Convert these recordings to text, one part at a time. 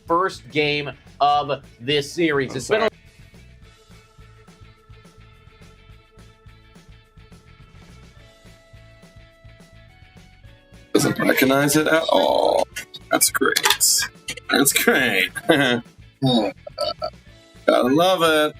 first game of this series. It's been doesn't recognize it at all. That's great. That's great. Gotta love it.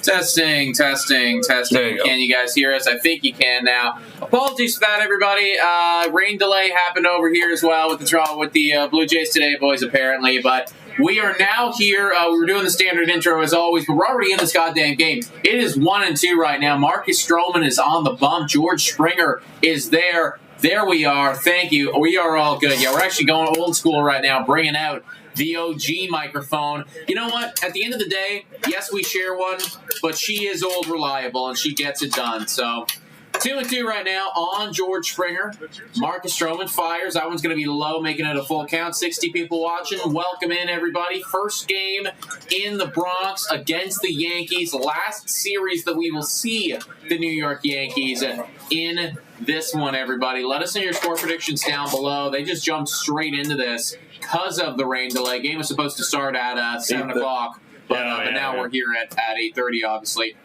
Testing. Can you guys hear us? I think you can now. Apologies for that, everybody. Rain delay happened over here as well with the Blue Jays today, boys, apparently. But we are now here. We were doing the standard intro as always, but we're already in this goddamn game. It is 1-2 right now. Marcus Stroman is on the bump. George Springer is there. There we are. Thank you. We are all good. Yeah, we're actually going old school right now, bringing out the OG microphone. You know what? At the end of the day, yes, we share one, but she is old reliable, and she gets it done. So 2-2 right now on George Springer. Marcus Stroman fires. That one's going to be low, making it a full count. 60 people watching. Welcome in, everybody. First game in the Bronx against the Yankees. Last series that we will see the New York Yankees in this one, everybody. Let us know your score predictions down below. They just jumped straight into this because of the rain delay. Game was supposed to start at 7 o'clock, but now we're here at 8:30, obviously.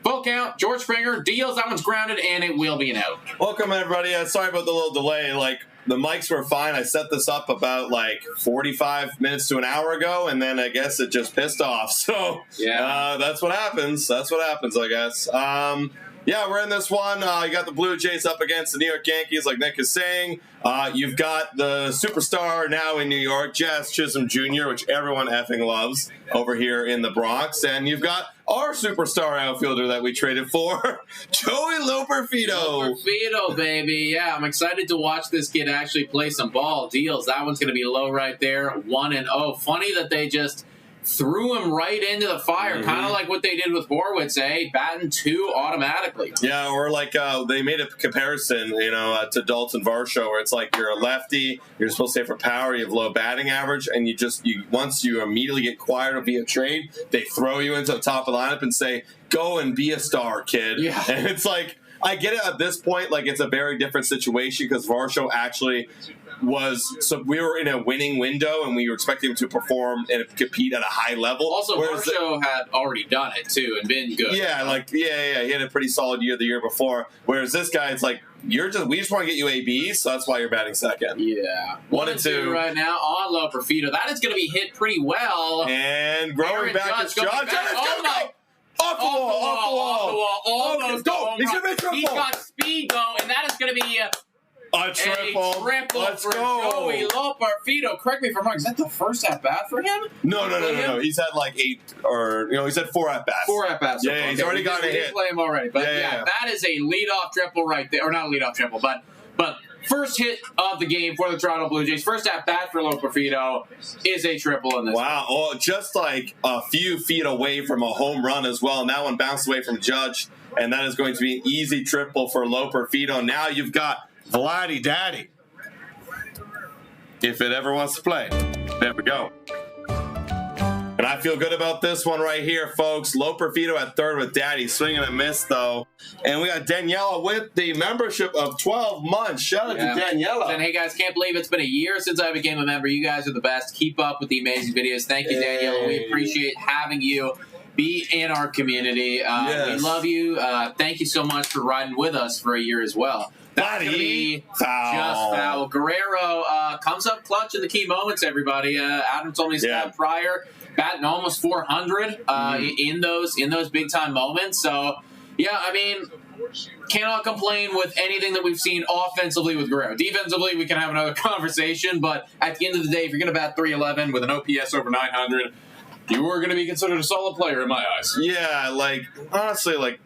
Full count, George Springer deals. That one's grounded, and it will be an out. Welcome, everybody. Sorry about the little delay. The mics were fine. I set this up about 45 minutes to an hour ago, and then I guess it just pissed off. So that's what happens. That's what happens, I guess. Yeah, we're in this one. You got the Blue Jays up against the New York Yankees, like Nick is saying. You've got the superstar now in New York, Jazz Chisholm Jr., which everyone effing loves over here in the Bronx. And you've got our superstar outfielder that we traded for, Joey Loperfido. Loperfido, baby. Yeah, I'm excited to watch this kid actually play some ball. Deals. That one's going to be low right there. 1-0. Funny that they just threw him right into the fire, kind of like what they did with Horwitz, batting 2 automatically. Yeah, or they made a comparison, to Dalton Varsho, where it's like you're a lefty, you're supposed to say for power, you have low batting average, and once you immediately get acquired via trade, they throw you into the top of the lineup and say, go and be a star, kid. Yeah. And it's like, I get it at this point, it's a very different situation because Varsho actually so we were in a winning window and we were expecting him to perform and compete at a high level. Also, Varsho had already done it too and been good. Yeah, he had a pretty solid year the year before. Whereas this guy, it's like we just want to get you ABs, so that's why you're batting second. Yeah, 1-2 right now on Loperfido. That is going to be hit pretty well. And growing back is John. Off the wall. Almost. Go. He's going to make triple. He's got speed, though, and that is going to be a triple. Let's for go. Joey Loperfido. Correct me if I'm wrong. Is that the first at-bat for him? No. He's had 8 or, he's had 4 at-bats. 4 at-bats. Yeah, he's already got a hit. Play him already. But that is a leadoff triple right there. Or not a leadoff triple, but first hit of the game for the Toronto Blue Jays. First at-bat for Loperfido is a triple in this. Wow. Oh, just a few feet away from a home run as well. And that one bounced away from Judge. And that is going to be an easy triple for Loperfido. Now you've got Vladdy Daddy, if it ever wants to play. There we go. And I feel good about this one right here, folks. Loperfido at third with Daddy. Swing and a miss, though. And we got Daniela with the membership of 12 months. Shout out to Daniela. And hey, guys, can't believe it's been a year since I became a member. You guys are the best. Keep up with the amazing videos. Thank you, Daniela. We appreciate having you. be in our community. Yes. We love you. Thank you so much for riding with us for a year as well. That's going to be foul. Just foul. Guerrero comes up clutch in the key moments, everybody. Adam told me his stat prior, batting almost 400 in those big-time moments. So, yeah, I mean, cannot complain with anything that we've seen offensively with Guerrero. Defensively, we can have another conversation, but at the end of the day, if you're going to bat 311 with an OPS over 900, you are going to be considered a solid player in my eyes. Yeah, like, honestly, like,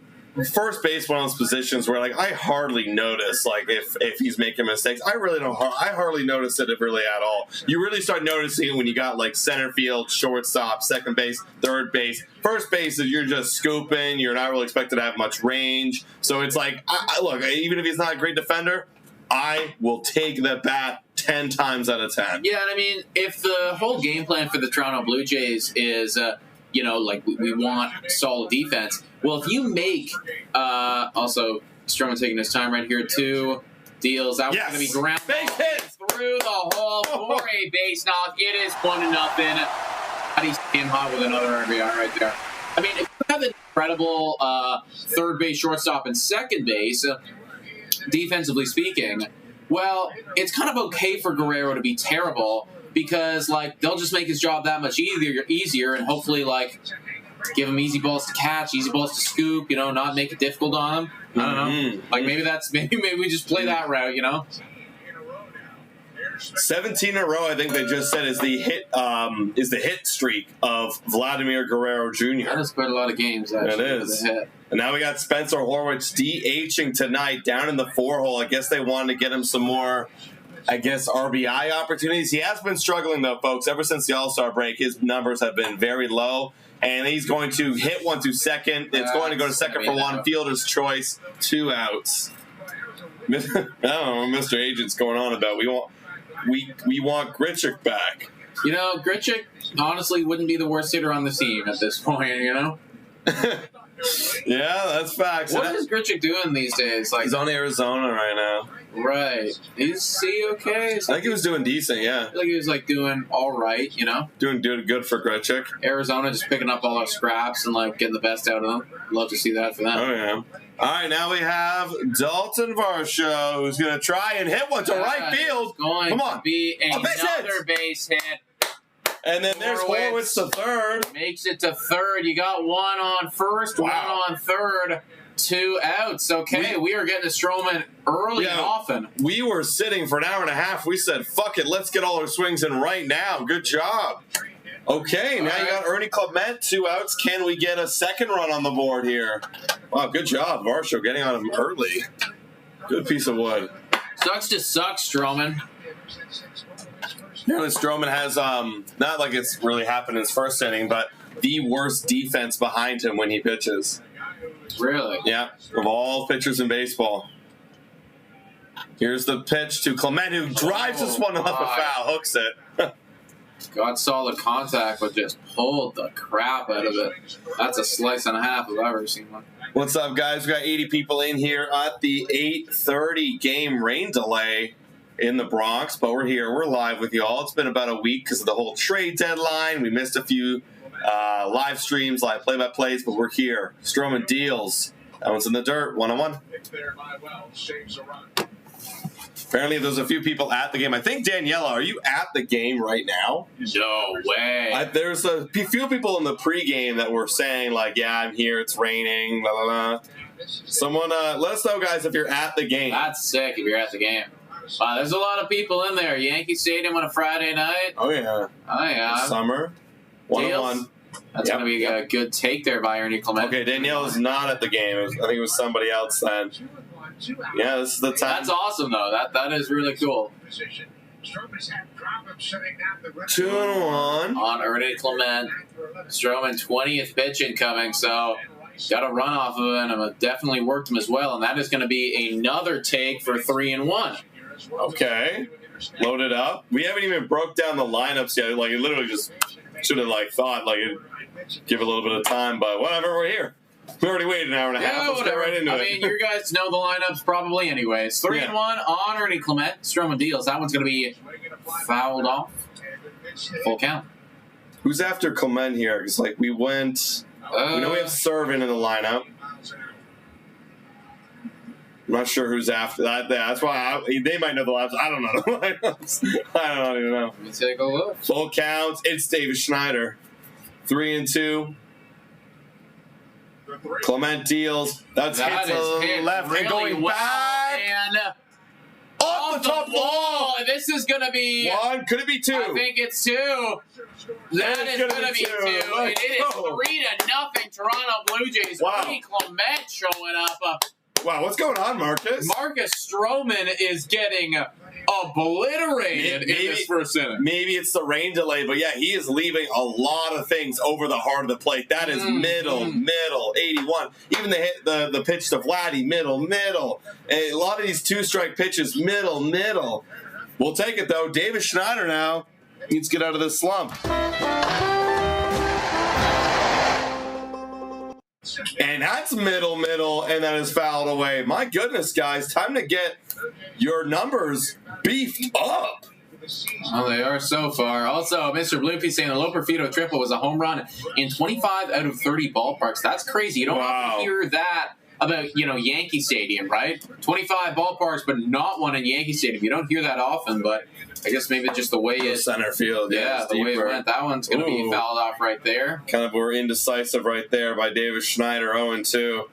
first base, one of those positions where, like, I hardly notice, like, if he's making mistakes. I really don't. I hardly notice it really at all. You really start noticing it when you got, like, center field, shortstop, second base, third base. First base, you're just scooping. You're not really expected to have much range. So it's like, look, even if he's not a great defender, I will take the bat 10 times out of 10. Yeah, and I mean, if the whole game plan for the Toronto Blue Jays is, like we want solid defense, well, if you make, also, Stroman taking his time right here, 2 deals. That was going to be ground base hit through the hole for a base knock. It is 1-0. He's came hot with another RBI right there. I mean, if you have an incredible third base, shortstop, and second base, defensively speaking, well, it's kind of okay for Guerrero to be terrible because, like, they'll just make his job that much easier and hopefully, like, give him easy balls to catch, easy balls to scoop, not make it difficult on him. I don't know. Like, maybe we just play that route, 17 in a row, I think they just said, is the hit streak of Vladimir Guerrero Jr. That is quite a lot of games, actually. It is. And now we got Spencer Horwitz DHing tonight down in the 4-hole. I guess they wanted to get him some more, RBI opportunities. He has been struggling, though, folks. Ever since the All-Star break, his numbers have been very low. And he's going to hit one to second. It's going to go to second for one. Fielder's choice, 2 outs. I don't know what Mr. Agent's going on about. We want Grichuk back. Grichuk honestly wouldn't be the worst hitter on the team at this point, Yeah, that's facts. What is Grichuk doing these days? Like, he's on Arizona right now. Right. Is he okay? I think he was doing decent, yeah. I feel like he was, doing all right, Doing good for Grichuk. Arizona just picking up all our scraps and, getting the best out of them. Love to see that for them. Oh, yeah. All right, now we have Dalton Varsho, who's going to try and hit one to right field. Come on. Be another base hit. And then there's Horwitz to third. Makes it to third. You got one on first, one on third, 2 outs. Okay, we are getting to Stroman early and often. We were sitting for an hour and a half. We said, fuck it, let's get all our swings in right now. Good job. Okay, now you got Ernie Clement, 2 outs. Can we get a second run on the board here? Wow, good job, Varsho, getting on him early. Good piece of wood. Sucks to suck, Stroman. Apparently Stroman has, not like it's really happened in his first inning, but the worst defense behind him when he pitches. Really? Yeah, of all pitchers in baseball. Here's the pitch to Clement, who drives this one off a foul, hooks it. Got solid contact, but just pulled the crap out of it. That's a slice and a half if I've ever seen one. What's up, guys? We got 80 people in here at the 8:30 game rain delay in the Bronx, but we're here. We're live with you all. It's been about a week because of the whole trade deadline. We missed a few live streams, live play-by-plays, but we're here. Stroman deals. That one's in the dirt, 1-1. Apparently, there's a few people at the game. I think, Daniela, are you at the game right now? No way. There's a few people in the pregame that were saying, yeah, I'm here, it's raining, blah, blah, blah. Someone, let us know, guys, if you're at the game. That's sick if you're at the game. Wow, there's a lot of people in there. Yankee Stadium on a Friday night. Oh, yeah. Oh, yeah. Summer. 1-1. That's going to be a good take there by Ernie Clement. Okay, Danielle's not at the game. I think it was somebody else then. Yeah, this is the time. That's awesome, though. That is really cool. 2-1. On Ernie Clement. Stroman, 20th pitch incoming, so got a run off of it, and it definitely worked him as well, and that is going to be another take for 3-1. Okay. Load it up. We haven't even broke down the lineups yet. It literally just should have, thought, give a little bit of time, but whatever, we're here. We already waited an hour and a half. Let's get right into it. I mean, you guys know the lineups probably anyways. 3-1 on Ernie Clement. Stroman deals. That one's going to be fouled off. Full count. Who's after Clement here? Because, we went We know we have Servin in the lineup. I'm not sure who's after that. That's why they might know the lineups. I don't know the lineups. I don't even know. Let me take a look. Full counts. It's David Schneider. 3-2. Clement deals. That hits hit left really and going well, back. And off the top wall. This is going to be... One. Could it be 2? I think it's 2. That is going to be 2. And it is 3-0 Toronto Blue Jays. Wow. Ernie Clement showing up. Wow, what's going on, Marcus? Marcus Stroman is getting obliterated in this first inning. Maybe it's the rain delay, but yeah, he is leaving a lot of things over the heart of the plate. That is middle, 81. Even the pitch to Vladdy, middle. And a lot of these 2-strike pitches, middle. We'll take it, though. David Schneider now needs to get out of this slump. And that's middle, and that is fouled away. My goodness, guys, time to get your numbers beefed up. Well, they are so far. Also, Mr. Bloopy saying the Loperfido triple was a home run in 25 out of 30 ballparks. That's crazy. You don't often hear that about, Yankee Stadium, right? 25 ballparks, but not one in Yankee Stadium. You don't hear that often, but I guess maybe just the way it... Center field, yeah, the way it went. That one's going to be fouled off right there. Kind of we're indecisive right there by David Schneider, 0-2.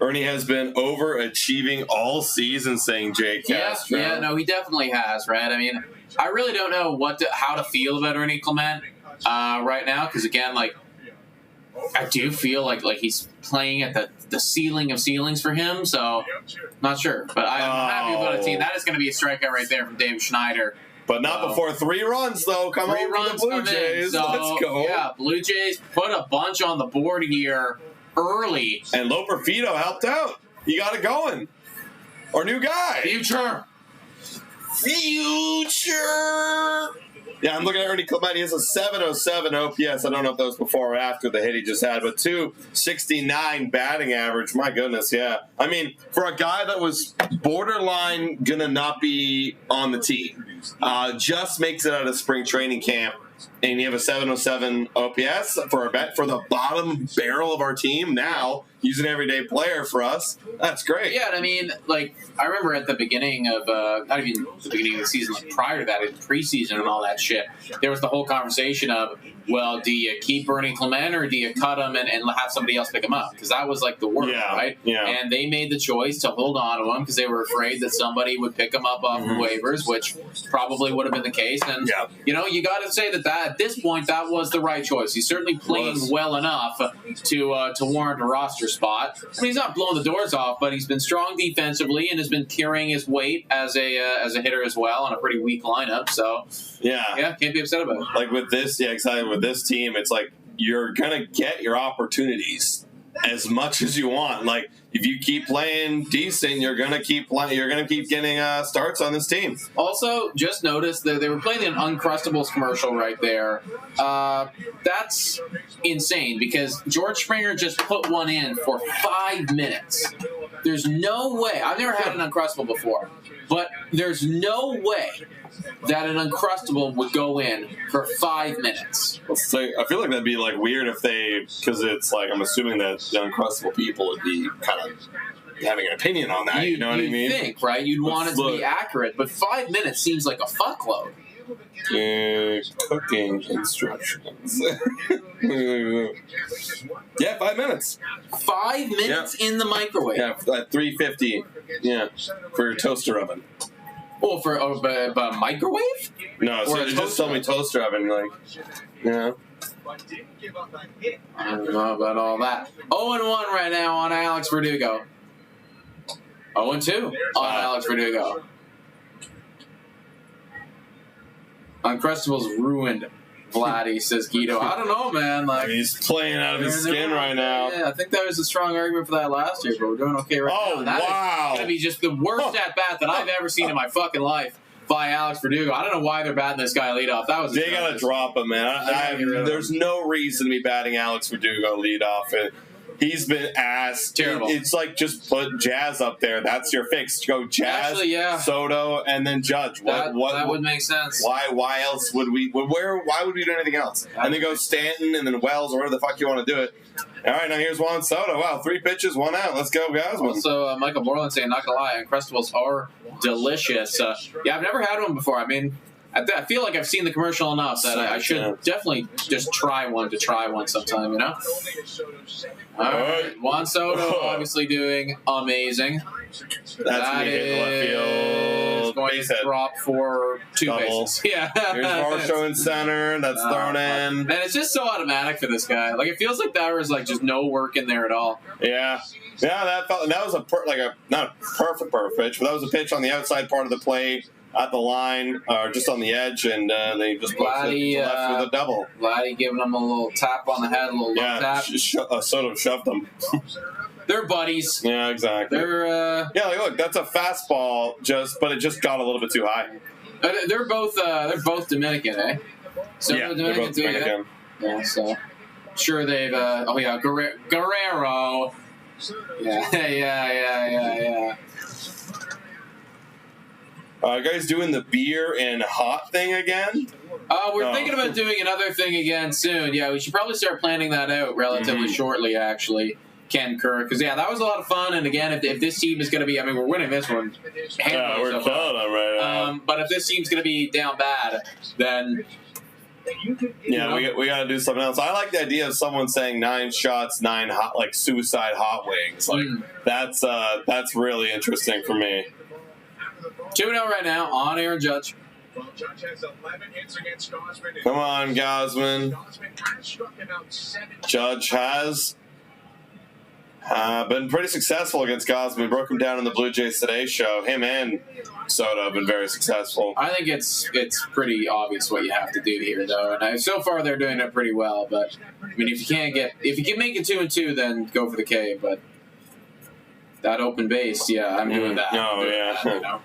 Ernie has been overachieving all season, saying Jay Castro. Yeah, no, he definitely has, right? I mean, I really don't know how to feel about Ernie Clement right now, because, again, I do feel like he's playing at the ceiling of ceilings for him, so not sure. But I'm happy about a team. That is going to be a strikeout right there from David Schneider. But not before 3 runs, though. Come on, the Blue Jays. So, let's go. Yeah, Blue Jays put a bunch on the board here early. And Loperfido helped out. He got it going. Our new guy. Future. Yeah, I'm looking at Ernie Clement. He has a 707 OPS. I don't know if that was before or after the hit he just had, but 269 batting average. My goodness, yeah. I mean, for a guy that was borderline going to not be on the team, just makes it out of spring training camp, and you have a 707 OPS for the bottom barrel of our team now. He's an everyday player for us. That's great. Yeah, and I mean, I remember at the beginning of, not even the beginning of the season, prior to that, in preseason and all that shit, there was the whole conversation of, well, do you keep Ernie Clement or do you cut him and have somebody else pick him up? Because that was the word, right? Yeah. And they made the choice to hold on to him because they were afraid that somebody would pick him up off the waivers, which probably would have been the case. And, you got to say that at this point, that was the right choice. He's certainly playing well enough to warrant a roster spot. I mean, he's not blowing the doors off, but he's been strong defensively and has been carrying his weight as a hitter as well on a pretty weak lineup. So, yeah, can't be upset about it. With this, exactly. With this team, it's you're gonna get your opportunities as much as you want. If you keep playing decent, you're gonna keep playing. You're gonna keep getting starts on this team. Also, just notice that they were playing an Uncrustables commercial right there. That's insane because George Springer just put one in for 5 minutes. There's no way. I've never had an Uncrustable before, but there's no way that an Uncrustable would go in for 5 minutes. I feel like that'd be weird if because it's I'm assuming that the Uncrustable people would be kind of having an opinion on that. You know what I mean? You'd think, right? You'd want it to be accurate, but 5 minutes seems like a fuckload. Cooking instructions. Yeah, 5 minutes. 5 minutes in the microwave. Yeah, at 350. Yeah, for your toaster oven. Oh, for a microwave? No, so they just told me toaster oven. Yeah. I don't know about all that. 0-1 right now on Alex Verdugo. 0-2 on Alex Verdugo. Uncrustables ruined Vladdy, says Guido. I don't know, man. He's playing out of his skin right now. Yeah, I think there was a strong argument for that last year, but we're doing okay right now. That is going to be just the worst at-bat that I've ever seen in my fucking life by Alex Verdugo. I don't know why they're batting this guy leadoff. They got to drop him, man. There's no reason to be batting Alex Verdugo leadoff. He's been ass. Terrible. It's like just put Jazz up there. That's your fix. Go Jazz, Actually, yeah. Soto, and then Judge. That would make sense. Why else would we? Why would we do anything else? And then go Stanton and then Wells or whatever the fuck you want to do it. All right, now here's Juan Soto. Wow, 3 pitches, 1 out. Let's go, guys. Also, Michael Moreland saying, not gonna lie, Uncrustables are delicious. Yeah, I've never had one before. I mean, I feel like I've seen the commercial enough that I should definitely just try one sometime, you know? All right, Juan Soto obviously doing amazing. That is going to drop for 2 Double. bases. Yeah. Here's Varsho in center. That's thrown in. And it's just so automatic for this guy. Like, it feels like there was like just no work in there at all. Yeah. Yeah, that was not a perfect pitch, but that was a pitch on the outside part of the plate. At the line, or just on the edge, and they just put it left with a double. Vladdy giving him a little tap on the head, a little love tap. Soto shoved them. They're buddies. Yeah, exactly. They're look, that's a fastball, but it just got a little bit too high. They're both Dominican, eh? Yeah, they're both Dominican. Yeah, so sure they've. Guerrero. Yeah. Are you guys doing the beer and hot thing again? We're thinking about doing another thing again soon. Yeah, we should probably start planning that out relatively shortly, actually. Ken Kerr, because that was a lot of fun. And again, if this team is going to be, I mean, we're winning this one. Yeah, we're killing them right now. But if this team's going to be down bad, then we got to do something else. I like the idea of someone saying 9 shots, 9 hot, like suicide hot wings. Like that's really interesting for me. 2-0 right now on Aaron Judge. Come on, Gausman. Judge has been pretty successful against Gausman. Broke him down in the Blue Jays Today show. Him and Soto have been very successful. I think it's pretty obvious what you have to do here, though. And so far they're doing it pretty well. But I mean, if you can make it 2-2, then go for the K. But that open base, I'm doing that. You know?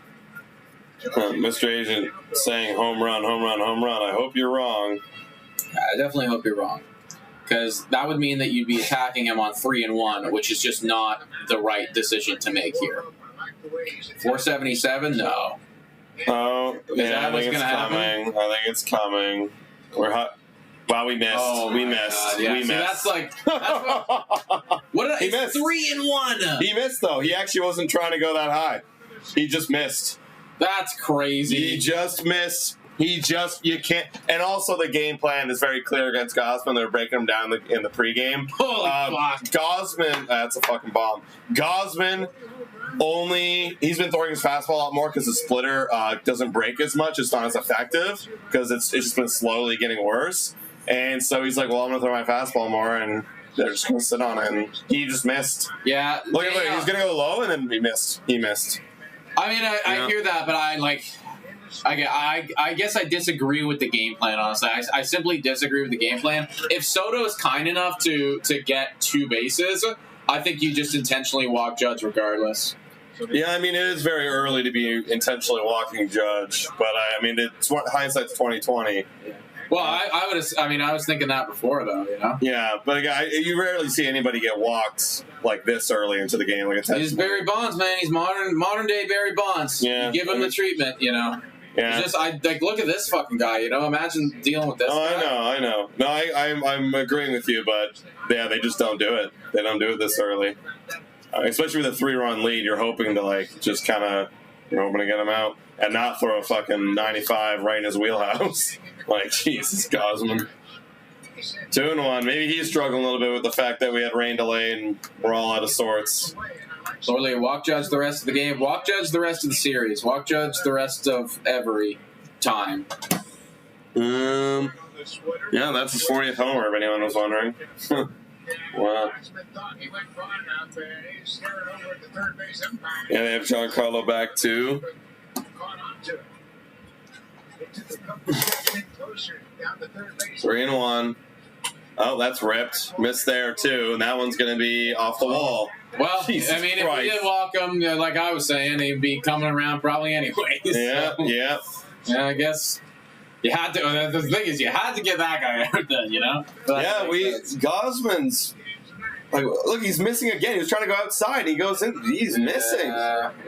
Mr. Agent saying home run. I hope you're wrong. I definitely hope you're wrong. Because that would mean that you'd be attacking him on 3-1, which is just not the right decision to make here. 477? No. Oh, yeah, I think it's coming. We're hot. Wow, we missed. We missed. Yeah. We missed. That's what he missed. 3-1. He missed, though. He actually wasn't trying to go that high. He just missed. That's crazy. He just missed. You can't. And also, the game plan is very clear against Gausman. They're breaking him down in the pregame. Holy fuck. Gausman, that's a fucking bomb. Gausman he's been throwing his fastball a lot more because the splitter doesn't break as much. It's not as effective because it's just been slowly getting worse. And so he's like, well, I'm going to throw my fastball more, and they're just going to sit on it. And he just missed. Yeah. Look, he's going to go low, and then he missed. I mean, I hear that, but I guess I disagree with the game plan, honestly. I simply disagree with the game plan. If Soto is kind enough to get 2 bases, I think you just intentionally walk Judge regardless. Yeah, I mean, it is very early to be intentionally walking Judge, but I mean, hindsight's 20/20. Well, I was thinking that before, though, you know? Yeah, but you rarely see anybody get walked like this early into the game. He's Barry Bonds, man. He's modern day Barry Bonds. Yeah. You give him the treatment, you know? Yeah. Look at this fucking guy, you know? Imagine dealing with this guy. I know. No, I'm agreeing with you, but they just don't do it. They don't do it this early. Especially with a 3-run lead, you're hoping to, just kind of, you're hoping to get him out and not throw a fucking 95 right in his wheelhouse. Jesus, Gausman. 2-1. Maybe he's struggling a little bit with the fact that we had rain delay and we're all out of sorts. Literally, walk Judge the rest of the game. Walk Judge the rest of the series. Walk Judge the rest of every time. Yeah, that's his 40th homer, if anyone was wondering. Wow. Yeah, they have Giancarlo back, too. 3-1. Oh, that's ripped. Missed there, too. And that one's going to be off the wall. Well, Jesus I mean, Christ. if we did walk him, like I was saying, he'd be coming around probably anyways. Yeah, so, yeah. Yeah, I guess you had to. The thing is, you had to get that guy out then, you know? Yeah, Gausman's Like, look, he's missing again. He was trying to go outside. He goes in. He's missing.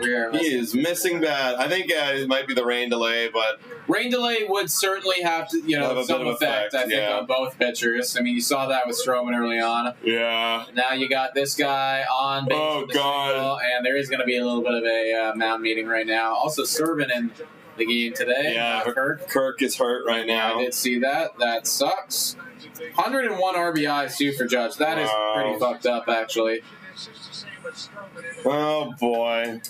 He is missing bad. I think it might be the rain delay, but rain delay would certainly have to, have some effect. I think on both pitchers. I mean, you saw that with Stroman early on. Yeah. Now you got this guy on base. Oh God! And there is going to be a little bit of a mound meeting right now. Also, serving in the game today. Yeah, Kirk is hurt right now. I did see that. That sucks. 101 RBIs too for Judge. That is pretty fucked up, actually. Oh boy.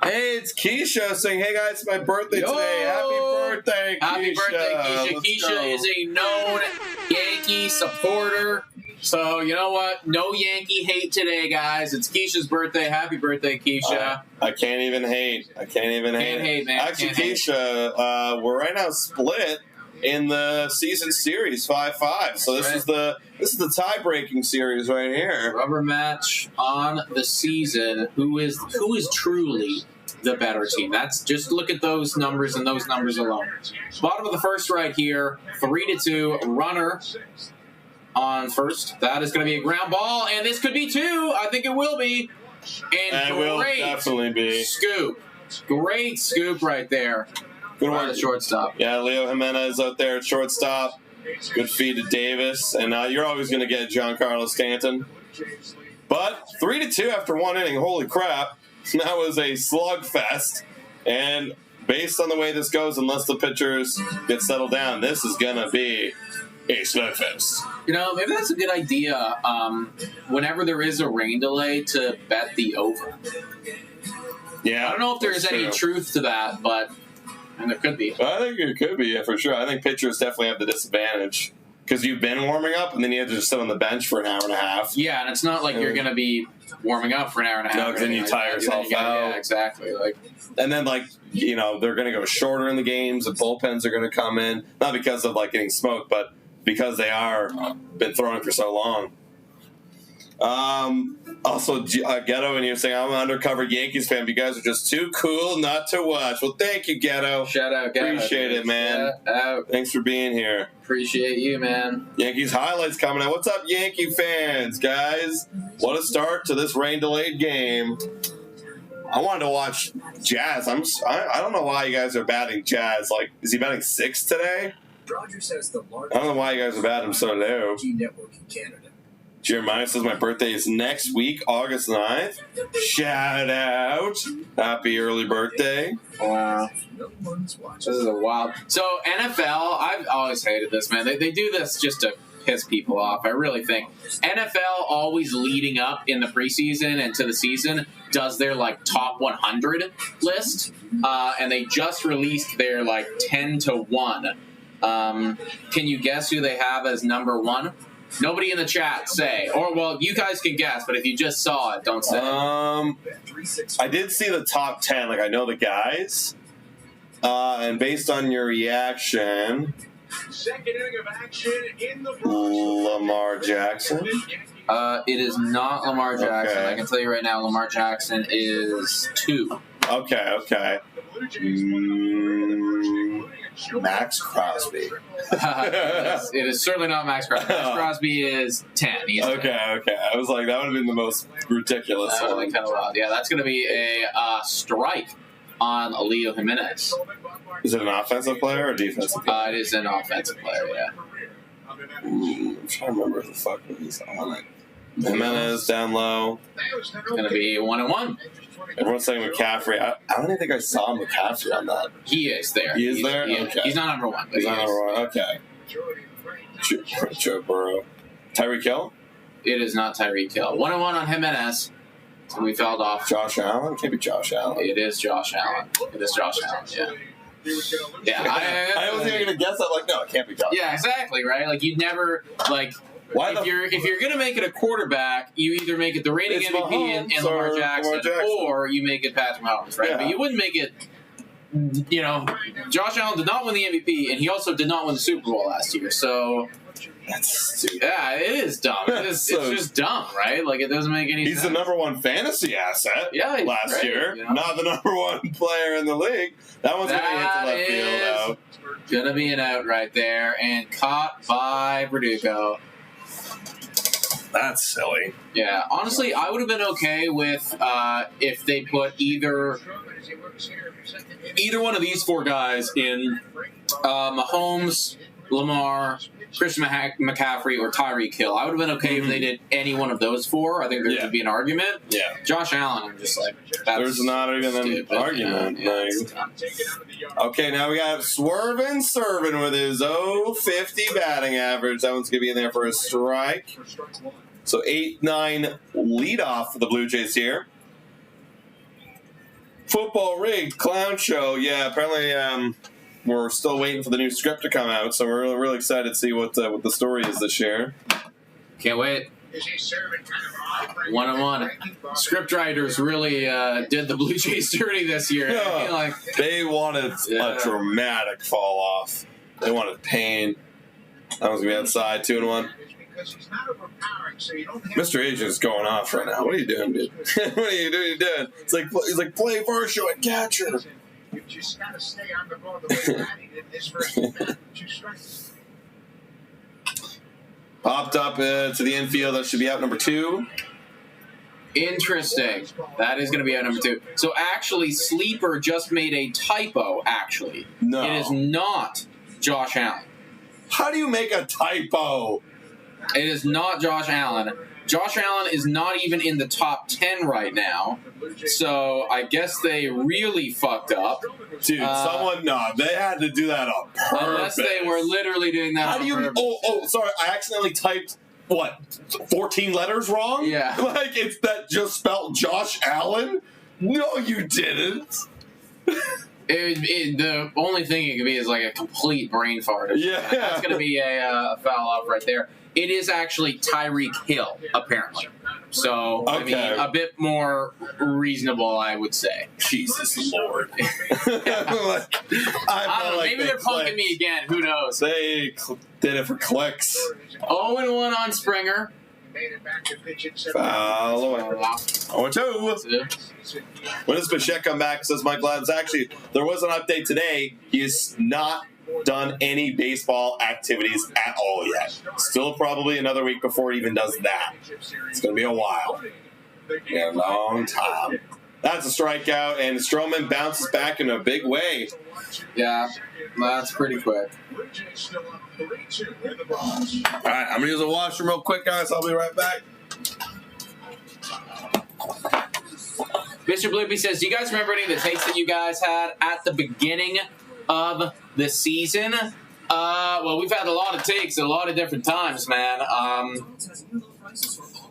Hey, it's Keisha saying, "Hey guys, it's my birthday today. Happy birthday, Keisha!" Happy birthday, Keisha. Keisha is a known Yankee supporter. So, you know what? No Yankee hate today, guys. It's Keisha's birthday. Happy birthday, Keisha. I can't even hate. Can't hate, man. Actually, Keisha, we're right now split in the season series 5-5. So this is the tie-breaking series right here. Rubber match on the season. Who is truly the better team? That's just look at those numbers and those numbers alone. Bottom of the first right here, 3-2, runner on first. That is going to be a ground ball, and this could be 2. I think it will be. And it will definitely be. Scoop. Great scoop right there. Good work. The shortstop. Yeah, Leo Jimenez out there at shortstop. Good feed to Davis. And you're always going to get Giancarlo Stanton. But 3-2 after 1 inning. Holy crap. That was a slugfest. And based on the way this goes, unless the pitchers get settled down, this is going to be a slugfest. Maybe that's a good idea. Whenever there is a rain delay, to bet the over. Yeah. I don't know if there's any truth to that, but... And there could be. I think it could be, yeah, for sure. I think pitchers definitely have the disadvantage because you've been warming up and then you have to just sit on the bench for an hour and a half. Yeah, and it's not like you're going to be warming up for an hour and a half. No, because then you tire yourself out. Yeah, exactly. And then, they're going to go shorter in the games. The bullpens are going to come in, not because of, getting smoked, but because they are been throwing for so long. Also, Ghetto, and you're saying, I'm an undercover Yankees fan, but you guys are just too cool not to watch. Well, thank you, Ghetto. Shout out, Ghetto. Appreciate it, man. Shout out. Thanks for being here. Appreciate you, man. Yankees highlights coming out. What's up, Yankee fans, guys? What a start to this rain-delayed game. I wanted to watch Jazz. I don't know why you guys are batting Jazz. Is he batting 6 today? Rogers has the largest I don't know why you guys are batting him so low. network in Canada. Jeremiah says my birthday is next week, August 9th. Shout out. Happy early birthday. Wow. This is a wild. So, NFL, I've always hated this, man. They do this just to piss people off. I really think. NFL always leading up in the preseason and to the season does their, top 100 list. And they just released their, 10-1. Can you guess who they have as number 1? Nobody in the chat say. You guys can guess, but if you just saw it, don't say. I did see the top 10. I know the guys. And based on your reaction, Lamar Jackson. It is not Lamar Jackson. Okay. I can tell you right now, Lamar Jackson is 2. Okay. Max Crosby. It is certainly not Max Crosby. Max Crosby is 10. He's Okay. I was like, that would have been the most ridiculous that would one. be kind of wild. Yeah, that's going to be a strike on Leo Jimenez. Is it an offensive player or defensive player? It is an offensive player, yeah. I'm trying to remember who the fuck he's on it. Jimenez down low. It's going to be 1-1. Everyone's saying McCaffrey. I don't even think I saw McCaffrey on that. He is there. He is there? Okay. He's not number 1. But He's not number 1. Okay. Joe Burrow. Tyreek Hill? It is not Tyreek Hill. 1-1 on Jimenez. So we fell off. Josh Allen? Can't be Josh Allen. It is Josh Allen. Yeah. Yeah. I wasn't even going to guess that. No, it can't be Josh Allen. Yeah, exactly, right? You'd never, if you're going to make it a quarterback, you either make it the reigning MVP and Lamar Jackson, or you make it Patrick Mahomes, right? Yeah. But you wouldn't make it, Josh Allen did not win the MVP, and he also did not win the Super Bowl last year, so... That's stupid. Yeah, it is dumb. It's just dumb, right? It doesn't make any sense. He's the number 1 fantasy asset last year. Not the number 1 player in the league. That one's going to hit to left field out. Going to be an out right there, and caught by Verdugo. That's silly. Yeah, honestly, I would have been okay with if they put either one of these 4 guys in Mahomes, Lamar, Christian McCaffrey, or Tyreek Hill. I would have been okay if they did any one of those 4. I think there would be an argument. Yeah. Josh Allen, I'm just like, there's not even an argument. Okay, now we got Swervin' Servin with his 0.50 batting average. That one's going to be in there for a strike. So 8-9 leadoff for the Blue Jays here. Football Rig Clown Show. Yeah, apparently we're still waiting for the new script to come out, so we're really excited to see what the story is this year. Can't wait. 1-on-1. Script writers really did the Blue Jays dirty this year. Yeah. They wanted a dramatic fall off. They wanted pain. That was going to be outside, 2-1. Mr. Agent's going off right now. What are you doing, dude? What are you doing? He's like play first, show and catcher. You just got to stay on the ball the way batting in this first at 2 strikes. Popped up to the infield. That should be out number 2. Interesting. That is going to be out number 2. So actually, Sleeper just made a typo, actually. No. It is not Josh Allen. How do you make a typo? It is not Josh Allen. Josh Allen is not even in the top 10 right now. So I guess they really fucked up. Dude, they had to do that on purpose. Unless they were literally doing that on purpose. Oh, sorry, I accidentally typed, 14 letters wrong? Yeah. It's that just spelled Josh Allen? No, you didn't. The only thing it could be is like a complete brain fart. Yeah. That's going to be a foul off right there. It is actually Tyreek Hill, apparently. So, I mean, a bit more reasonable, I would say. Jesus Lord. I don't know. Maybe they're punking me again. Who knows? They did it for clicks. 0-1 on Springer. Foul away. 0-2. When does Bichette come back? Says Mike Ladd's. Actually, there was an update today. He is not done any baseball activities at all yet. Still probably another week before he even does that. It's going to be a while. A long time. That's a strikeout, and Stroman bounces back in a big way. Yeah, that's pretty quick. All right, I'm going to use a washroom real quick, guys. I'll be right back. Mr. Bloopy says, do you guys remember any of the takes that you guys had at the beginning of the season? Well, we've had a lot of takes at a lot of different times, man.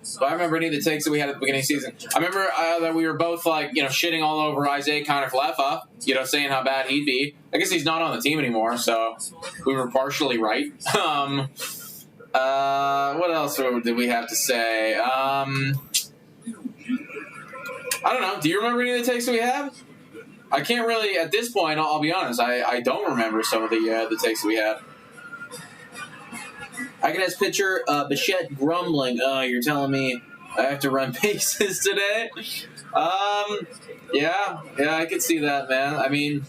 So I remember any of the takes that we had at the beginning of the season. I remember that we were both shitting all over Isaiah Conner-Falefa, saying how bad he'd be. I guess he's not on the team anymore, so we were partially right. What else did we have to say? I don't know. Do you remember any of the takes that we have? I can't really, at this point, I'll be honest, I don't remember some of the takes that we had. I can just picture Bichette grumbling, you're telling me I have to run bases today? Yeah, I can see that, man. I mean,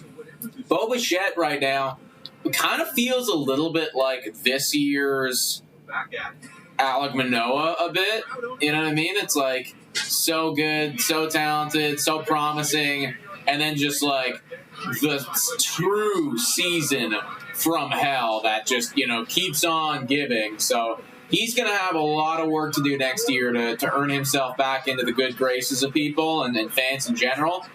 Bo Bichette right now kind of feels a little bit like this year's Alek Manoah a bit. You know what I mean? It's like so good, so talented, so promising, and then just like the true season from hell that just, keeps on giving. So he's going to have a lot of work to do next year to earn himself back into the good graces of people and fans in general.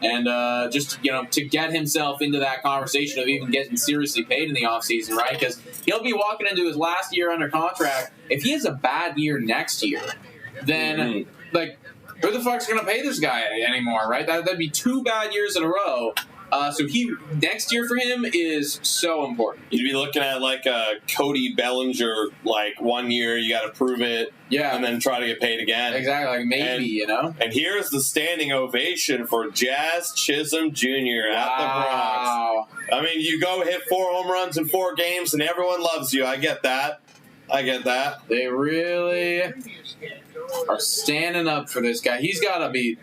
And just, to get himself into that conversation of even getting seriously paid in the offseason, right? Because he'll be walking into his last year under contract. If he has a bad year next year, then, who the fuck's going to pay this guy anymore, right? That'd be 2 bad years in a row. So next year for him is so important. You'd be looking at like a Cody Bellinger, 1 year, you got to prove it, and then try to get paid again. Exactly, maybe, And here's the standing ovation for Jazz Chisholm Jr. at the Bronx. I mean, you go hit 4 home runs in 4 games, and everyone loves you. I get that. They really are standing up for this guy. He's got to be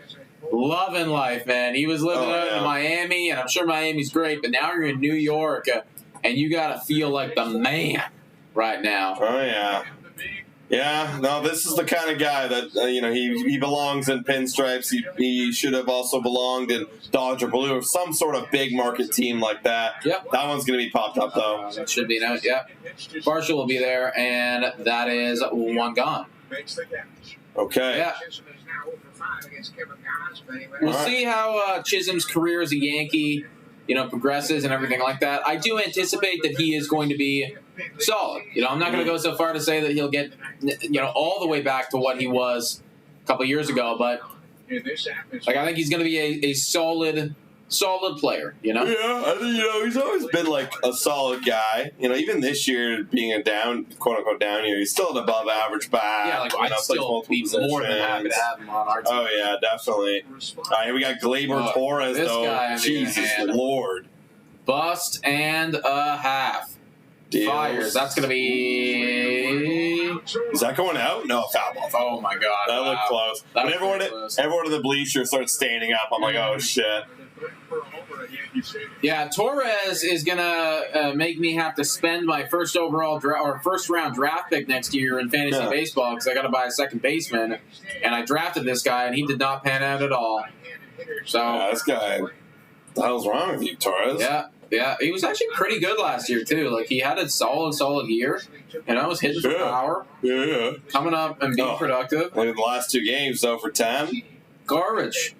loving life, man. He was living out in Miami, and I'm sure Miami's great, but now you're in New York, and you got to feel like the man right now. Oh, yeah. Yeah, no, this is the kind of guy that, he belongs in pinstripes. He should have also belonged in Dodger Blue or some sort of big market team like that. Yep. That one's going to be popped up, though. That should be noted, yep. Marshall will be there, and that is one gone. Okay. Yeah. We'll see how Chisholm's career as a Yankee, progresses and everything like that. I do anticipate that he is going to be solid. I'm not going to go so far to say that he'll get, all the way back to what he was a couple years ago, but I think he's going to be a solid player. Yeah, I think he's always been like a solid guy. Even this year, being a quote unquote down year, he's still an above average bat. Yeah, I'd still be more than happy to have him on our team. Oh yeah, definitely. All right, here we got Gleyber Torres though. Guy, Jesus Lord. Bust and a half. Deals. Fires. That's going to be... Is that going out? No, foul ball. Oh, my God. That looked close. When everyone in the bleacher starts standing up, I'm like, oh, shit. Yeah, Torres is going to make me have to spend my first round draft pick next year in fantasy baseball because I got to buy a second baseman. And I drafted this guy, and he did not pan out at all. So this guy, what the hell's wrong with you, Torres? Yeah, he was actually pretty good last year, too. He had a solid year. Was hitting for power. Yeah. Coming up and being productive. Look at the last 2 games, though, for 10. Garbage.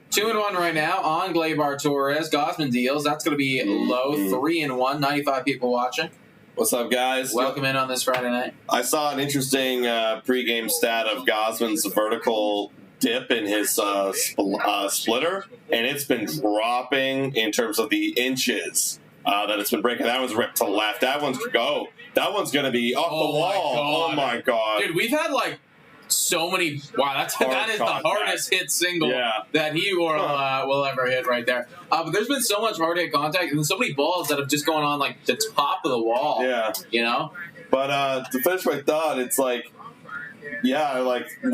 2-1 right now on Gleyber Torres. Gausman deals. That's going to be low. 3-1. 95 people watching. What's up, guys? Welcome in on this Friday night. I saw an interesting pregame stat of Gausman's vertical dip in his splitter, and it's been dropping in terms of the inches that it's been breaking. That one's ripped to left. That one's going to be off the wall. Oh my god, dude! We've had so many. Wow, that is the hardest hit single that he will ever hit right there. But there's been so much hard hit contact and so many balls that have just gone on the top of the wall. Yeah, But to finish my thought, it's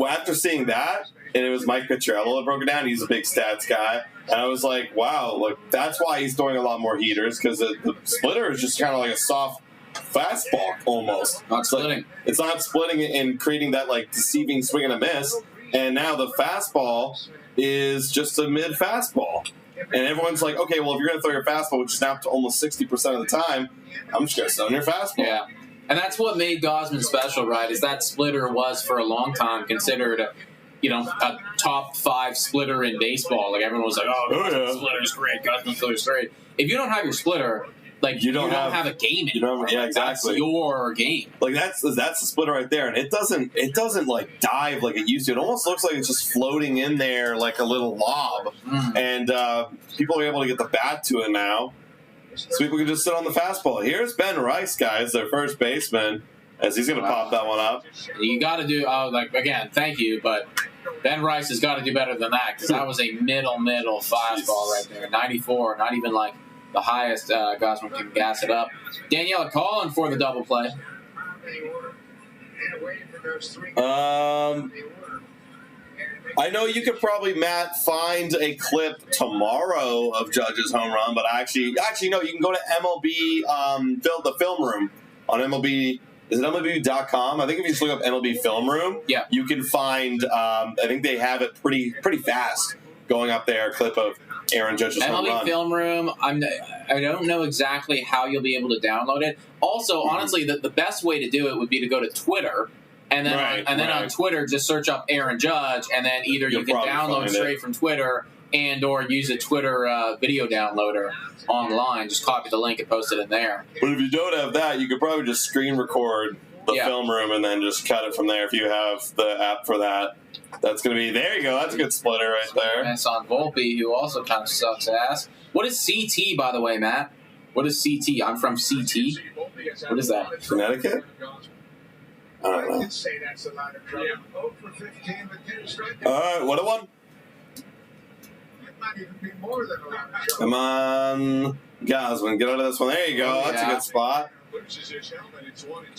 after seeing that. And it was Mike Petrello that broke it down. He's a big stats guy. And I was like, wow, that's why he's throwing a lot more heaters, because the splitter is just kind of like a soft fastball almost. Not splitting. It's not splitting and creating that deceiving swing and a miss. And now the fastball is just a mid fastball. And everyone's like, okay, well, if you're going to throw your fastball, which is now to almost 60% of the time, I'm just going to stone your fastball. Yeah. And that's what made Gausman special, right, is that splitter was for a long time considered a top 5 splitter in baseball. Everyone was like, oh, splitter's great. Gausman splitter's great. If you don't have your splitter, you don't have a game anymore. Exactly. That's your game. That's the splitter right there, and it doesn't dive like it used to. It almost looks like it's just floating in there like a little lob, and people are able to get the bat to it now. So people can just sit on the fastball. Here's Ben Rice, guys, their first baseman, as he's going to pop that one up. You got to do, again, thank you, but Ben Rice has got to do better than that, because that was a middle fastball right there. 94, not even the highest Gausman can gas it up. Daniela calling for the double play. I know you could probably, Matt, find a clip tomorrow of Judge's home run, but actually no, you can go to MLB, the film room on MLB. Is it MLB.com? I think if you just look up MLB Film Room, you can find, I think they have it pretty fast going up there, a clip of Aaron Judge's home run. MLB Film Room, I don't know exactly how you'll be able to download it. Also, honestly, the best way to do it would be to go to Twitter, and then on Twitter, just search up Aaron Judge, and then either you can download straight from Twitter and or use a Twitter video downloader online. Just copy the link and post it in there. But if you don't have that, you could probably just screen record the film room and then just cut it from there if you have the app for that. That's going to be, there you go. That's a good splitter right there. And it's on Volpe, who also kind of sucks ass. What is CT, by the way, Matt? What is CT? I'm from CT. What is that? Connecticut? I don't know. All right, what a one. Come on, Gausman, get out of this one. There you go. That's a good spot.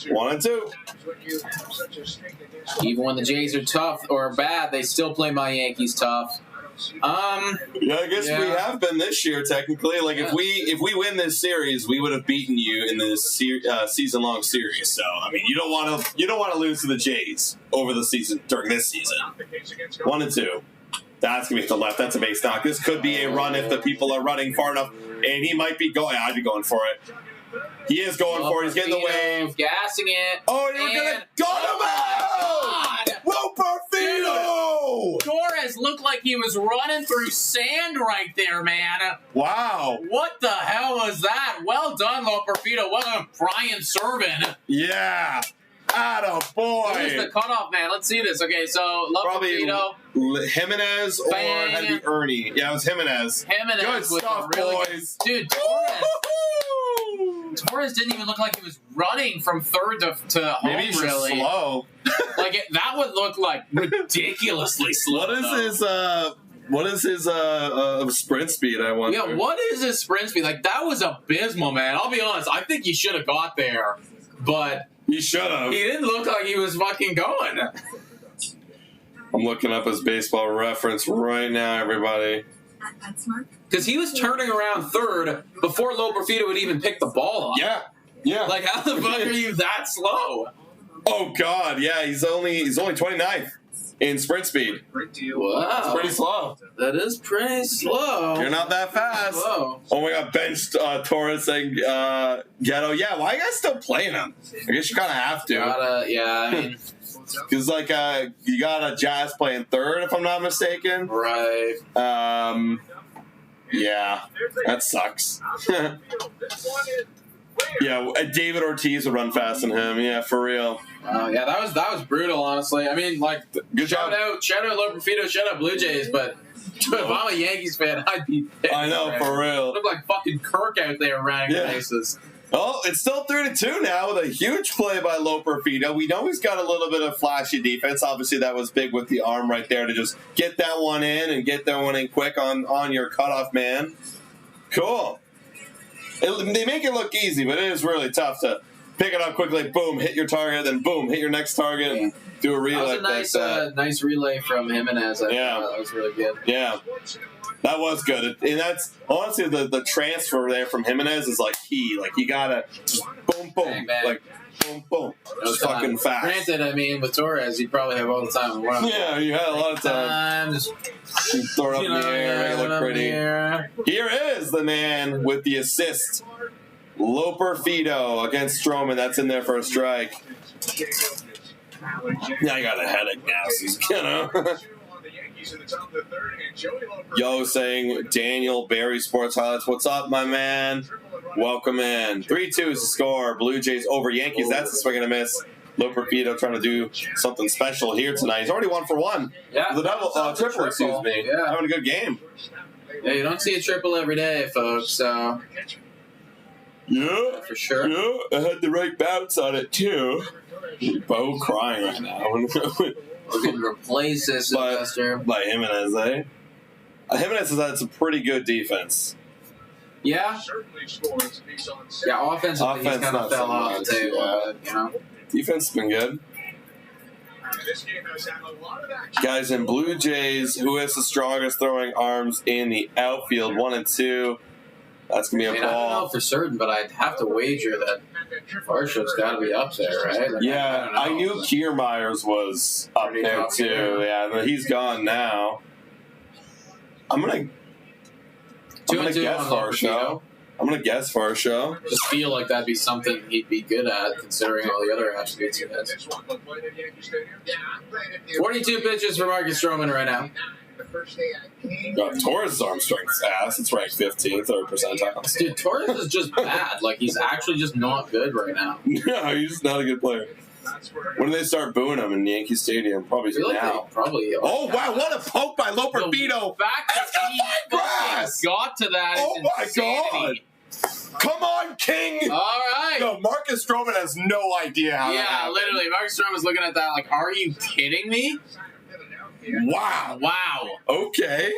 1 and 2. Even when the Jays are tough or bad, they still play my Yankees tough. Yeah, I guess we have been this year technically. Like if we win this series, we would have beaten you in this season-long series. So I mean, you don't want to lose to the Jays over the season during this season. 1-2. That's gonna be to the left. That's a base knock. This could be a run if the people are running far enough, and he might be going. I'd be going for it. He is going for it. He's getting the wave. Gassing it. Oh, you're going to gun him out! Loperfido! Torres looked like he was running through sand right there, man. Wow. What the hell was that? Well done, Loperfido. Well done, Brian Servin. Yeah. Attaboy. Who's the cutoff man? Let's see this. Okay, so Loperfido. Jimenez or had to be Ernie. Yeah, it was Jimenez. Jimenez good with stuff, really boys. Dude, Torres didn't even look like he was running from third to home. Maybe he's really just slow. That would look like ridiculously slow. What is his sprint speed? I wonder. Yeah, what is his sprint speed? Like that was abysmal, man. I'll be honest. I think he should have got there, but he should have. He didn't look like he was fucking going. I'm looking up his baseball reference right now, everybody. Because he was turning around third before Loperfido would even pick the ball up. Yeah. Like, how the fuck are you that slow? Oh God, yeah. He's only 29th in sprint speed. Wow, it's pretty slow. That is pretty slow. You're not that fast. Slow. Oh my God, benched Torres and Ghetto. Yeah, why are you guys still playing him? I guess you kind of have to. I mean. Because, you got a Jazz playing third, if I'm not mistaken. Right. Yeah, that sucks. Yeah, David Ortiz would run faster than him. Yeah, for real. Yeah, that was brutal, honestly. I mean, good shout out Loperfido, shout out Blue Jays, but if I'm a Yankees fan, I'd be pissed. I know, for real. Look like fucking Kirk out there running bases. Oh, it's still 3-2 now with a huge play by Loperfido. We know he's got a little bit of flashy defense. Obviously, that was big with the arm right there to just get that one in and get that one in quick on your cutoff man. Cool. They make it look easy, but it is really tough to pick it up quickly, boom, hit your target, then boom, hit your next target, and do a relay. That was a nice relay from Jimenez. Yeah. That was really good. Yeah. That was good. And that's, honestly, the transfer there from Jimenez is, key. You gotta just boom, boom. Bang. Boom, boom. Just fucking fast. Granted, I mean, with Torres, you'd probably have all the time in the world. Yeah, you had a lot of time. Just throw it up in the air, make it look pretty. Here is the man with the assist. Loperfido against Stroman. That's in there for a strike. Yeah, I got a headache now, so Yo saying Daniel Barry Sports Highlights. What's up, my man? Welcome in. 3-2 is the score. Blue Jays over Yankees. That's a swing and a miss. Loperfido trying to do something special here tonight. He's already 1 for 1. Yeah. Triple, excuse me. Yeah. Having a good game. Yeah, you don't see a triple every day, folks, so. Yeah. For sure. Yeah, I had the right bounce on it, too. Bo crying right now. We're going to replace this investor. By Jimenez, eh? Jimenez has had some pretty good defense. Yeah. Yeah, offensively, he's kind of fell off the table. Yeah. But, defense has been good. Guys, in Blue Jays, who has the strongest throwing arms in the outfield? 1 and 2. That's going to be a ball. I don't know for certain, but I'd have to wager that Varsho's got to be up there, right? I knew Kiermaiers was up there, too. Yeah, but he's gone now. I'm going to guess Varsho. I'm going to guess Varsho. Just feel like that'd be something he'd be good at, considering all the other attributes he has. 42 pitches for Marcus Stroman right now. Torres' arm strength's ass. It's ranked 15th or percentile. Dude, Torres is just bad. He's actually just not good right now. No, he's not a good player. When do they start booing him in Yankee Stadium? Probably now. Probably. Oh, wow, what a poke by Loperfido. The fact that he got to that is insanity. God. Come on, King. All right. No, Marcus Stroman has no idea how that happened. Literally. Marcus Stroman's looking at that are you kidding me? Wow. Okay.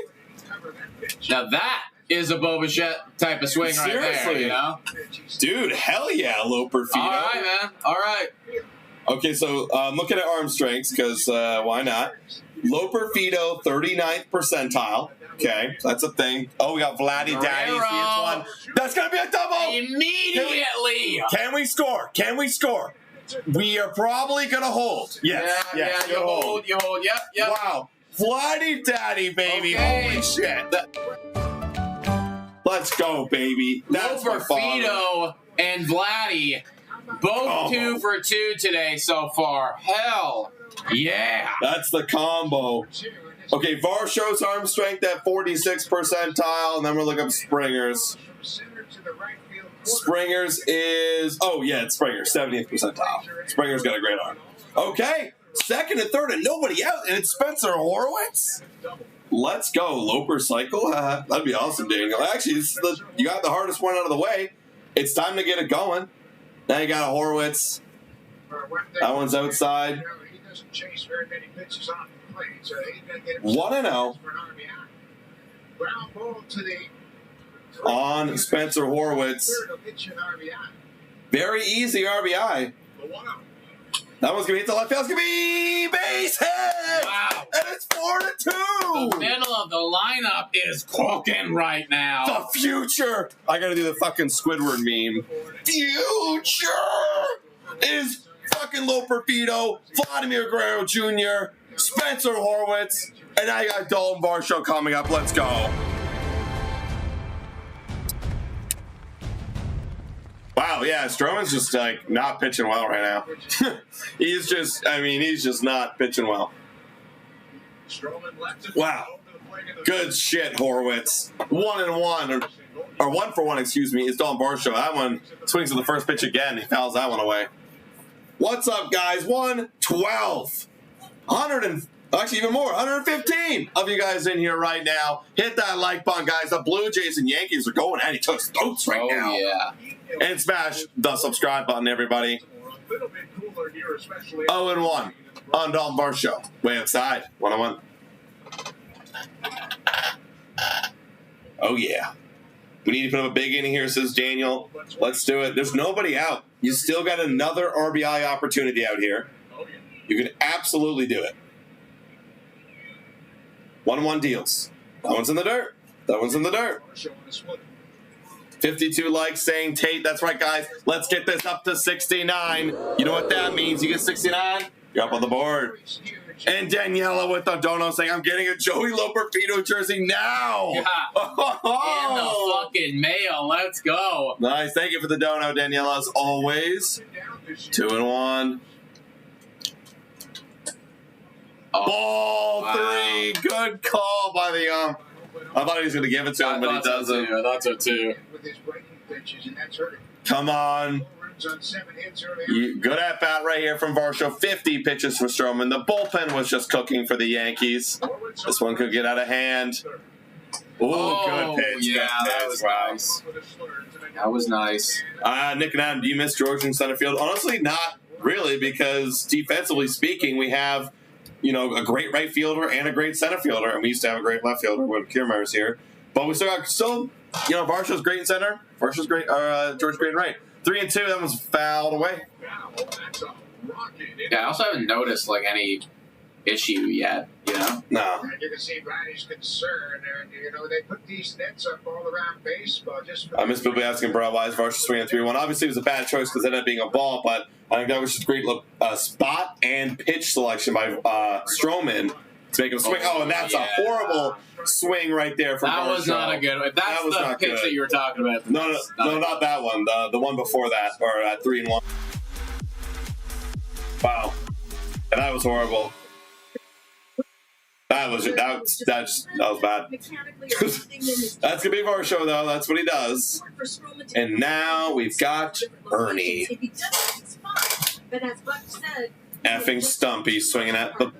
Now that is a Bo Bichette type of swing. Seriously. Right there, Dude, hell yeah, Loperfido. All right, man. All right. Okay, so I'm looking at arm strengths because why not? Loperfido, 39th percentile. Okay, that's a thing. Oh, we got Vladdy Daddy. One. That's going to be a double. Immediately. Can we score? Can we score? We are probably going to hold. Yes. Yeah, you hold. Yep. Wow. Vladdy Daddy, baby. Okay. Holy shit. Let's go, baby. That's Loperfido and Vladdy, both 2 for 2 today so far. Hell yeah. That's the combo. Okay, Varsho's arm strength at 46th percentile, and then we'll look up Springer's. Springer's is, it's Springer, 70th percentile. Springer's got a great arm. Okay, second and third, and nobody out, and it's Spencer Horwitz. Let's go, Loper cycle. That'd be awesome, Daniel. Actually, you got the hardest one out of the way. It's time to get it going. Now you got a Horwitz. That one's outside. 1-0 on Spencer Horwitz. Very easy RBI. That one's going to hit the left field. It's going to be base hit! Wow. And it's 4-2! The middle of the lineup is cooking right now. The future! I got to do the fucking Squidward meme. Future is fucking Loperfido, Vladimir Guerrero Jr., Spencer Horwitz, and now you got Dalton Varsho coming up. Let's go. Wow, yeah, Stroman's just like not pitching well right now. he's just not pitching well. Wow. Good shit, Horwitz. 1-1, or 1 for 1, excuse me, is Dalton Varsho. That one swings to the first pitch again. He fouls that one away. What's up, guys? 112. 115 of you guys in here right now. Hit that like button, guys. The Blue Jays and Yankees are going at each other's throats right now. Yeah. And smash the subscribe button, everybody. 0-1 on Dalton Varsho. Way outside. 1-1. Oh, yeah. We need to put up a big inning here, says Daniel. Let's do it. There's nobody out. You still got another RBI opportunity out here. You can absolutely do it. 1-1 deals. That one's in the dirt. That one's in the dirt. 52 likes saying Tate. That's right, guys. Let's get this up to 69. You know what that means? You get 69, you're up on the board. And Daniela with the dono saying, I'm getting a Joey Loperfido jersey now. Yeah. In the fucking mail. Let's go. Nice. Thank you for the dono, Daniela, as always. 2-1. Ball 3. Good call by the I thought he was going to give it to him, but he doesn't. I thought so too. Come on. Good at bat right here from Varsho. 50 pitches for Stroman. The bullpen was just cooking for the Yankees. This one could get out of hand. Ooh, good pitch. Yeah, that was nice. That was nice. Nick and Adam, do you miss George in center field? Honestly, not really, because defensively speaking, we have a great right fielder and a great center fielder, and we used to have a great left fielder when Kiermaier's here. But we still Varsho's great in center. Varsho's great. George great in right. 3-2. That was fouled away. Yeah, I also haven't noticed any issue yet. No. You can see Vladdy's concern, and they put these nets up all around baseball. I miss people asking, bro, why is Varsho swinging 3-1? Obviously, it was a bad choice because it ended up being a ball, but I think that was just great spot and pitch selection by Stroman to make him swing. Oh, and that's a horrible swing right there from Varsho. That was not a good one. That was the pitch that you were talking about. No, not that one. The one before that, or at 3-1. Wow. And that was horrible. That was bad. That's gonna be Varsho though. That's what he does. And now we've got Ernie. Effing Stumpy swinging at the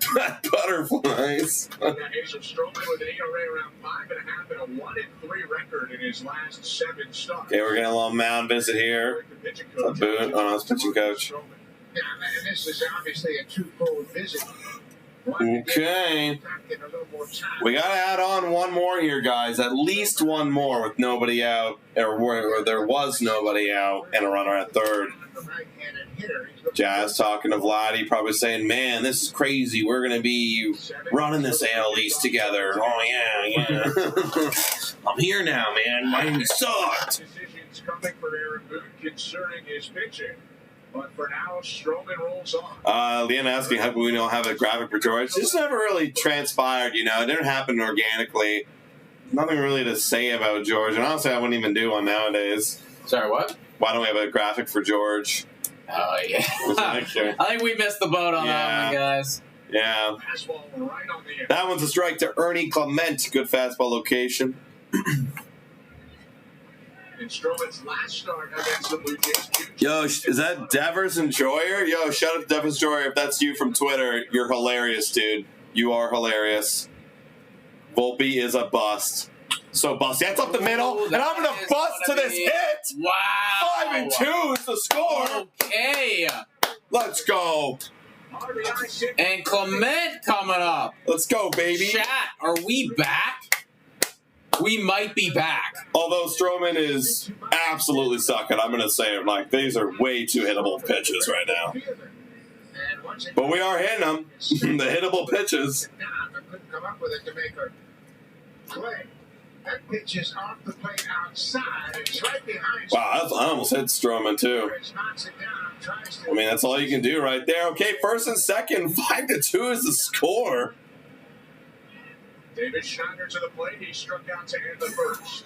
butterflies. Stroman with an ERA around 5.5 and a 1-3 record in his last 7 starts. Okay, we're getting a little mound visit here. A boot. Oh no, it's pitching coach. Yeah, and this is obviously a twofold visit. Okay. We got to add on one more here, guys. At least one more with nobody out, or there was nobody out, and a runner at third. Jazz talking to Vladdy, probably saying, man, this is crazy. We're going to be running this AL East together. Oh, yeah. I'm here now, man. Miami sucked. But for now, Stroman rolls on. Leanne asking, how we don't have a graphic for George? It just never really transpired, you know. It didn't happen organically. Nothing really to say about George. And honestly, I wouldn't even do one nowadays. Sorry, what? Why don't we have a graphic for George? Oh, yeah. I think we missed the boat on that one, guys. Yeah. That one's a strike to Ernie Clement. Good fastball location. In Stroman's last start against the Blue Jays. Yo, is that Devers Enjoyer? Yo, shout out to Devers Enjoyer. If that's you from Twitter, you're hilarious, dude. You are hilarious. Volpe is a bust. So busty. That's up the middle, and I'm going to bust to this hit. Wow. 5-2 is the score. Okay. Let's go. And Clement coming up. Let's go, baby. Chat, are we back? We might be back. Although Stroman is absolutely sucking, I'm going to say it like these are way too hittable pitches right now. But we are hitting them. The hittable pitches. That pitch is off the plate outside. It's right behind. Wow, I almost hit Stroman too. I mean, that's all you can do right there. Okay, first and second, 5-2 is the score. David Schneider to the plate. He struck out to end the first.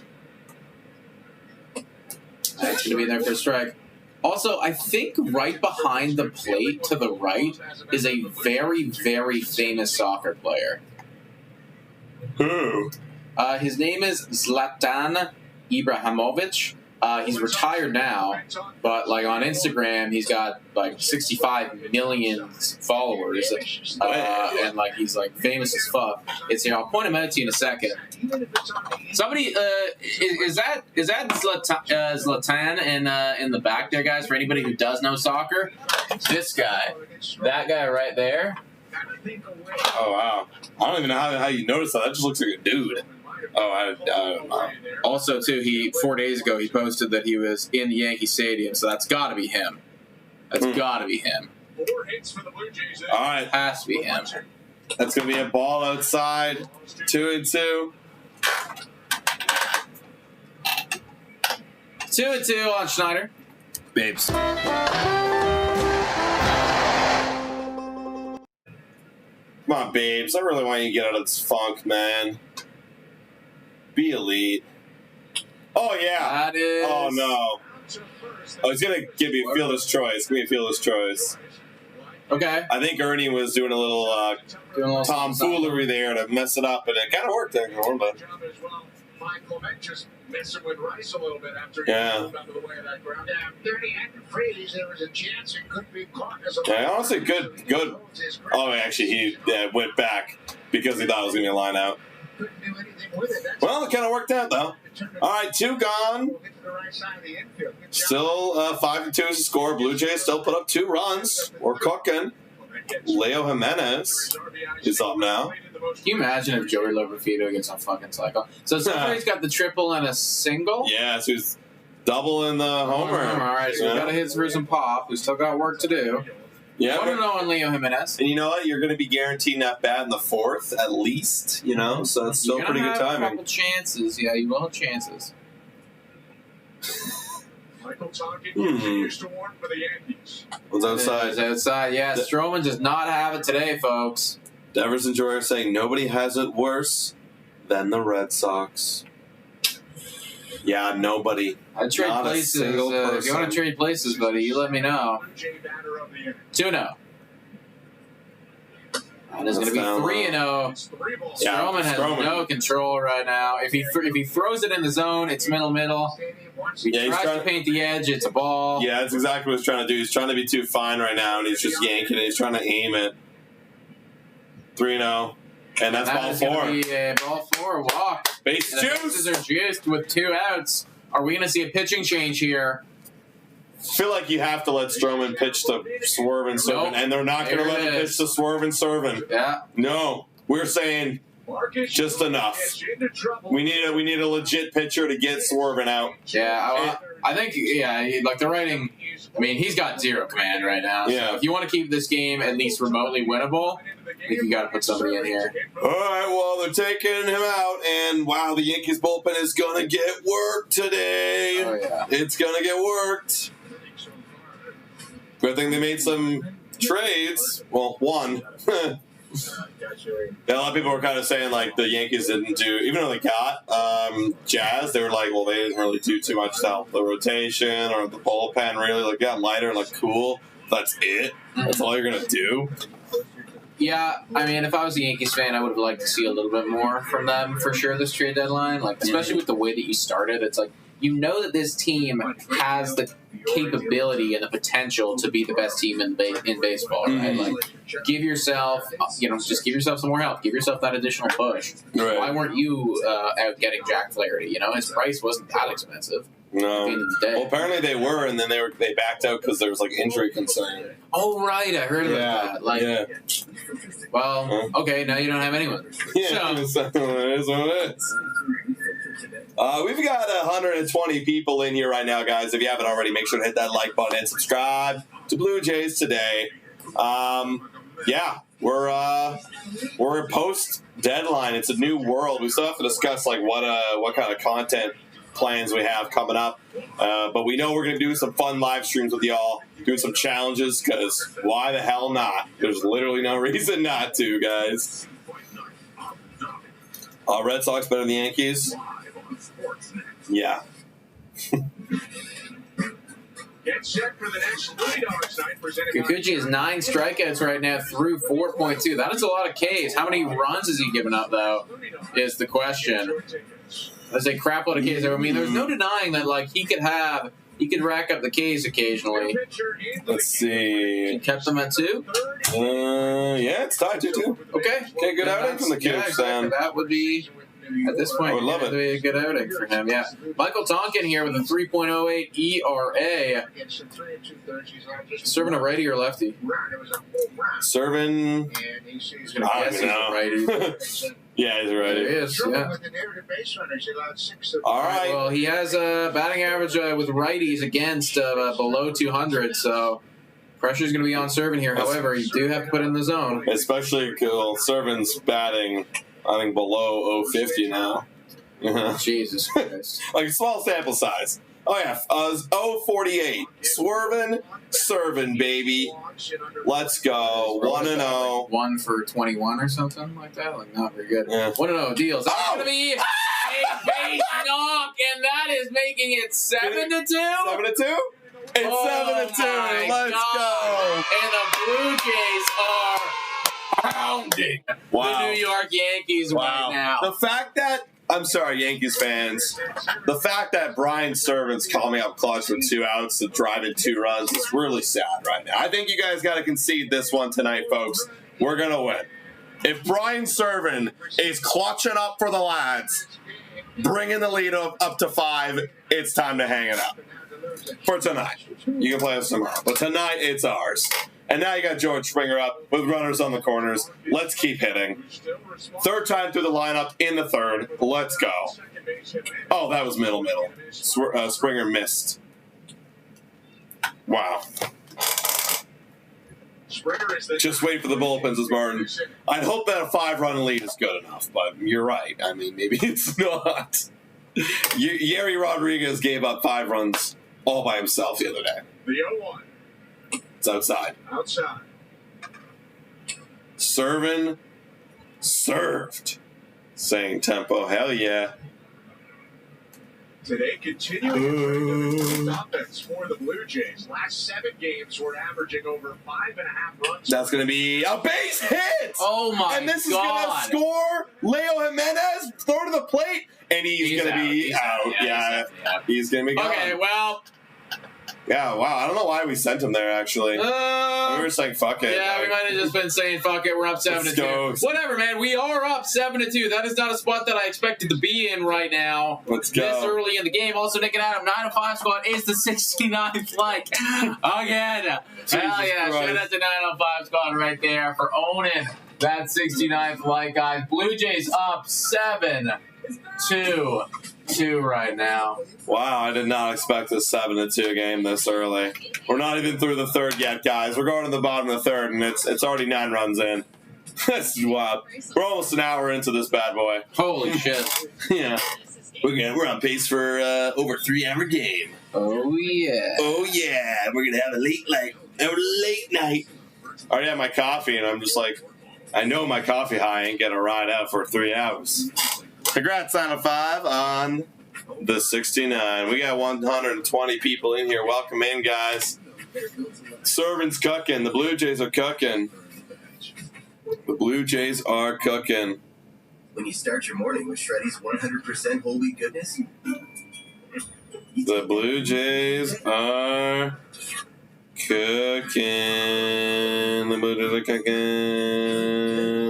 That's going to be there for a strike. Also, I think right behind the plate to the right is a very, very famous soccer player. Who? His name is Zlatan Ibrahimovic. He's retired now, but like on Instagram, he's got like 65 million followers, and like he's like famous as fuck. It's I'll point him out to you in a second. Somebody, is that Zlatan in the back there, guys? For anybody who does know soccer, this guy, that guy right there. Oh wow! I don't even know how you noticed that. That just looks like a dude. Oh, I don't know. Also, too, 4 days ago he posted that he was in the Yankee Stadium, so that's got to be him. That's got to be him. All right, has to be him. That's gonna be a ball outside. 2-2. 2-2 on Schneider. Babes. Come on, babes. I really want you to get out of this funk, man. Be elite. Oh, yeah. That is... Oh, no. Oh, he's going to give me a fielder's choice. Give me a fielder's choice. Okay. I think Ernie was doing a little tomfoolery there to mess it up, and it kind of worked there. But... Yeah. Yeah, honestly, good. Oh, actually, he went back because he thought it was going to be a line out. Well, it kind of worked out, though. All right, 2 gone. Still 5-2 is the score. Blue Jays still put up 2 runs. We're cooking. Leo Jimenez is up now. Can you imagine if Joey Loperfido gets on fucking cycle? So he's got the triple and a single? Yeah, so he's double in the homer. All right, so we got to hit for some pop. We still got work to do. Yeah, I don't know on Leo Jimenez. And you know what? You're going to be guaranteed that bat in the 4th, at least, you know? So it's still pretty good timing. A couple chances. Yeah, you will have chances. Michael Tonkin continues to warn for the Yankees. What's outside? It's outside, yeah. Stroman does not have it today, folks. Devers Enjoyer saying nobody has it worse than the Red Sox. Yeah, nobody. I'd trade Not places. a single person. If you want to trade places, buddy, you let me know. 2-0. That is going to be 3-0. Stroman has no control right now. If he throws it in the zone, it's middle. If he tries to paint the edge, it's a ball. Yeah, that's exactly what he's trying to do. He's trying to be too fine right now, and he's just yanking it. He's trying to aim it. 3-0. And that's ball 4. Be a ball 4 walk. Base juice. Bases are juiced with 2 outs. Are we going to see a pitching change here? feel like you have to let Stroman pitch to Swerve and Servin, and they're not going to let him pitch to Swerve and Servin. Yeah. No, we're saying just enough. We need a legit pitcher to get Swervin out. Yeah, I think like the writing. I mean, he's got zero command right now. Yeah. So if you want to keep this game at least remotely winnable, I think you got to put somebody in here. All right, well, they're taking him out, and wow, the Yankees bullpen is going to get worked today. Oh, yeah. It's going to get worked. Good thing they made some trades. Well, one. Yeah, a lot of people were kind of saying, like, the Yankees didn't do, even though they got Jazz, they were like, well, they didn't really do too much to help the rotation or the bullpen, really. Like, got lighter, like, cool. That's it. That's all you're going to do. Yeah, I mean, if I was a Yankees fan, I would have liked to see a little bit more from them for sure this trade deadline. Like, especially with the way that you started, it's like, you know that this team has the capability and the potential to be the best team in baseball, right? Like, give yourself, just give yourself some more help. Give yourself that additional push. Right. Why weren't you out getting Jack Flaherty? His price wasn't that expensive. No. At the end of the day. Well, apparently they were, and then they backed out because there was, like, injury concern. Oh, right. I heard about that. Like, well, okay, now you don't have anyone. Yeah, so it is what it is. We've got 120 people in here right now, guys. If you haven't already, make sure to hit that like button and subscribe to Blue Jays today. Yeah, we're post deadline. It's a new world. We still have to discuss like what kind of content plans we have coming up. But we know we're going to do some fun live streams with y'all, do some challenges, because why the hell not? There's literally no reason not to, guys. Red Sox better than the Yankees? Yeah. Kikuchi has 9 strikeouts right now through 4.2. That is a lot of Ks. How many runs is he giving up, though, is the question. That's a crap load of Ks. I mean, there's no denying that, like, he could rack up the Ks occasionally. Let's see. He kept them at 2? Yeah, it's tied 2-2. Okay, good outing from the Cubs. Yeah, exactly. That would be, at this point, I would love it. Be a good outing for him. Yeah, Michael Tonkin here with a 3.08 ERA. Serving a righty or lefty? Serving. He's gonna guess he's a righty. Yeah, he's a righty. He is. Yeah. All right. Well, he has a batting average with righties against below 200, so pressure's going to be on Servin here. However, you do have to put it in the zone. Especially Servin's batting, I think, below 050 now. Jesus Christ. Like a small sample size. Oh, yeah. 048. Servin, baby. Let's go. 1-0. 1 for 21 or something like that. Like, not very good. Yeah. 1-0 deals. That's going to be a base knock, and that is making it 7-2. 7-2? It's 7-2. Let's go. And the Blue Jays are pounding the New York Yankees right now. The fact that, I'm sorry, Yankees fans, the fact that Brian Servin's coming up clutch with 2 outs to drive in 2 runs is really sad right now. I think you guys got to concede this one tonight, folks. We're going to win. If Brian Servin is clutching up for the lads, bringing the lead up to 5, it's time to hang it up. For tonight. You can play us tomorrow. But tonight, it's ours. And now you got George Springer up with runners on the corners. Let's keep hitting. 3rd time through the lineup in the 3rd. Let's go. Oh, that was middle. Springer missed. Wow. Just wait for the bullpens, as Martin. I'd hope that a 5-run lead is good enough, but you're right. I mean, maybe it's not. Yerry Rodriguez gave up 5 runs all by himself the other day. The 0-1. It's outside. Servin served. Saying tempo. Hell yeah. Today, continuing offense for the Blue Jays. Last 7 games, we're averaging over 5.5 runs. That's going to be a base hit. Oh my God! And this is going to score. Leo Jimenez throw to the plate, and he's going to be out. Yeah, he's going to be gone. Okay, well, Yeah, wow. I don't know why we sent him there, actually. We were saying, fuck it. Yeah, we might have just been saying, fuck it, we're up 7-2. Whatever, man. We are up 7-2. That is not a spot that I expected to be in right now. Let's go. This early in the game. Also, Nick and Adam, 905 squad is the 69th like. Again. Hell yeah. Shout out to 905 squad right there for owning that 69th like, guys. Blue Jays up 7-2 right now. Wow, I did not expect a 7-2 game this early. We're not even through the third yet, guys. We're going to the bottom of the third, and it's already 9 runs in. That's wild. We're almost an hour into this bad boy. Holy shit. Yeah. We're on pace for over 3-hour game. Oh, yeah. Oh, yeah. We're going to have a late night. I already had my coffee, and I'm just like, I know my coffee high ain't going to ride out for 3 hours. Congrats, 905 on the 69. We got 120 people in here. Welcome in, guys. Servants cooking. The Blue Jays are cooking. The Blue Jays are cooking. When you start your morning with Shreddy's 100% whole wheat goodness. The Blue Jays are cooking. The Blue Jays are cooking.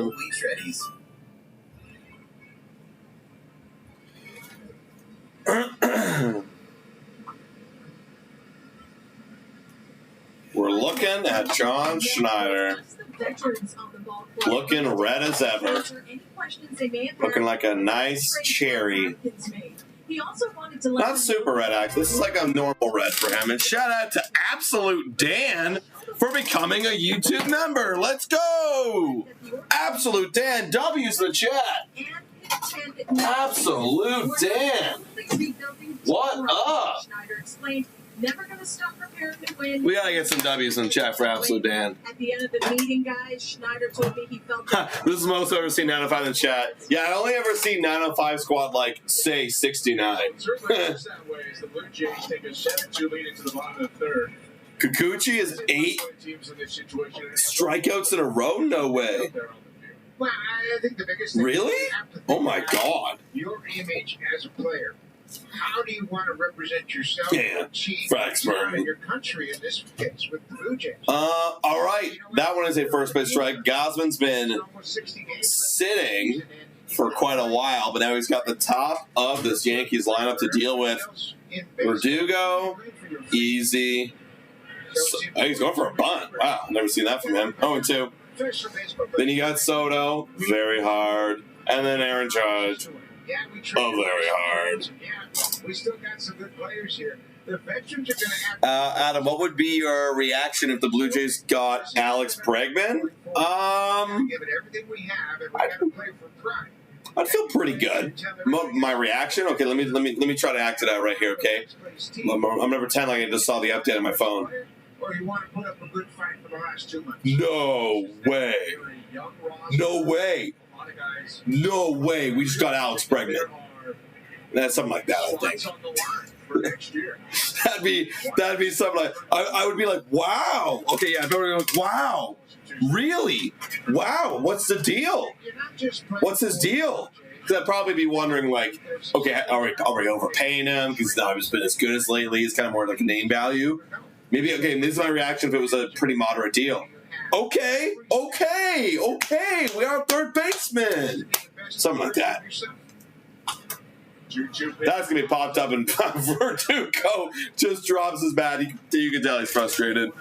Whole wheat Shreddy's. We're looking at John Schneider. Looking red as ever. Looking like a nice cherry. Not super red, actually. This is like a normal red for him. And shout out to Absolute Dan for becoming a YouTube member. Let's go! Absolute Dan. W's in the chat. Absolute Dan. What up? We gotta get some W's in the chat for Absolute Dan. At the end of the meeting, guys, Schneider told me he felt this is the most I've ever seen 905 in the chat. Yeah, I only ever seen 905 squad like say 69. Kikuchi is 8 strikeouts in a row? No way. Well, I think the biggest thing really? Oh my god. Your image as a player. How do you want to represent yourself and your country in this case with the Blue Jays? All right. That one is a first base strike. Gausman's been sitting for quite a while, but now he's got the top of this Yankees lineup to deal with. Verdugo, easy. So, he's going for a bunt. Wow, never seen that from him. 0-2. Then you got Soto, very hard. And then Aaron Judge. Very hard. We still got some good players here. The veterans are going to have. Adam, what would be your reaction if the Blue Jays got Alex Bregman? Give it everything we have, and we got to play for pride. I'd feel pretty good. My reaction? Okay, let me try to act it out right here. Okay, I'm gonna pretend like I just saw the update on my phone. Or you want to put up a good fight for the last 2 months? No way. No way. No way. We just got Alex Bregman. That's something like that, I think. that'd be something like I would be like, wow. Okay, yeah, I'd be like, wow. Really? Wow. What's the deal? What's his deal? Because I'd probably be wondering, like, okay, are we overpaying him? Because he's not been as good as lately. It's kind of more like a name value. Maybe, okay, this is my reaction if it was a pretty moderate deal. Okay, we are third baseman. Something like that. That's going to be popped up, and Verdugo just drops his bat. You can tell he's frustrated.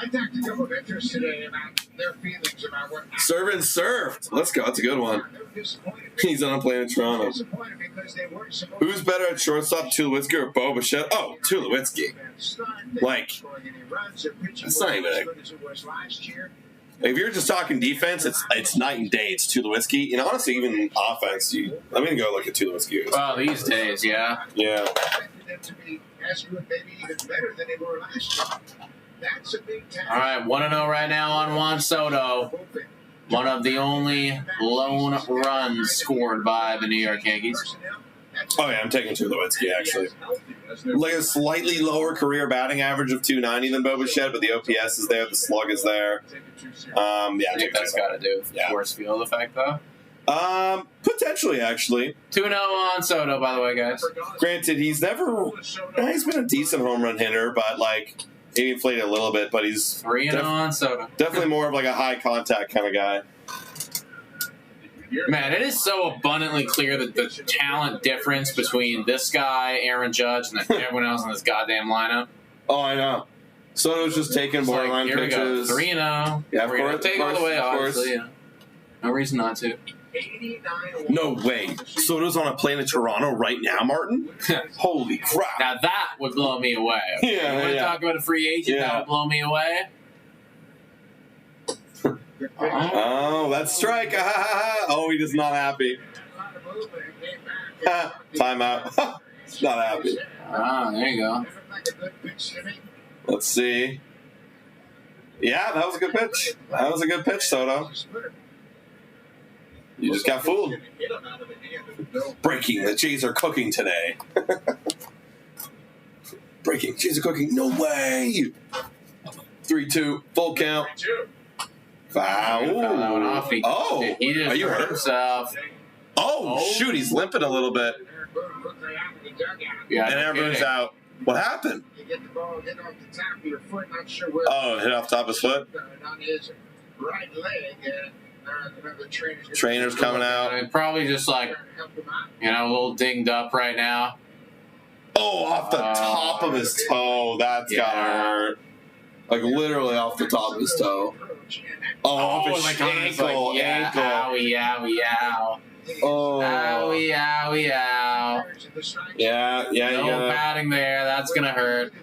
I talked to a couple of veterans today about their feelings about what happened. Serve and served. Let's go. That's a good one. He's on a plane in Toronto. Who's better at shortstop, Tulowitzki or Bo Bichette? Oh, Tulowitzki. Like, that's not even if you're just talking defense, it's night and day. It's Tulowitzki. And honestly, even offense, I'm going to go look at Tulowitzki. Oh, these days, yeah. Yeah. All right, 1-0 right now on Juan Soto. One of the only lone runs scored by the New York Yankees. Oh, yeah, I'm taking Tulowitzki, actually. Like a slightly lower career batting average of 290 than Bo Bichette, but the OPS is there, the slug is there. Yeah, I think that's got to do with the force field effect, though. Potentially, actually. 2-0 on Soto, by the way, guys. Granted, he's been a decent home run hitter, but like he inflated a little bit. But he's 3-0 on Soto. Definitely more of like a high contact kind of guy. Man, it is so abundantly clear that the talent difference between this guy, Aaron Judge, and then everyone else in this goddamn lineup. Oh, I know. Soto's just taking borderline here pitches. We go. 3-0. Yeah, of We're course. gonna take all the way, obviously. Yeah. No reason not to. No way. Soto's on a plane in Toronto right now, Martin? Holy crap. Now that would blow me away. Yeah, you want to yeah. talk about a free agent? Yeah. That would blow me away. Oh, that's strike. Oh, he is not happy. Timeout. Not happy. Ah, there you go. Let's see. Yeah, that was a good pitch. That was a good pitch, Soto. You just got fooled. Breaking. The Jays are cooking today. Breaking. Jays are cooking. No way. 3-2. Full count. Foul. That one off. He just are you hurt? himself. Oh, shoot. He's limping a little bit. Yeah, And everyone's out. What happened? Oh, hit off the top of his foot? Trainer's coming out. I mean, probably just like, a little dinged up right now. Oh, off the top of his toe. That's gotta hurt. Like literally off the top of his toe. Oh, off his ankle. Ankle. Owie, owie, ow. Oh. Owie, owie, ow. Yeah, No padding there. That's gonna hurt.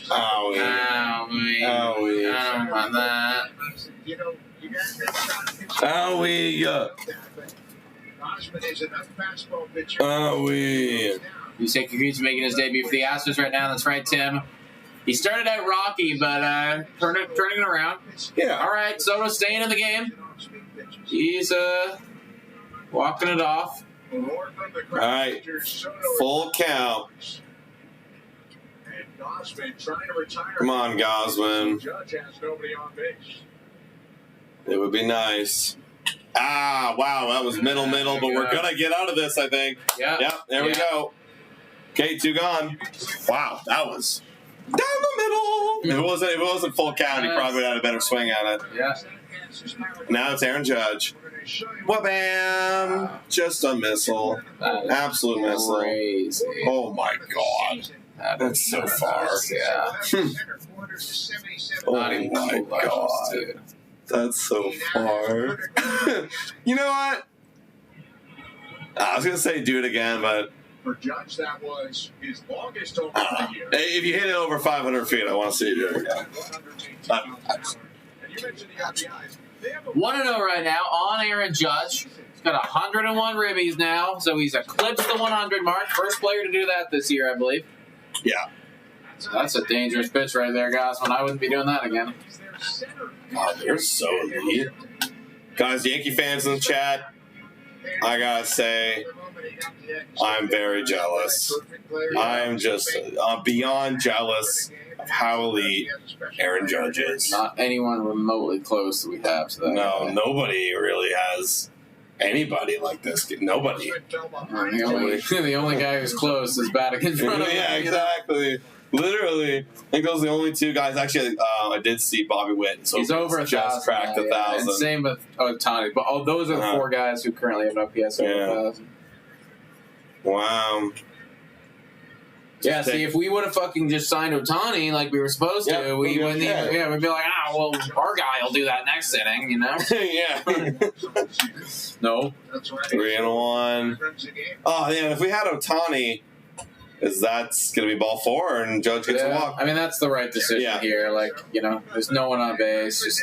Owie. Owie. Owie. I don't want that. Owie. Owie. Yusei Kikuchi's making his debut for the Astros right now. That's right, Tim. He started out rocky, but turning it around. Yeah. All right, Soto's staying in the game. He's walking it off. All right. Full count. Come on, Gausman. It would be nice. Ah, wow, that was middle, but we're gonna get out of this, I think. Yeah. Yep, there we go. Okay, 2 gone. Wow, that was down the middle. If it wasn't full count, he probably would have had a better swing at it. Yeah. Now it's Aaron Judge. Wha-bam! Just a missile. Absolute missile. Crazy. Oh my god. That's so far. Yeah. Oh my god. Dude. That's so far. You know what? I was going to say do it again, but For Judge, that was his longest home run of the year. if you hit it over 500 feet, I want to see you do it again. And you mentioned the RBIs. 1-0 right now on Aaron Judge. He's got 101 ribbies now, so he's eclipsed the 100 mark. First player to do that this year, I believe. Yeah. That's a dangerous pitch right there, Gausman. I wouldn't be doing that again. God, they're so elite. Guys, Yankee fans in the chat, I gotta say, I'm very jealous. I am just beyond jealous of how elite Aaron Judge is. Not anyone remotely close that we have to that. No, nobody really has anybody like this. Nobody. The only guy who's close is batting in front of him. Yeah, exactly. Literally, I think those are the only 2 guys. Actually, I did see Bobby Witt. So He's over 1,000. Just cracked 1,000. And same with Tony. But those are the 4 guys who currently have an OPS over 1,000. Wow. Yeah, see, if we would have fucking just signed Ohtani like we were supposed to, we wouldn't even, we'd be like, well, our guy will do that next inning, you know? Yeah. No. 3-1. Oh, yeah, if we had Ohtani, that's going to be ball 4 and Judge gets a walk. I mean, that's the right decision here. Like, there's no one on base. Just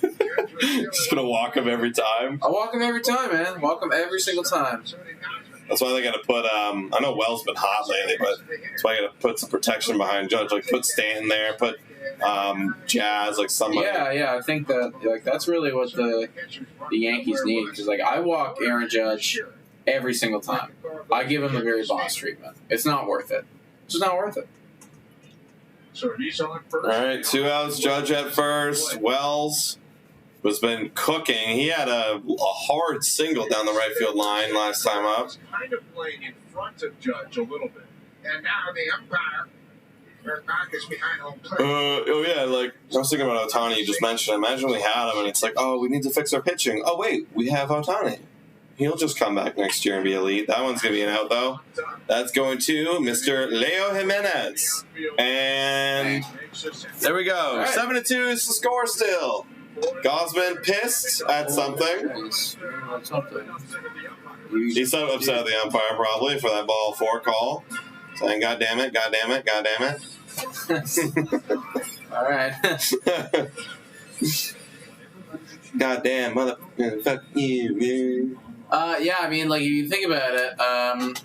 going to walk him every time. I'll walk him every time, man. Walk him every single time. That's why they got to put, I know Wells been hot lately, but that's why I got to put some protection behind Judge. Like, put Stanton there, put Jazz, like somebody. Yeah, I think that, that's really what the Yankees need. Because, I walk Aaron Judge every single time. I give him the very boss treatment. It's not worth it. It's just not worth it. So he's on first. All right, 2 outs. Judge at first. Wells has been cooking. He had a hard single down the right field line last time up. Kind of playing in front of Judge a little bit. And now the umpire. Is behind home plate. Oh yeah, like I was thinking about Ohtani. You just mentioned. Imagine we had him, and it's like, oh, we need to fix our pitching. Oh wait, we have Ohtani. He'll just come back next year and be elite. That one's gonna be an out though. That's going to Mr. Leo Jimenez, and there we go. 7-2 is the score still. Gausman pissed at something. He's so upset at the umpire probably for that ball 4 call. Saying, God damn it, God damn it, God damn it. All right. God damn, mother. Fuck you, man. Yeah, I mean, like, if you think about it,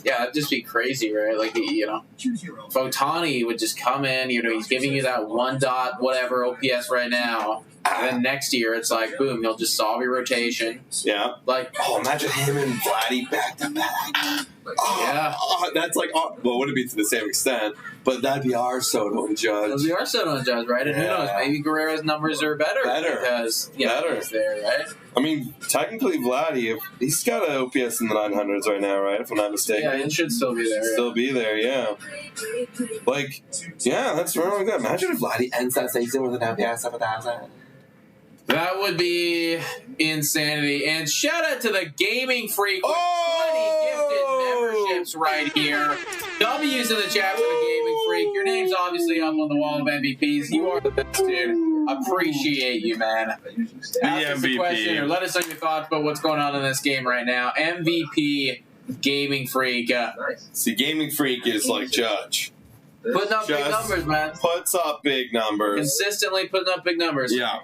yeah, it'd just be crazy, right? Like, you know, if Ohtani would just come in, you know, he's giving you that 1 dot whatever OPS right now, and then next year it's like, boom, he'll just solve your rotation. Yeah. Like, oh, imagine him and Vladdy back to back. Oh, yeah. Oh, that's like, oh, well, wouldn't be to the same extent, but that'd be our Soto and Judge. It'll be our Soto and Judge, right? And who knows, maybe Guerrero's numbers are better. Because, yeah, he's there, right? I mean, technically, Vladdy, he's got an OPS in the 900s right now, right? If I'm not mistaken. Yeah, it should still be there. Still be there, yeah. Like, yeah, that's really good. Imagine if Vladdy ends that season with an OPS of 1,000. That would be insanity. And shout out to the Gaming Freak with 20 gifted memberships right here. W's in the chat for the Gaming Freak. Your name's obviously up on the wall of MVPs. You are the best, dude. Appreciate you, man. Ask us a question or let us know your thoughts about what's going on in this game right now. MVP Gaming Freak. See, Gaming Freak is like Judge. Putting up big numbers, man. Puts up big numbers. Consistently putting up big numbers. Yeah.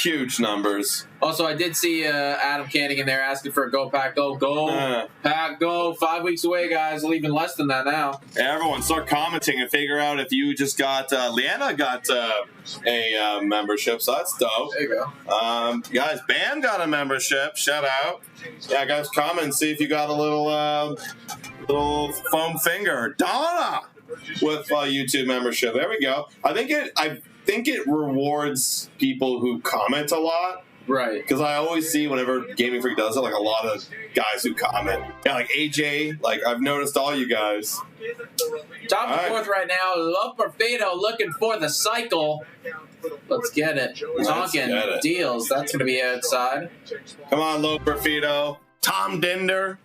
Huge numbers. Also, I did see Adam Canning in there asking for a Go Pack Go. Go Pack Go. 5 weeks away, guys. Even less than that now. Everyone start commenting and figure out if you just got Leanna got a membership, so that's dope. There you go. Guys, Bam got a membership. Shout out. Yeah, guys, comment and see if you got a little foam finger. Donna with YouTube membership. There we go. I think it rewards people who comment a lot. Right. Because I always see whenever Gaming Freak does it, like a lot of guys who comment. Yeah, like AJ, like I've noticed all you guys. Top of the fourth right now, Loperfido looking for the cycle. Let's get it. Talking deals. That's going to be outside. Come on, Loperfido. Tom Dinder.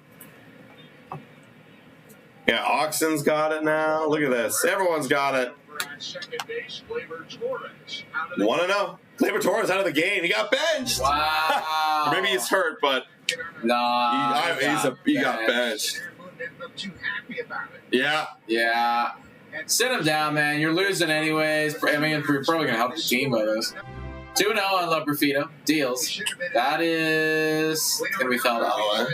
Yeah, Oxen's got it now. Look at this. Everyone's got it. 1-0. Gleyber Torres out of the game. He got benched. Wow. Maybe he's hurt, but no, he got benched. Yeah. Yeah. Sit him down, man. You're losing anyways. I mean, you're probably going to help the team by this. 2-0 on Loperfido. Deals. That is going to be felt out.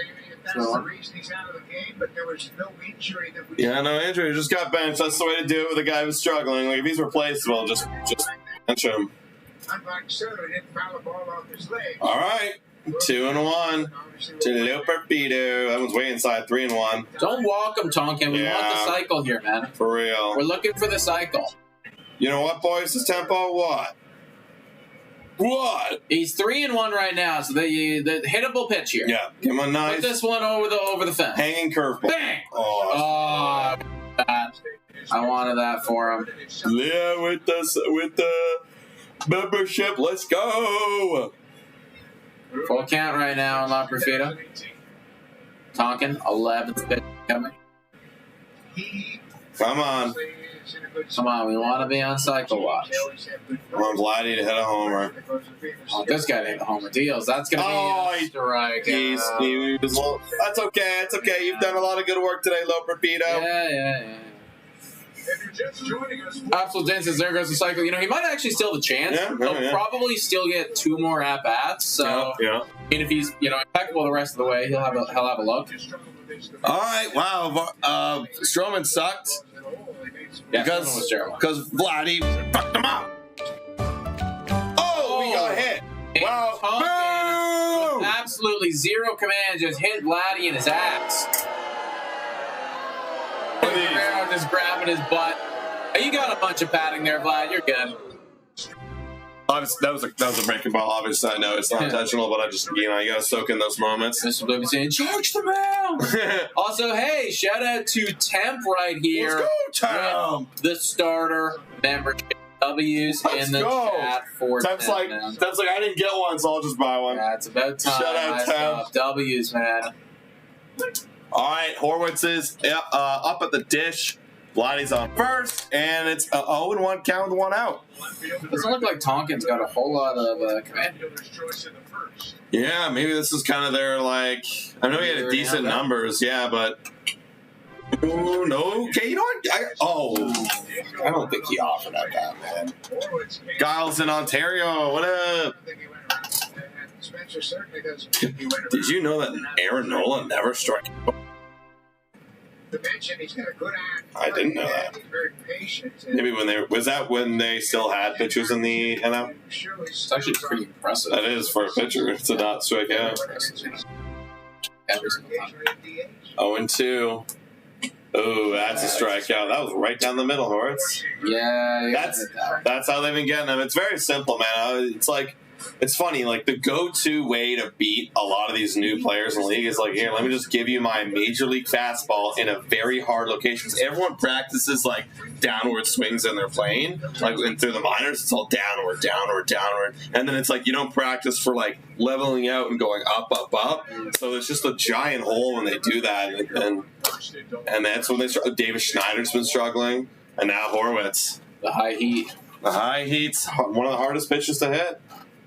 Yeah, no injury. Just got benched. That's the way to do it with a guy who's struggling. Like if he's replaceable, just bench him. All right, 2-1 to Loperfido. That one's way inside. 3-1. Don't walk him, Tonkin. We want the cycle here, man. For real. We're looking for the cycle. You know what, boys? This tempo. What? He's 3-1 right now, so the hittable pitch here. Yeah, give him a nice. Put this one over the fence. Hanging curveball. Bang! Oh, I wanted that for him. Yeah, with the membership, let's go. Full count right now on Loperfido. Tonkin, 11th pitch coming. Come on. Come on, we want to be on cycle watch. Come on, Vladdy to hit a homer. Oh, this guy hit a homer. Deals. That's going to be a strike. That's okay. It's okay. You've done a lot of good work today, Loperfido. Yeah. Absolute Dent says there goes the cycle. You know, he might actually still have a chance. He'll probably still get 2 more at-bats. So, yeah. And if he's, impeccable the rest of the way, he'll have a look. All right. Wow. Stroman sucked. Yeah, because Vladdy fucked him up. Oh, we got hit. Wow. Boom! With absolutely zero command, just hit Vladdy in his ass. Guerrero just grabbing his butt. You got a bunch of padding there, Vlad. You're good. obviously, that was a breaking ball. Obviously, I know it's not intentional, but I just, you gotta soak in those moments. Mr. Blumen saying, charge the mound! Also, hey, shout out to Temp right here. Let's go, Temp! The starter membership. W's in the chat for Temp's like, I didn't get one, so I'll just buy one. Yeah, it's about time. Shout out, Temp. W's, man. All right, Horwitz is up at the dish. Vladdy's on first, and it's a 0-1 count with 1 out. Doesn't look like Tonkin's got a whole lot of command. Yeah, maybe this is kind of their, like, I know he had decent numbers, yeah, but... Ooh, no, okay, you know what? I don't think he offered at that, man. Giles in Ontario, what up? Did you know that Aaron Nola never struck? I didn't know that. Maybe when they still had pitchers in the NL? It's actually pretty impressive. That is for a pitcher to not strike out. Every single time. 0-2. Oh, that's a strikeout. That was right down the middle, Horace. Yeah. That's how they've been getting them. It's very simple, man. It's like, it's funny, like the go-to way to beat a lot of these new players in the league is like, here, let me just give you my major league fastball in a very hard location. Because everyone practices like downward swings in their plane, like and through the minors, it's all downward, downward, downward, and then it's like you don't practice for like leveling out and going up, up, up. So it's just a giant hole when they do that, and that's when they start. David Schneider's been struggling, and now Horwitz. The high heat. The high heat's one of the hardest pitches to hit.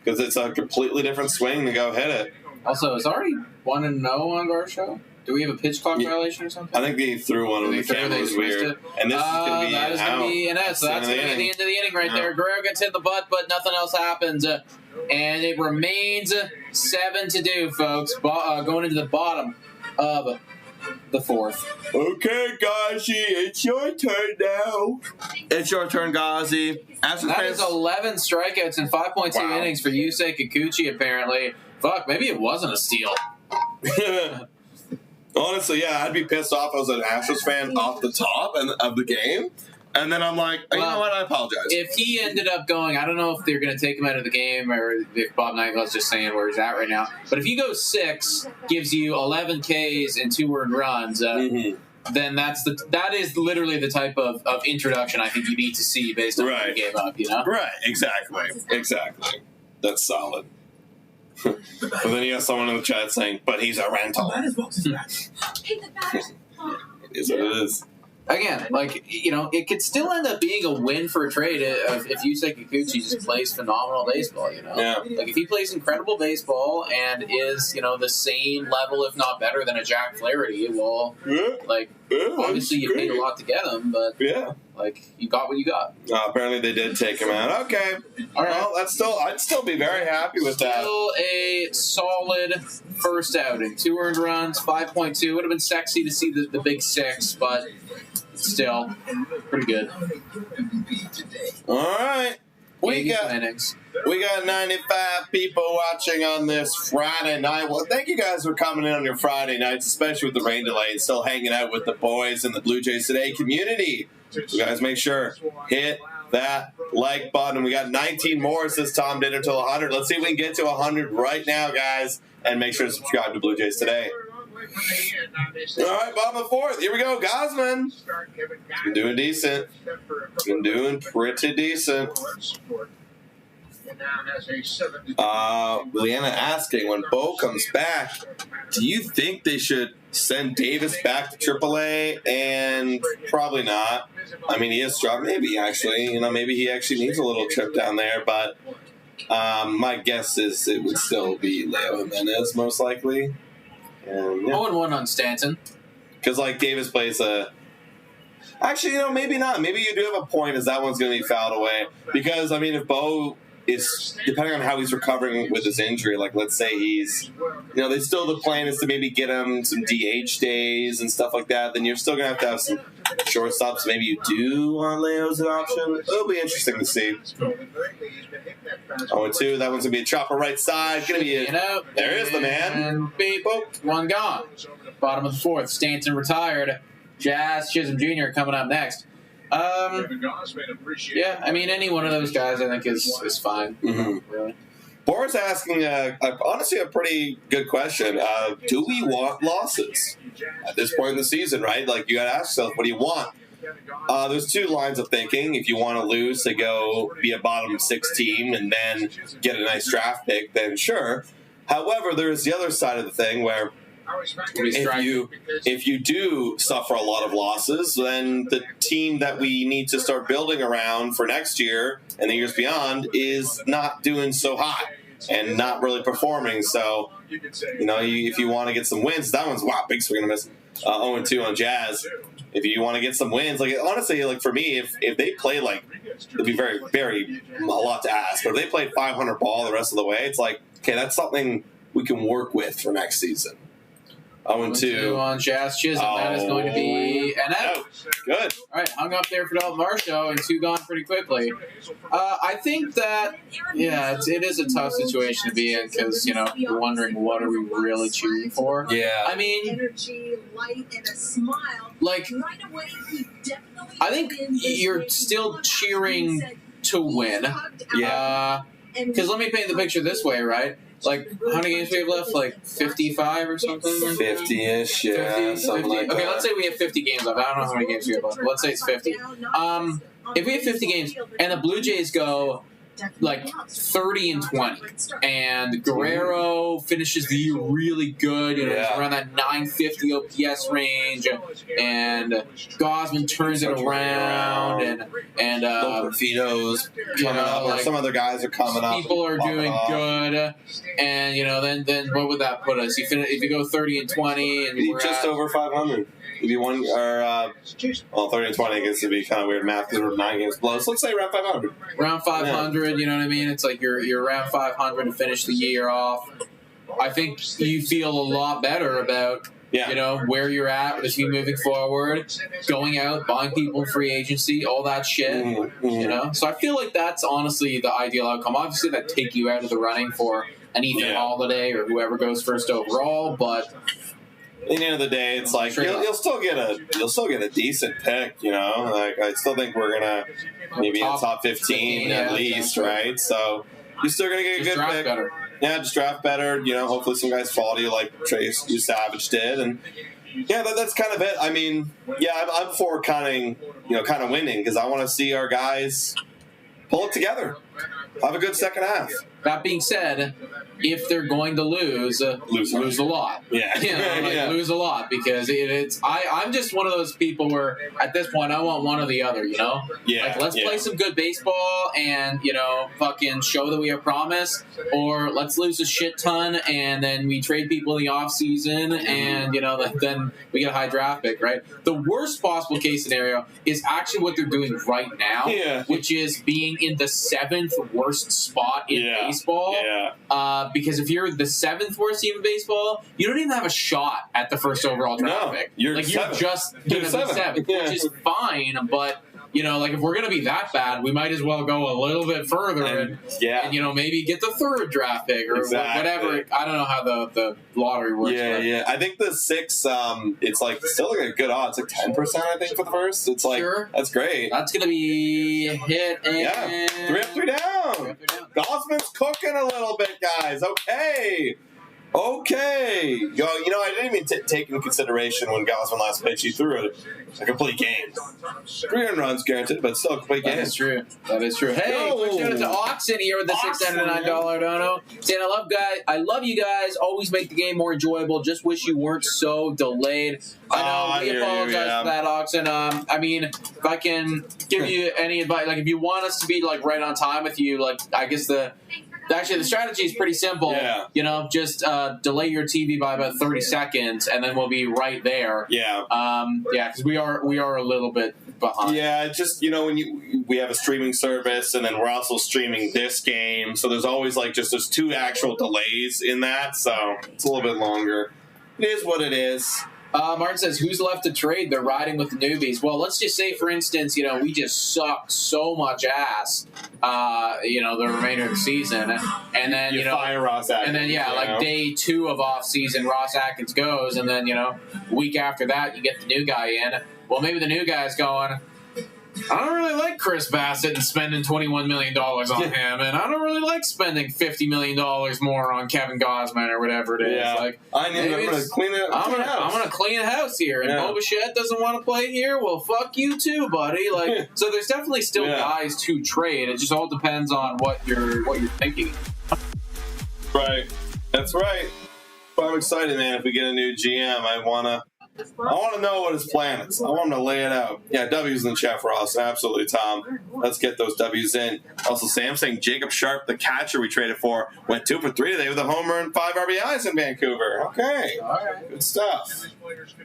Because it's a completely different swing to go hit it. Also, it's already 1-0 on our show. Do we have a pitch clock violation or something? I think they threw one when the camera was weird. And this is going to be that is going to be an out. So that's going to be the end of the inning right there. Guerrero gets hit in the butt, but nothing else happens. And it remains 7 to do, folks. Going into the bottom of the fourth. Okay, Gazi, it's your turn now. It's your turn, Gazi. That is 11 strikeouts in 5.2 innings for Yusei Kikuchi, apparently. Fuck, maybe it wasn't a steal. Honestly, yeah, I'd be pissed off if I was an Astros fan off the top of the game. And then I'm like, you know what, I apologize. If he ended up going, I don't know if they're going to take him out of the game or if Bob Nightingale's just saying where he's at right now. But if he goes 6, gives you 11 Ks and 2 earned runs, then that is literally the type of introduction I think you need to see based on what he gave up, you know? Right, exactly. That's solid. But then you have someone in the chat saying, but he's a rental. It is what it is. Again, like, it could still end up being a win for a trade if Yusei Kikuchi just plays phenomenal baseball, Yeah. Like, if he plays incredible baseball and is, the same level, if not better, than a Jack Flaherty, well, obviously you paid a lot to get him, but, you got what you got. Apparently they did take him out. Okay. All right. Well, I'd still be very happy with that. Still a solid first outing. 2 earned runs, 5.2. Would have been sexy to see the big 6, but still pretty good. All right. We got 95 people watching on this Friday night. Well, thank you guys for coming in on your Friday nights, especially with the rain delay and still hanging out with the boys in the Blue Jays Today community. So guys, make sure, hit that like button. We got 19 more, says Tom Dinner, until 100. Let's see if we can get to 100 right now, guys. And make sure to subscribe to Blue Jays Today. All right, bottom of the fourth. Here we go, Gausman. Been doing decent. Been doing pretty decent. Leanna asking, when Bo comes back, do you think they should send Davis back to AAA? And probably not. I mean, he is strong. Maybe, actually. Maybe he actually needs a little trip down there. But my guess is it would still be Leo Jimenez, most likely. 0-1 on Stanton. Because, Davis plays a... Actually, maybe not. Maybe you do have a point as that one's going to be fouled away. Because, if Bo is, depending on how he's recovering with his injury, let's say he's... the plan is to maybe get him some DH days and stuff like that. Then you're still going to have some shortstops. Maybe you do want Leo as an option. It'll be interesting to see. 0-2. That one's going to be a chopper right side. Going to be there is the man. And beep, one gone. Bottom of the fourth. Stanton retired. Jazz Chisholm Jr. coming up next. Yeah, I mean, any one of those guys I think is fine. Mm-hmm. Really. Boris asking, honestly, a pretty good question. Do we want losses at this point in the season, right? Like, you got to ask yourself, what do you want? There's two lines of thinking. If you want to lose to go be a bottom 6 team and then get a nice draft pick, then sure. However, there's the other side of the thing where if you do suffer a lot of losses, then the team that we need to start building around for next year and the years beyond is not doing so hot and not really performing. So, if you want to get some wins, that one's, wow, big swing and a miss. 0-2 on Jazz. If you want to get some wins, like, honestly, like, for me, if they play, like, it'd be very, very a lot to ask, but if they played 500 ball the rest of the way, it's like, okay, that's something we can work with for next season. 0-2 on Jazz Chisholm. That is going to be an out. Good. All right, hung up there for Dalton Varsho, and 2 gone pretty quickly. I think that, it is a tough situation to be in because, you're wondering what are we really cheering for. Yeah. I mean, energy, light, and a smile. Like, Right away, he definitely I think you're still cheering to win. Yeah. Because let me paint the picture this way, right? Like, how many games we have left? Like 55 or something? 50-ish, yeah. 50, something like that. Okay, let's say we have 50 games left. I don't know how many games we have left. Let's say it's 50. If we have 50 games and the Blue Jays go like 30-20, and Guerrero finishes the year really good, he's around that 950 OPS range, and Gausman turns it around, and Perfito's coming up, or some other guys are coming up. People are doing good, and then what would that put us? If you go 30-20, and we're just over 500. If you won, or 30-20, I guess it'd be kind of weird math because we're 9 games below. So let's say around 500. Around 500, you know what I mean? It's like you're around 500 to finish the year off. I think you feel a lot better about where you're at with the team moving forward, going out, buying people in free agency, all that shit. Mm-hmm. So I feel like that's honestly the ideal outcome. Obviously, that take you out of the running for an Ethan Holiday or whoever goes first overall, but. At the end of the day, it's like you'll still get a decent pick, Like, I still think we're gonna maybe in top 15 at least, right? So you're still gonna get a good pick. Better. Yeah, just draft better. Hopefully some guys fall to you like Trace Savage did, and that's kind of it. I mean, I'm for kind of winning because I want to see our guys pull it together, have a good second half. That being said, if they're going to lose a lot. Yeah. Lose a lot because I'm just one of those people where at this point I want one or the other, Yeah. Like, let's play some good baseball and, fucking show that we have promise, or let's lose a shit ton and then we trade people in the off season and, then we get a high draft pick, right? The worst possible case scenario is actually what they're doing right now, which is being in the 7th worst spot in baseball. Yeah. Because if you're the 7th worst team in baseball, you don't even have a shot at the first overall draft pick. You're just going to be 7th, which is fine. But if we're going to be that bad, we might as well go a little bit further and maybe get the 3rd draft pick or whatever. I don't know how the lottery works. Yeah. I think the 6, it's like still like a good odds, like 10%. I think for the first. It's like that's great. That's going to be hit and 3 up, 3 down. Gausman's cooking a little bit, guys. Okay. I didn't even take into consideration when Gausman last pitched. He threw a complete game. 3 runs granted, but still a complete game. That is true. Hey, quick shout out to Oxen here with the $699 dono. Saying I love you guys. Always make the game more enjoyable. Just wish you weren't so delayed. I know. We apologize for that, Oxen. I mean, if I can give you any advice, like if you want us to be like right on time with you, like I guess the strategy is pretty simple. Yeah. Just delay your TV by about 30 seconds, and then we'll be right there. Yeah. Because we are a little bit behind. Yeah, it's just, when we have a streaming service, and then we're also streaming this game, so there's always there's 2 actual delays in that, so it's a little bit longer. It is what it is. Martin says, who's left to trade? They're riding with the newbies. Well, let's just say, for instance, we just suck so much ass, the remainder of the season. And then, you fire Ross Atkins. And then, day 2 of off-season, Ross Atkins goes. And then, week after that, you get the new guy in. Well, maybe the new guy's going, I don't really like Chris Bassett and spending $21 million on him, and I don't really like spending $50 million more on Kevin Gausman or whatever it is. Yeah. Like, I'm gonna clean it. I'm gonna clean house here, and Bobichette doesn't want to play here. Well, fuck you too, buddy. Like, so there's definitely still guys to trade. It just all depends on what you're thinking. Right, that's right. But I'm excited, man. If we get a new GM, I wanna know what his plan is. I want him to lay it out. Yeah, W's in the chat for us. Absolutely, Tom. Let's get those W's in. Also, Sam saying Jacob Sharp, the catcher we traded for, went 2 for 3 today with a homer and 5 RBIs in Vancouver. Okay. All right. Good stuff.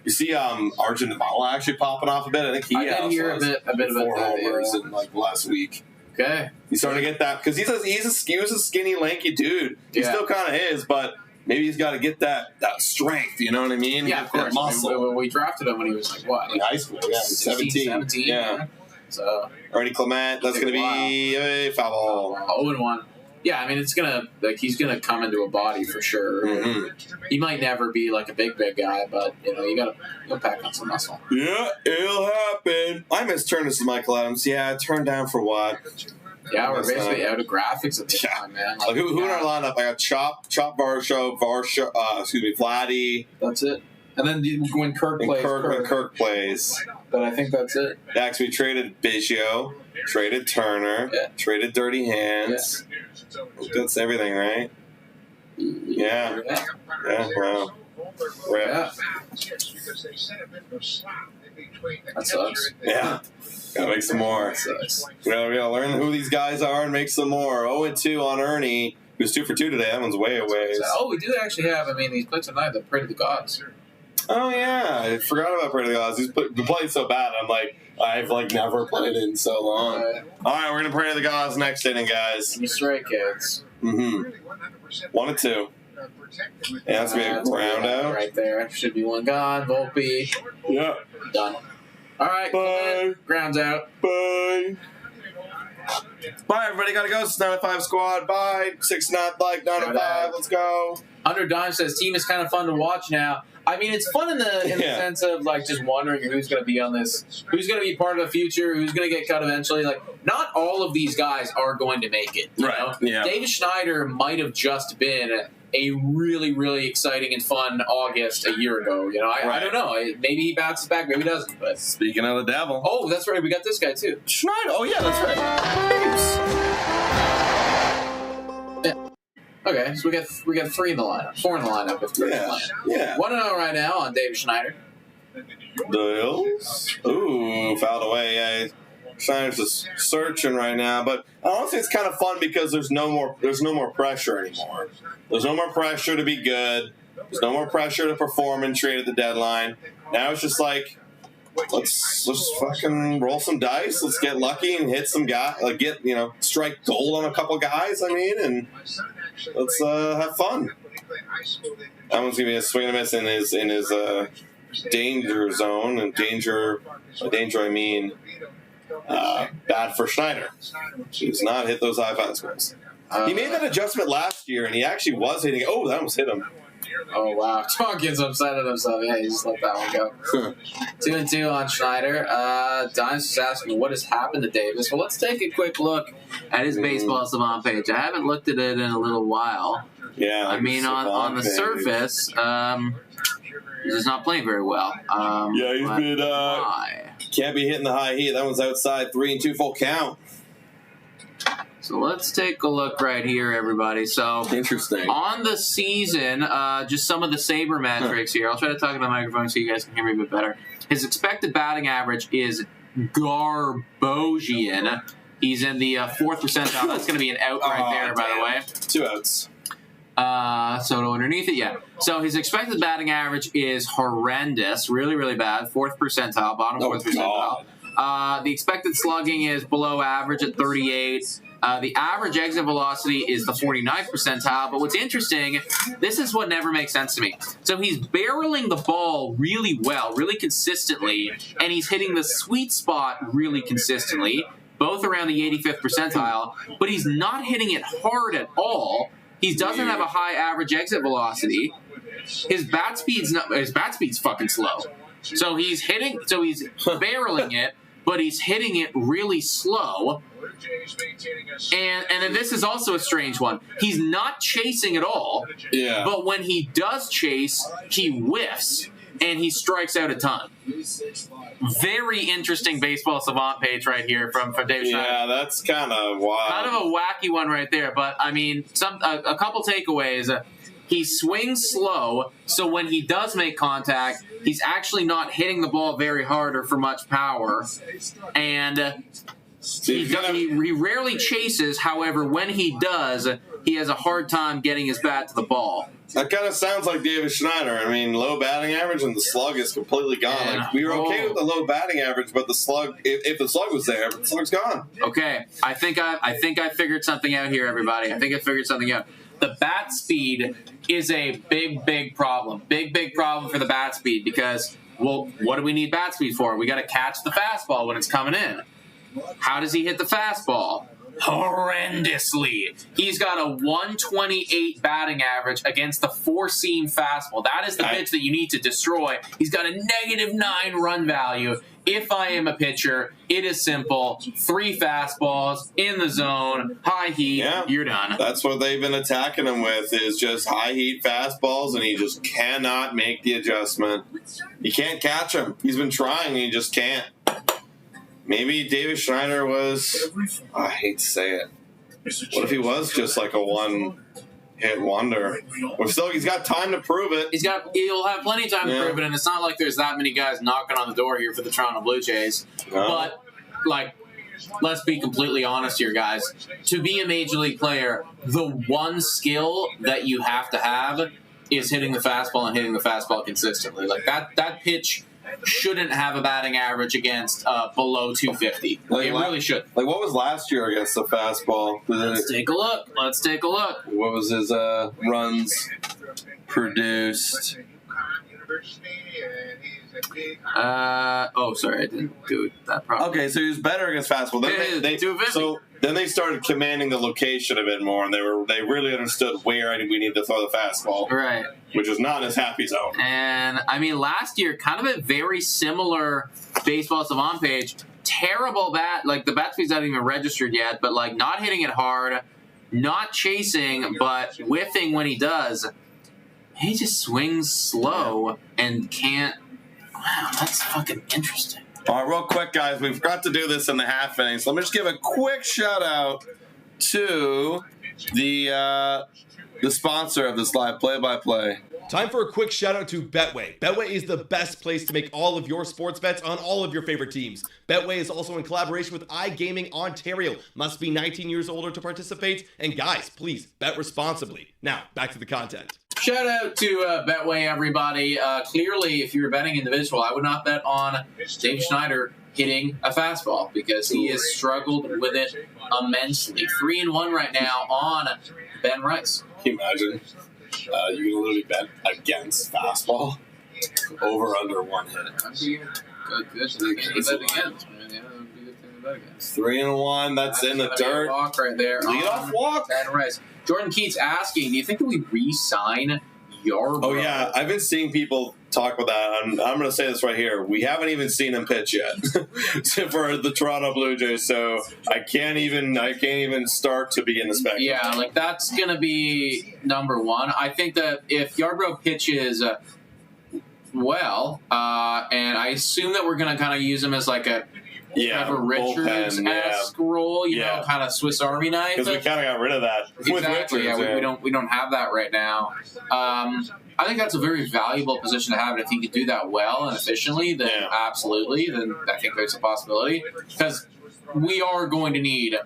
You see Arjun Navala actually popping off a bit. I think he did hear a bit about 4 that, homers in like last week. Okay. He's starting to get that because he was a skinny, lanky dude. He still kind of is, but maybe he's got to get that strength, you know what I mean? Yeah, of course. Muscle. We drafted him when he was like, what? In high school, yeah. 17. Yeah. So, Ernie Clement, that's going to be a foul ball. 0-1. Yeah, I mean, it's going to, he's going to come into a body for sure. Mm-hmm. He might never be like a big guy, but, you got to pack on some muscle. Yeah, it'll happen. I miss Turnus and Michael Adams. Yeah, turned down for what? Yeah, we're basically out of graphics at the time, man. Like, who in our lineup? I got Chop Varsho, Vladdy. That's it. And then when Kirk plays. When Kirk plays. But I think that's it. Next, we traded Biggio, traded Turner, traded Dirty Hands. That's everything, right? Yeah. Wow. Yeah. That sucks. Yeah. Gotta make some more. We gotta learn who these guys are and make some more. 0-2 on Ernie. He was 2 for 2 today. That one's way away. Oh, we do actually have, these picks tonight that Pray to the Gods. Oh, yeah. I forgot about Pray to the Gods. He's been playing so bad. I'm like, I've never played it in so long. All right, we're going to Pray to the Gods next inning, guys. You Stray Kids. 1-2. Yeah, that's going to be a ground out. Right there. Should be one gone. Volpe. Yeah. Done. All right. Bye. Grounds out. Bye. Bye, everybody. Gotta go. It's 9-5 squad. Bye. 6-9 9-5. Let's go. 100 Dime says team is kind of fun to watch now. It's fun in the sense of just wondering who's going to be on this, who's going to be part of the future, who's going to get cut eventually. Not all of these guys are going to make it. You know? Yeah. David Schneider might have just been a really, really exciting and fun August a year ago. I don't know. Maybe he bounces back, maybe he doesn't. But speaking of the devil. Oh, that's right. We got this guy too. Schneider. Oh yeah, that's right. Yeah. Okay, so we got 3 in the lineup, 4 in the lineup. If 3 in the lineup. Yeah. 1-0 right now on David Schneider. The Ooh, fouled away. Yeah. Schneider's just searching right now, but honestly, it's kind of fun because there's no more pressure anymore. There's no more pressure to be good. There's no more pressure to perform and trade at the deadline. Now it's just like, let's fucking roll some dice. Let's get lucky and hit some guy. Strike gold on a couple guys. And let's have fun. That one's gonna be a swing and a miss in his danger zone, and danger. I mean. Bad for Schneider. He does not hit those high fastballs. He made that adjustment last year, and he actually was hitting it. Oh, that almost hit him. Oh, wow. Tompkins upset at himself. Yeah, he just let that one go. 2-2 on Schneider. Dimes is asking, what has happened to Davis? Well, let's take a quick look at his baseball savant page. I haven't looked at it in a little while. Yeah. On the surface, he's just not playing very well. He's been... Can't be hitting the high heat. That one's outside. 3-2 full count. So let's take a look right here, everybody. So interesting. On the season, just some of the Sabre metrics here. I'll try to talk to the microphone so you guys can hear me a bit better. His expected batting average is Garbosian. He's in the 4th percentile. That's going to be an out right there, by the way. 2 outs. So underneath it, yeah. So his expected batting average is horrendous, really, really bad. 4th percentile, bottom 4th percentile. The expected slugging is below average at 38. The average exit velocity is the 49th percentile. But what's interesting, this is what never makes sense to me. So he's barreling the ball really well, really consistently, and he's hitting the sweet spot really consistently, both around the 85th percentile, but he's not hitting it hard at all. He doesn't have a high average exit velocity. His bat speed's fucking slow. So he's barreling it, but he's hitting it really slow. And then this is also a strange one. He's not chasing at all, but when he does chase, he whiffs, and he strikes out a ton. Very interesting baseball savant page right here from David Schneider. Yeah, that's kind of wild. Kind of a wacky one right there, but I mean, a couple takeaways. He swings slow, so when he does make contact, he's actually not hitting the ball very hard or for much power. And he rarely chases. However, when he does, he has a hard time getting his bat to the ball. That kind of sounds like David Schneider. I mean, low batting average and the slug is completely gone. Yeah. Like, we were okay with the low batting average, but the slug, if the slug was there, the slug's gone. Okay, I think I figured something out here, everybody. I think I figured something out. The bat speed is a big problem. Big problem for the bat speed because, well, what do we need bat speed for? We got to catch the fastball when it's coming in. How does he hit the fastball? Horrendously. He's got a 128 batting average against the four-seam fastball. That is the pitch that you need to destroy. He's got a -9 run value. If I am a pitcher, it is simple. 3 fastballs in the zone, high heat, you're done. That's what they've been attacking him with is just high heat fastballs, and he just cannot make the adjustment. You can't catch him. He's been trying, and he just can't. Maybe David Schneider was, I hate to say it, what if he was just like a one-hit wonder? Well, still, he's got time to prove it. He'll have plenty of time to prove it, and it's not like there's that many guys knocking on the door here for the Toronto Blue Jays. No. But, like, let's be completely honest here, guys. To be a Major League player, the one skill that you have to have is hitting the fastball and hitting the fastball consistently. Like, that pitch shouldn't have a batting average against below 250. It really should. Like, what was last year against the fastball? Let's take a look. What was his runs produced? Sorry, I didn't do that properly. Okay, so he was better against fastball. Then they started commanding the location a bit more, and they really understood where we need to throw the fastball. Right. Which is not in his happy zone. And, I mean, last year, kind of a very similar baseball savant page. Terrible bat. Like, the bat speed's not even registered yet, but, like, not hitting it hard, not chasing, but whiffing when he does. He just swings slow and can't. Wow, that's fucking interesting. All right, real quick, guys. We forgot to do this in the half inning, so let me just give a quick shout-out to the sponsor of this live play-by-play. Time for a quick shout-out to Betway. Betway is the best place to make all of your sports bets on all of your favorite teams. Betway is also in collaboration with iGaming Ontario. Must be 19 years older to participate. And guys, please, bet responsibly. Now, back to the content. Shout out to Betway, everybody. Clearly, if you're betting individual, I would not bet on Dave Schneider hitting a fastball because he has struggled with it immensely. 3-1 right now on Ben Rice. Can you imagine? You can literally bet against fastball over under 1 hit. Good. 3-1. That's in the dirt. Walk right there. Leadoff walk. Ben Rice. Jordan Keats asking, do you think that we re-sign Yarbrough? Oh, yeah. I've been seeing people talk about that. I'm going to say this right here. We haven't even seen him pitch yet for the Toronto Blue Jays, so I can't even start to begin to speculate. Yeah, like that's going to be number one. I think that if Yarbrough pitches well, and I assume that we're going to kind of use him as like a Trevor Richards-esque role, you know, kind of Swiss Army knife. Because we kind of got rid of that with Richards. Yeah, we don't have that right now. I think that's a very valuable position to have, and if he could do that well and efficiently, then absolutely, then I think there's a possibility. Because we are going to need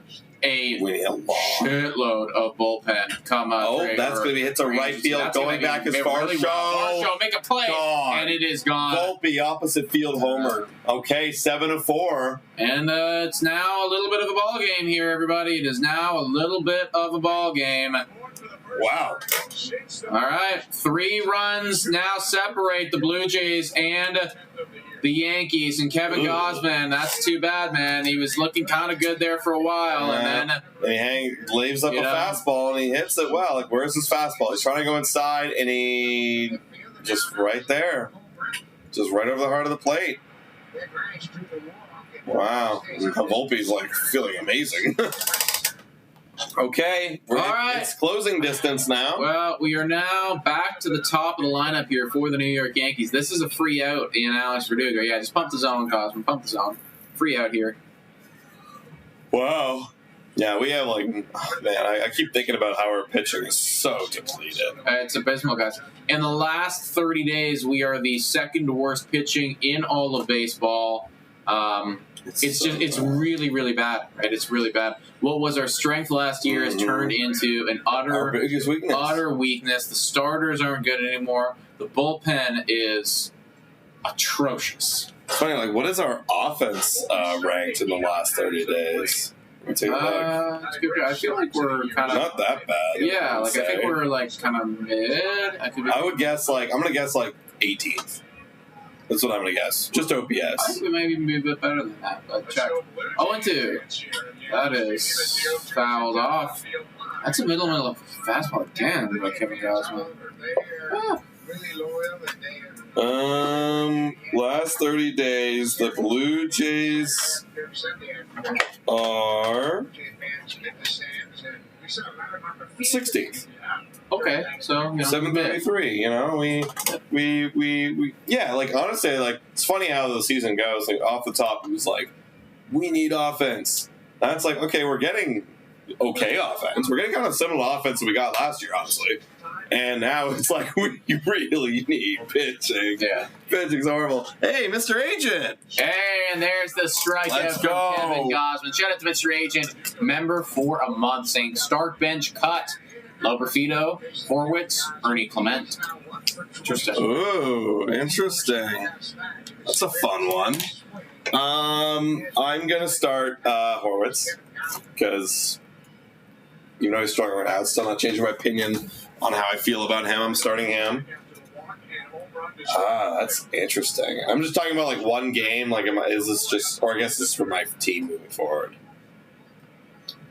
a shitload of bullpen come up. Oh, that's going to be hit to right field, going back as far as Varsho, make a play, and it is gone. Volpe, opposite field homer. Okay, 7-4. And it's now a little bit of a ball game here, everybody. It is now a little bit of a ball game. Wow. All right, 3 runs now separate the Blue Jays and the Yankees. And Kevin Gausman, that's too bad, man. He was looking kind of good there for a while, and then he leaves up a fastball and he hits it well. Like, where's his fastball? He's trying to go inside, and he just right there, just right over the heart of the plate. Wow. Volpe's like feeling amazing. Okay. All right. It's closing distance now. Well, we are now back to the top of the lineup here for the New York Yankees. This is a free out in Alex Verdugo. Yeah, just pump the zone, Gausman. Pump the zone. Free out here. Wow. Yeah, we have like, man, I keep thinking about how our pitching is so depleted. It's abysmal, guys. In the last 30 days, we are the second worst pitching in all of baseball. It's really, really bad, right? It's really bad. What was our strength last year has turned into an Our biggest weakness. utter weakness. The starters aren't good anymore. The bullpen is atrocious. It's funny, like, what is our offense ranked in the last 30 days? It's good. I feel like we're kind of not that bad. Yeah, like I think we're like kind of mid. I would guess like I'm gonna guess like 18th. That's what I'm gonna guess. Just OPS. I think we might even be a bit better than that. But check. 0-2. That is fouled off. That's a middle fastball again by Kevin Gausman. Last 30 days, the Blue Jays are 16th. Okay, so 733. You know, we yeah. Like honestly, like it's funny how the season goes. Like off the top, it was like we need offense. That's like okay, we're getting okay offense. We're getting kind of similar offense that we got last year, honestly. And now it's like we really need pitching. Yeah. Pitching's horrible. Hey, Mr. Agent. Hey, and there's the strikeout from Kevin Gausman. Shout out to Mr. Agent, member for a month, saying start bench cut. Loberfido, Horwitz, Ernie Clement. Interesting. Ooh, interesting. That's a fun one. I'm gonna start Horwitz because even though he's struggling right now, it's still not changing my opinion on how I feel about him. I'm starting him. That's interesting. I'm just talking about like one game. Like, is this just, or I guess this is for my team moving forward.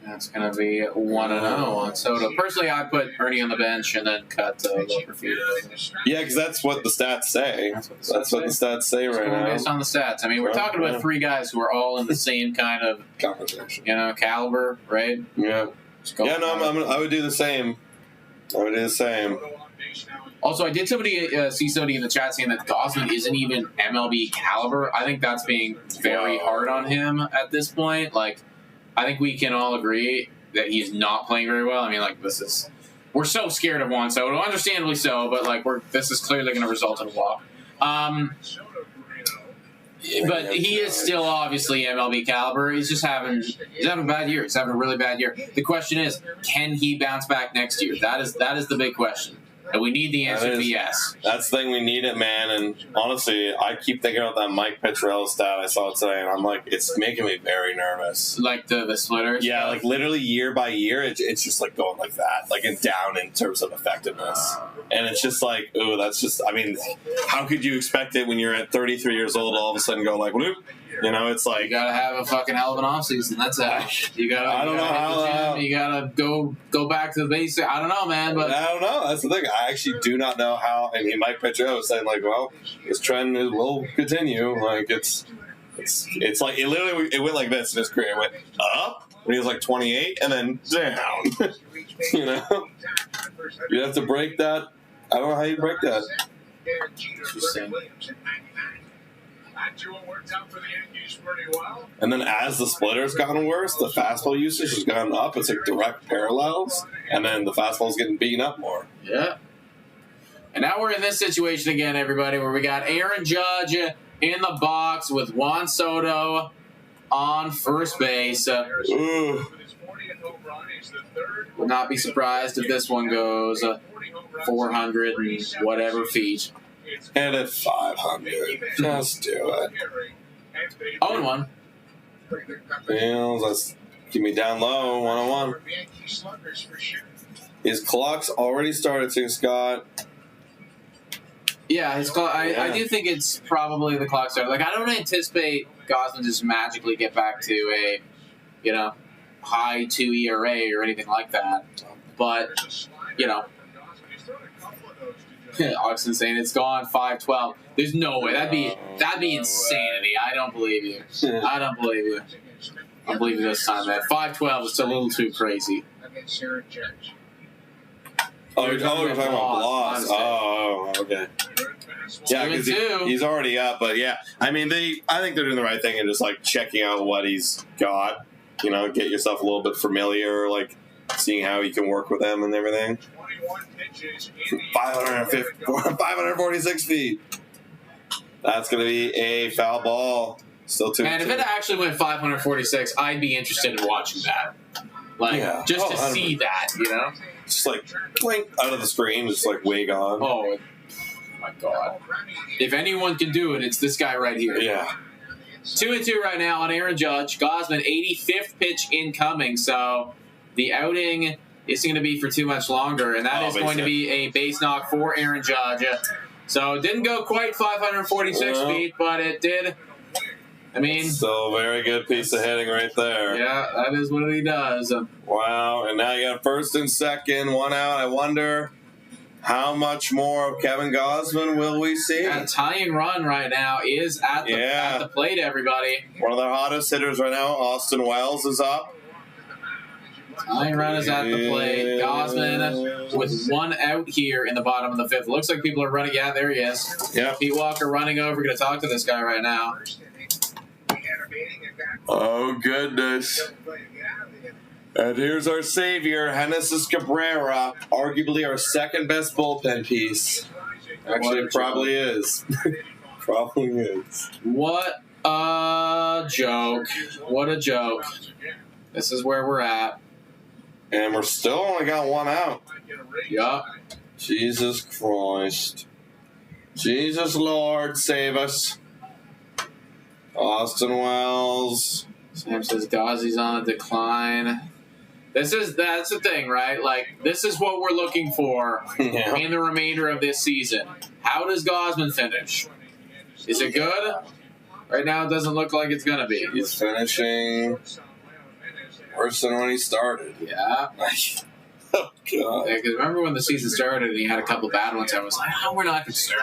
That's going to be 1-0 on Soto. Personally, I put Ernie on the bench and then cut Loberfido. Yeah, because that's what the stats say. That's what the stats say right now. Based on the stats. I mean, we're talking about three guys who are all in the same kind of conversation, caliber, right? Yeah. Yeah, no, I would do the same. Also, I did see somebody in the chat saying that Gausman isn't even MLB caliber. I think that's being very hard on him at this point. Like, I think we can all agree that he's not playing very well. I mean, like, we're so scared of Juan Soto, understandably so, but like, this is clearly going to result in a walk. But he is still obviously MLB caliber. He's having a bad year. He's having a really bad year. The question is, can he bounce back next year? That is the big question. And we need the answer to yes. That's the thing. We need it, man. And honestly, I keep thinking about that Mike Petrell stat I saw today, and I'm like, it's making me very nervous. Like the splitters? Yeah, like literally year by year, it's just like going like that, like and down in terms of effectiveness. And it's just like, ooh, that's just, I mean, how could you expect it when you're at 33 years old, all of a sudden go like, whoop? You know, it's like you gotta have a fucking hell of an offseason. That's it. You gotta. I don't know how. You gotta go back to the basics. I don't know, man. But I don't know. That's the thing. I actually do not know how. And Mike Petrell was saying like, well, this trend will continue. Like it's like it literally went like this in his career. It went up when he was like 28, and then down. You know, you have to break that. I don't know how you break that. Interesting. And then as the splitter's gotten worse, the fastball usage has gone up. It's like direct parallels. And then the fastball's getting beaten up more. Yeah. And now we're in this situation again, everybody, where we got Aaron Judge in the box with Juan Soto on first base. Would not be surprised if this one goes 400 and whatever feet. And at 500. Just do it. 0-1. Let's keep me down low. 1-1. His clock's already started, too, Scott. Yeah, his clock. I do think it's probably the clock started. Like, I don't anticipate Gausman just magically get back to a, high 2 ERA or anything like that. But, Oxen saying it's gone 5-12. There's no way. That'd be insanity. I don't believe you. I don't believe you. I believe you this time, man. 5-12 is a little too crazy. Oh, you're talking about Bloss. Oh, okay. Yeah, because he's already up, but yeah, I mean, I think they're doing the right thing and just like checking out what he's got. You know, get yourself a little bit familiar, like seeing how you can work with them and everything. 546 feet. That's going to be a foul ball. Still 2-2. And if it actually went 546, I'd be interested in watching that. Like, just to see that, you know? Just like blink out of the screen, just like way gone. Oh my God. If anyone can do it, it's this guy right here. Yeah. 2-2 right now on Aaron Judge. Gausman, 85th pitch incoming, so the outing isn't going to be for too much longer, and that is going to be a base knock for Aaron Judge. So it didn't go quite 546 feet, but it did. I mean, still a very good piece of hitting right there. Yeah, that is what he does. Wow, and now you got first and second, one out. I wonder how much more of Kevin Gausman will we see? Yeah, tying run right now is at the plate, everybody. One of their hottest hitters right now, Austin Wells, is up. Tying run is at the plate. Gausman with one out here in the bottom of the fifth. Looks like people are running. Yeah, there he is. Yeah. Pete Walker running over. Going to talk to this guy right now. Oh, goodness. And here's our savior, Genesis Cabrera, arguably our second best bullpen piece. Actually, it probably is. Probably is. What a joke. What a joke. This is where we're at. And we're still only got one out. Yup. Jesus Christ. Jesus Lord, save us. Austin Wells. Sam says Gauzy's on a decline. That's the thing, right? Like, this is what we're looking for in the remainder of this season. How does Gausman finish? Is it good? Right now, it doesn't look like it's going to be. He's finishing worse than when he started. Yeah. Oh, God. Yeah, because remember when the season started and he had a couple bad ones, I was like, oh, we're not concerned.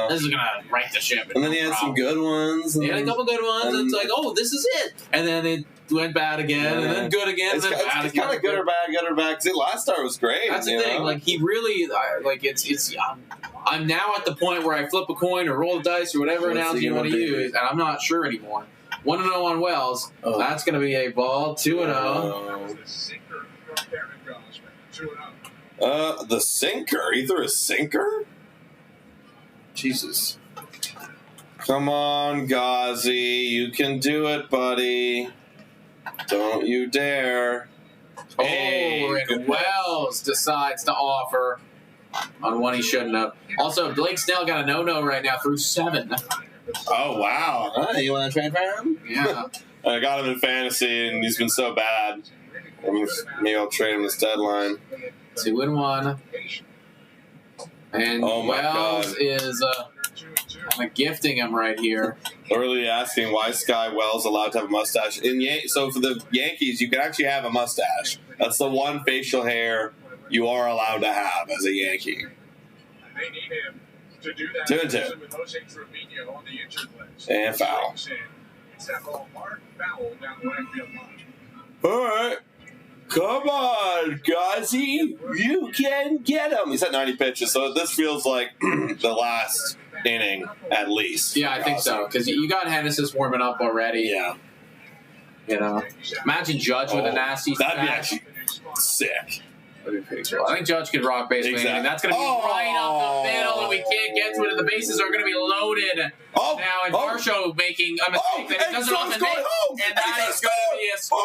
This is going to right the ship. And then he had some good ones. He had a couple good ones. And it's like, oh, this is it. And then it went bad again, and then good again, and then bad again. It's kind of good or bad, because the last start was great. That's the thing. Like, he really, like, it's. I'm now at the point where I flip a coin or roll the dice or whatever analogy you want to use, and I'm not sure anymore. 1-0 on Wells. Oh. That's going to be a ball. 2-0. The sinker. He threw a sinker? Jesus. Come on, Gauzy. You can do it, buddy. Don't you dare. Oh, and Wells decides to offer on one he shouldn't have. Also, Blake Snell got a no-no right now through 7. Oh, wow. You want to trade for him? Yeah. I got him in fantasy, and he's been so bad. Maybe I'll trade him this deadline. 2-1. And Wells is kind of gifting him right here. Literally asking why Sky Wells allowed to have a mustache. So for the Yankees, you can actually have a mustache. That's the one facial hair you are allowed to have as a Yankee. They need him to do that. 2-2. And foul. All right. Come on, Gauzy. You can get him. He's at 90 pitches, so this feels like the last inning, at least. Yeah, I think so, because you got Genesis warming up already. Yeah. You know, imagine Judge with a nasty that'd be actually sick. That'd be pretty cool. I think Judge could rock basically anything. That's going to be right up the middle, and we can't get to it, and the bases are going to be loaded. Now, and Varsho making a mistake that he doesn't often make, and that is going to be a score.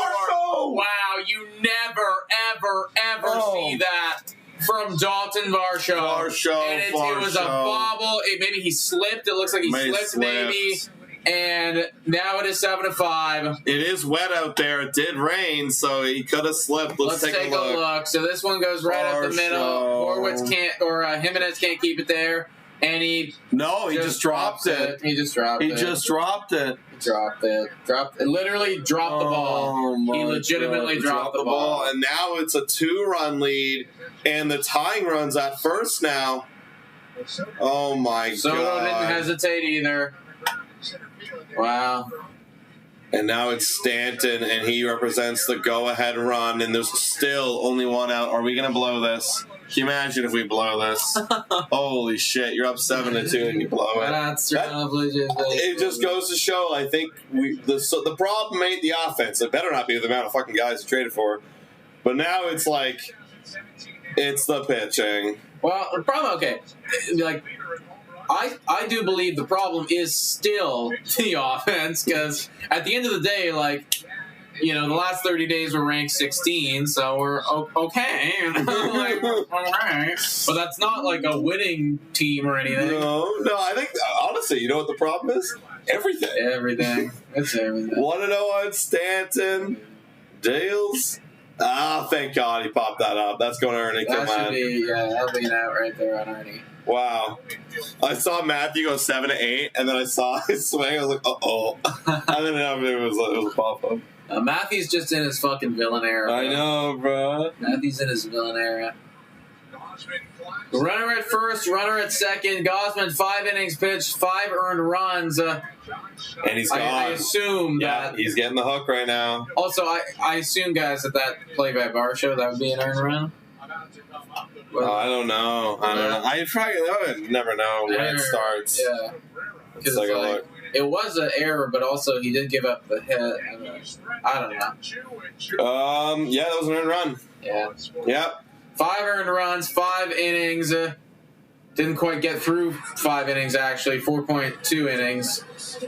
Wow, you never, ever, ever see that from Dalton Varsho. And it was a bobble. Maybe he slipped. It looks like he slipped, maybe. And now it is 7-5. It is wet out there. It did rain, so he could have slipped. Let's take a look. So this one goes right up the middle. Horwitz can't, or Jimenez can't keep it there. And he just dropped it. He just dropped it. Dropped it. Literally dropped the ball. He legitimately dropped the ball. And now it's a 2-run lead, and the tying run's at first now. Oh my Soto god. didn't hesitate either. Wow. And now it's Stanton, and he represents the go-ahead run, and there's still only one out. Are we going to blow this? Can you imagine if we blow this? Holy shit, you're up 7-2 and you blow it. It just goes to show, I think, the problem ain't the offense. It better not be the amount of fucking guys you traded for. But now it's like, it's the pitching. Well, the problem, okay, like, I do believe the problem is still the offense, because at the end of the day, like, you know, the last 30 days we're ranked 16, so we're okay. Like, all right. But that's not like a winning team or anything. No, I think, honestly, you know what the problem is? Everything. Everything. It's everything. 1-0 on Stanton. Dales. Ah, thank God he popped that up. That's going to Ernie. That should be, that'll be an out right there on Ernie. Wow. I saw Matthew go 7-8, and then I saw his swing. I was like, uh-oh. And then it was a pop-up. Matthew's just in his fucking villain era. I know, bro. Matthew's in his villain era. Runner at first, runner at second. Gausman, 5 innings pitched, 5 earned runs. And he's gone. I assume that. He's getting the hook right now. Also, I assume, guys, that play by Bar show, that would be an earned run. I don't know. I would never know when it starts. Yeah. Because like, it was an error, but also he did give up the hit. I don't know. Yeah, that was an earned run. Yeah. Yep. 5 earned runs, 5 innings. Didn't quite get through 5 innings, actually. 4.2 innings.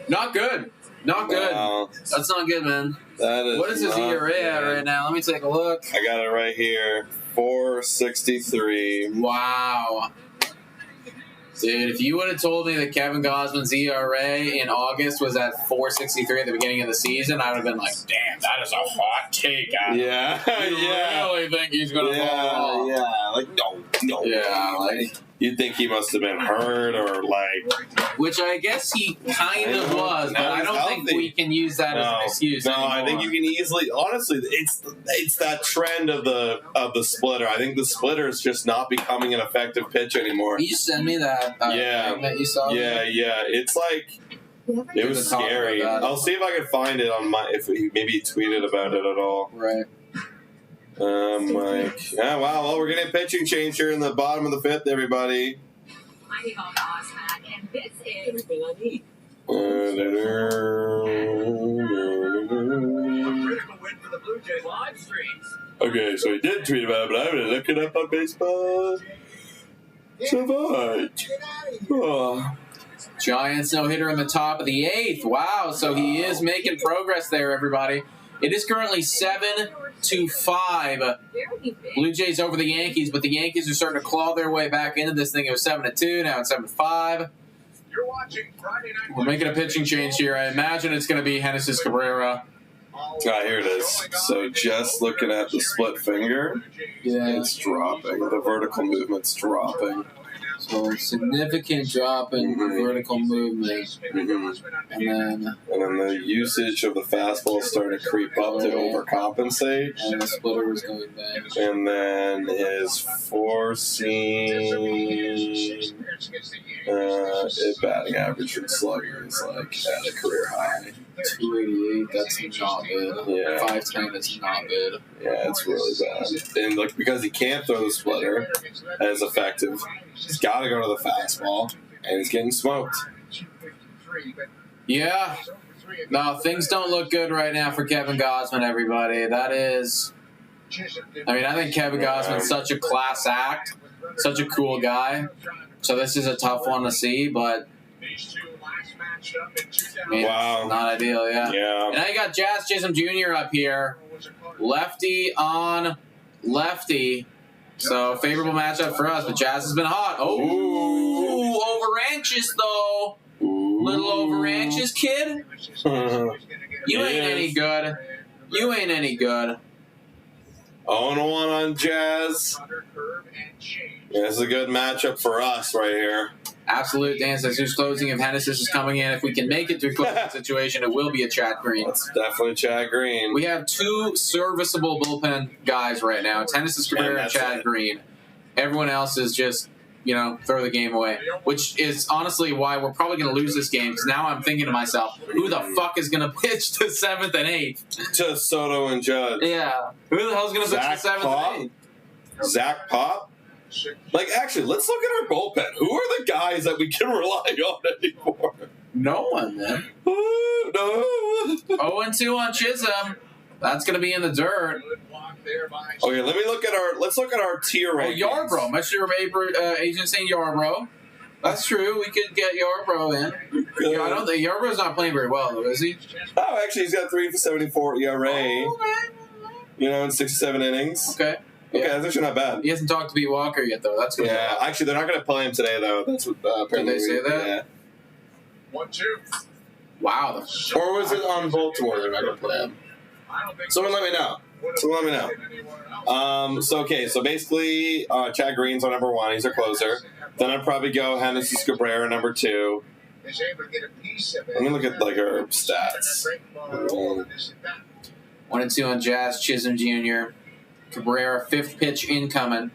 Not good. Not good. Wow. That's not good, man. That is. What is his ERA at right now? Let me take a look. I got it right here. 4.63. Wow. Dude, if you would have told me that Kevin Gausman's ERA in August was at 4.63 at the beginning of the season, I would have been like, damn, that is a hot take. Yeah. You really think he's going to fall off? Yeah. Like, no. Yeah, like... You'd think he must have been hurt or like... Which I guess he kind of was, but I don't think we can use that as an excuse anymore. I think you can easily... Honestly, it's that trend of the splitter. I think the splitter is just not becoming an effective pitch anymore. Can you send me that thing that you saw? Yeah. It's like... It was scary. I'll see if I can find it on my... If maybe he tweeted about it at all. Right. Mike. Yeah, wow. Well, we're getting a pitching change here in the bottom of the 5th, everybody. I'm Gausman, and this is everything I need. Critical win for the Blue Jays live streams. Okay, so he did tweet about it, but I'm going to look it up on baseball. Savage. Oh. Giants no-hitter in the top of the 8th. Wow, so he is making progress there, everybody. It is currently 7-5. Blue Jays over the Yankees, but the Yankees are starting to claw their way back into this thing. It was 7-2, now it's 7-5. We're making a pitching change here. I imagine it's going to be Genesis Cabrera. Here it is. So just looking at the split finger, it's dropping. The vertical movement's dropping. So significant drop in vertical movement. And then the usage of the fastball is starting to creep up to overcompensate. And the splitter was going back. And then his four-seam batting average from slugging is like at a career high. 288, that's not good. Yeah. 510, that's not good. Yeah, it's really bad. And like because he can't throw the splitter as effective, he's got to go to the fastball, and he's getting smoked. Yeah. No, things don't look good right now for Kevin Gausman, everybody. That is... I mean, I think Kevin Gausman's such a class act, such a cool guy. So this is a tough one to see, but... I mean, wow. Not ideal, yeah. And now you got Jazz Chisholm Jr. up here. Lefty on lefty. So, favorable matchup for us, but Jazz has been hot. Oh, over anxious, though. Little over anxious, kid. You ain't any good. You ain't any good. 0-1 on Jazz. Yeah, this is a good matchup for us right here. Absolute dance. That's who's closing. If Genesis is coming in, if we can make it to a closing situation, it will be a Chad Green. That's definitely Chad Green. We have 2 serviceable bullpen guys right now. Genesis Cabrera and Chad Green. Everyone else is just throw the game away. Which is honestly why we're probably going to lose this game. Because now I'm thinking to myself, who the fuck is going to pitch the 7th and 8th? Just Soto and Judge. Yeah. Who the hell's going to pitch the 7th and 8th? Zach Pop? Like, actually, let's look at our bullpen. Who are the guys that we can rely on anymore? No one, man. No. 0-2 on Chisholm. That's going to be in the dirt. Okay, let's look at our tier rankings. Oh, Yarbrough. My sure agent saying Yarbrough. That's true. We could get Yarbrough in. Yeah, I don't think Yarbrough's not playing very well, though, is he? Oh, actually, he's got 3.74 ERA. In 67 innings. Okay. Okay, that's actually not bad. He hasn't talked to B. Walker yet, though. That's good. Yeah, actually, they're not going to play him today, though. That's what apparently. Did they say that? Yeah. 1-2. Wow. Or was it on Baltimore they're not going to play him? Someone let me know. So basically, Chad Green's on number 1. He's our closer. Then I'd probably go Genesis Cabrera number 2. Let me look at our stats. 1-2 on Jazz Chisholm Jr. Cabrera, 5th pitch incoming.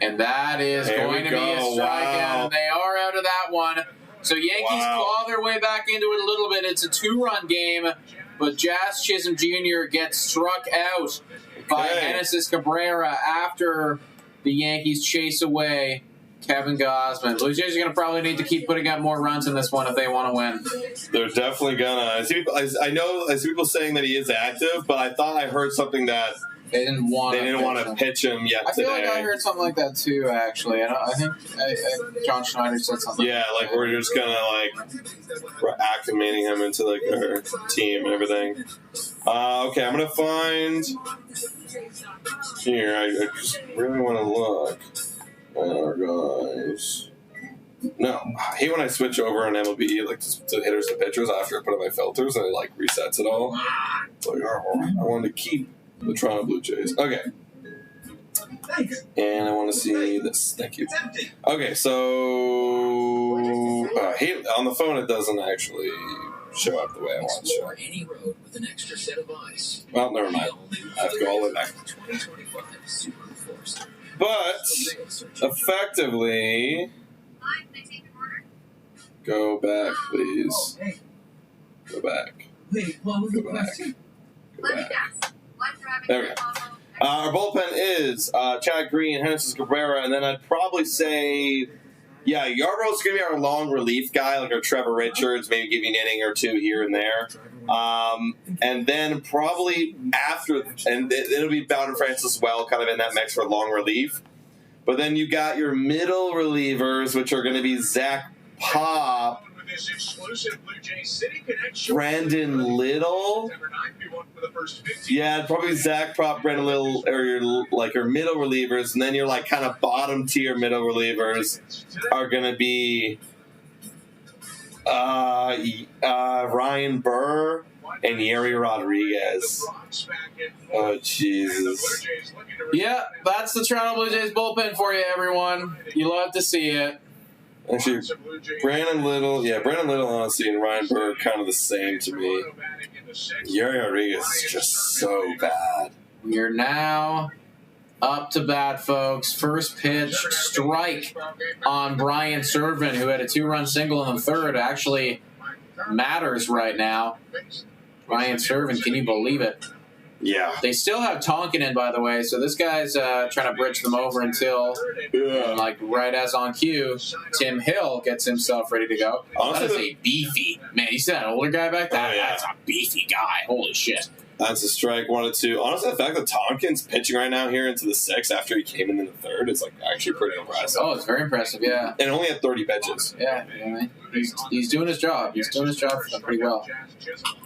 And that is going to be a strikeout. Wow. And they are out of that one. So Yankees claw their way back into it a little bit. It's a 2-run game, but Jazz Chisholm Jr. gets struck out by Genesis Cabrera after the Yankees chase away Kevin Gausman. Blue Jays are going to probably need to keep putting up more runs in this one if they want to win. They're definitely gonna. I see people saying that he is active, but I thought I heard something that they didn't want to pitch him yet I today. feel like I heard something like that too. Actually, I think John Schneider said something. Yeah, like we're just gonna we're acclimating him into our team and everything. Okay, I'm gonna find here. I just really want to look. Our guys. No, I hate when I switch over on MLB to hitters and pitchers after I put in my filters and it resets it all. It's I wanted to keep the Toronto Blue Jays. Okay. And I want to see this. Thank you. Okay, so on the phone it doesn't actually show up the way I want it to show. Any road with an extra set of eyes. Well, never mind. I have to go all the way back. But effectively, go back, please. Go back. Go back. Go back. There we go. Our bullpen is Chad Green, Genesis Cabrera, and then I'd probably say, Yarbrough's going to be our long relief guy, like our Trevor Richards, maybe give you an inning or two here and there. And then probably after, and it'll be Bowden Francis as well, kind of in that mix for long relief. But then you got your middle relievers, which are going to be Zach Pop, Brandon Little. Yeah, probably Zach Pop, Brandon Little, or your middle relievers, and then your kind of bottom tier middle relievers are going to be Ryan Burr and Yeri Rodriguez. Oh, Jesus. Yeah, that's the Toronto Blue Jays bullpen for you, everyone. You love to see it. Actually, Brandon Little, honestly, and Ryan Burr are kind of the same to me. Yeri Rodriguez is just so bad. You're now up to bat, folks. First pitch, strike on Brian Servin, who had a 2-run single in the third. Actually matters right now. Brian Servin, can you believe it? Yeah. They still have Tonkin in, by the way, so this guy's trying to bridge them over until, right as on cue, Tim Hill gets himself ready to go. Honestly, that is a beefy man. You see that older guy back there? That's a beefy guy. Holy shit. That's a strike, 1-2. Honestly, the fact that Tonkin's pitching right now here into the 6th after he came in the 3rd is actually pretty impressive. Oh, it's very impressive, yeah. And only had 30 pitches. Yeah, he's doing his job. He's doing his job for them pretty well.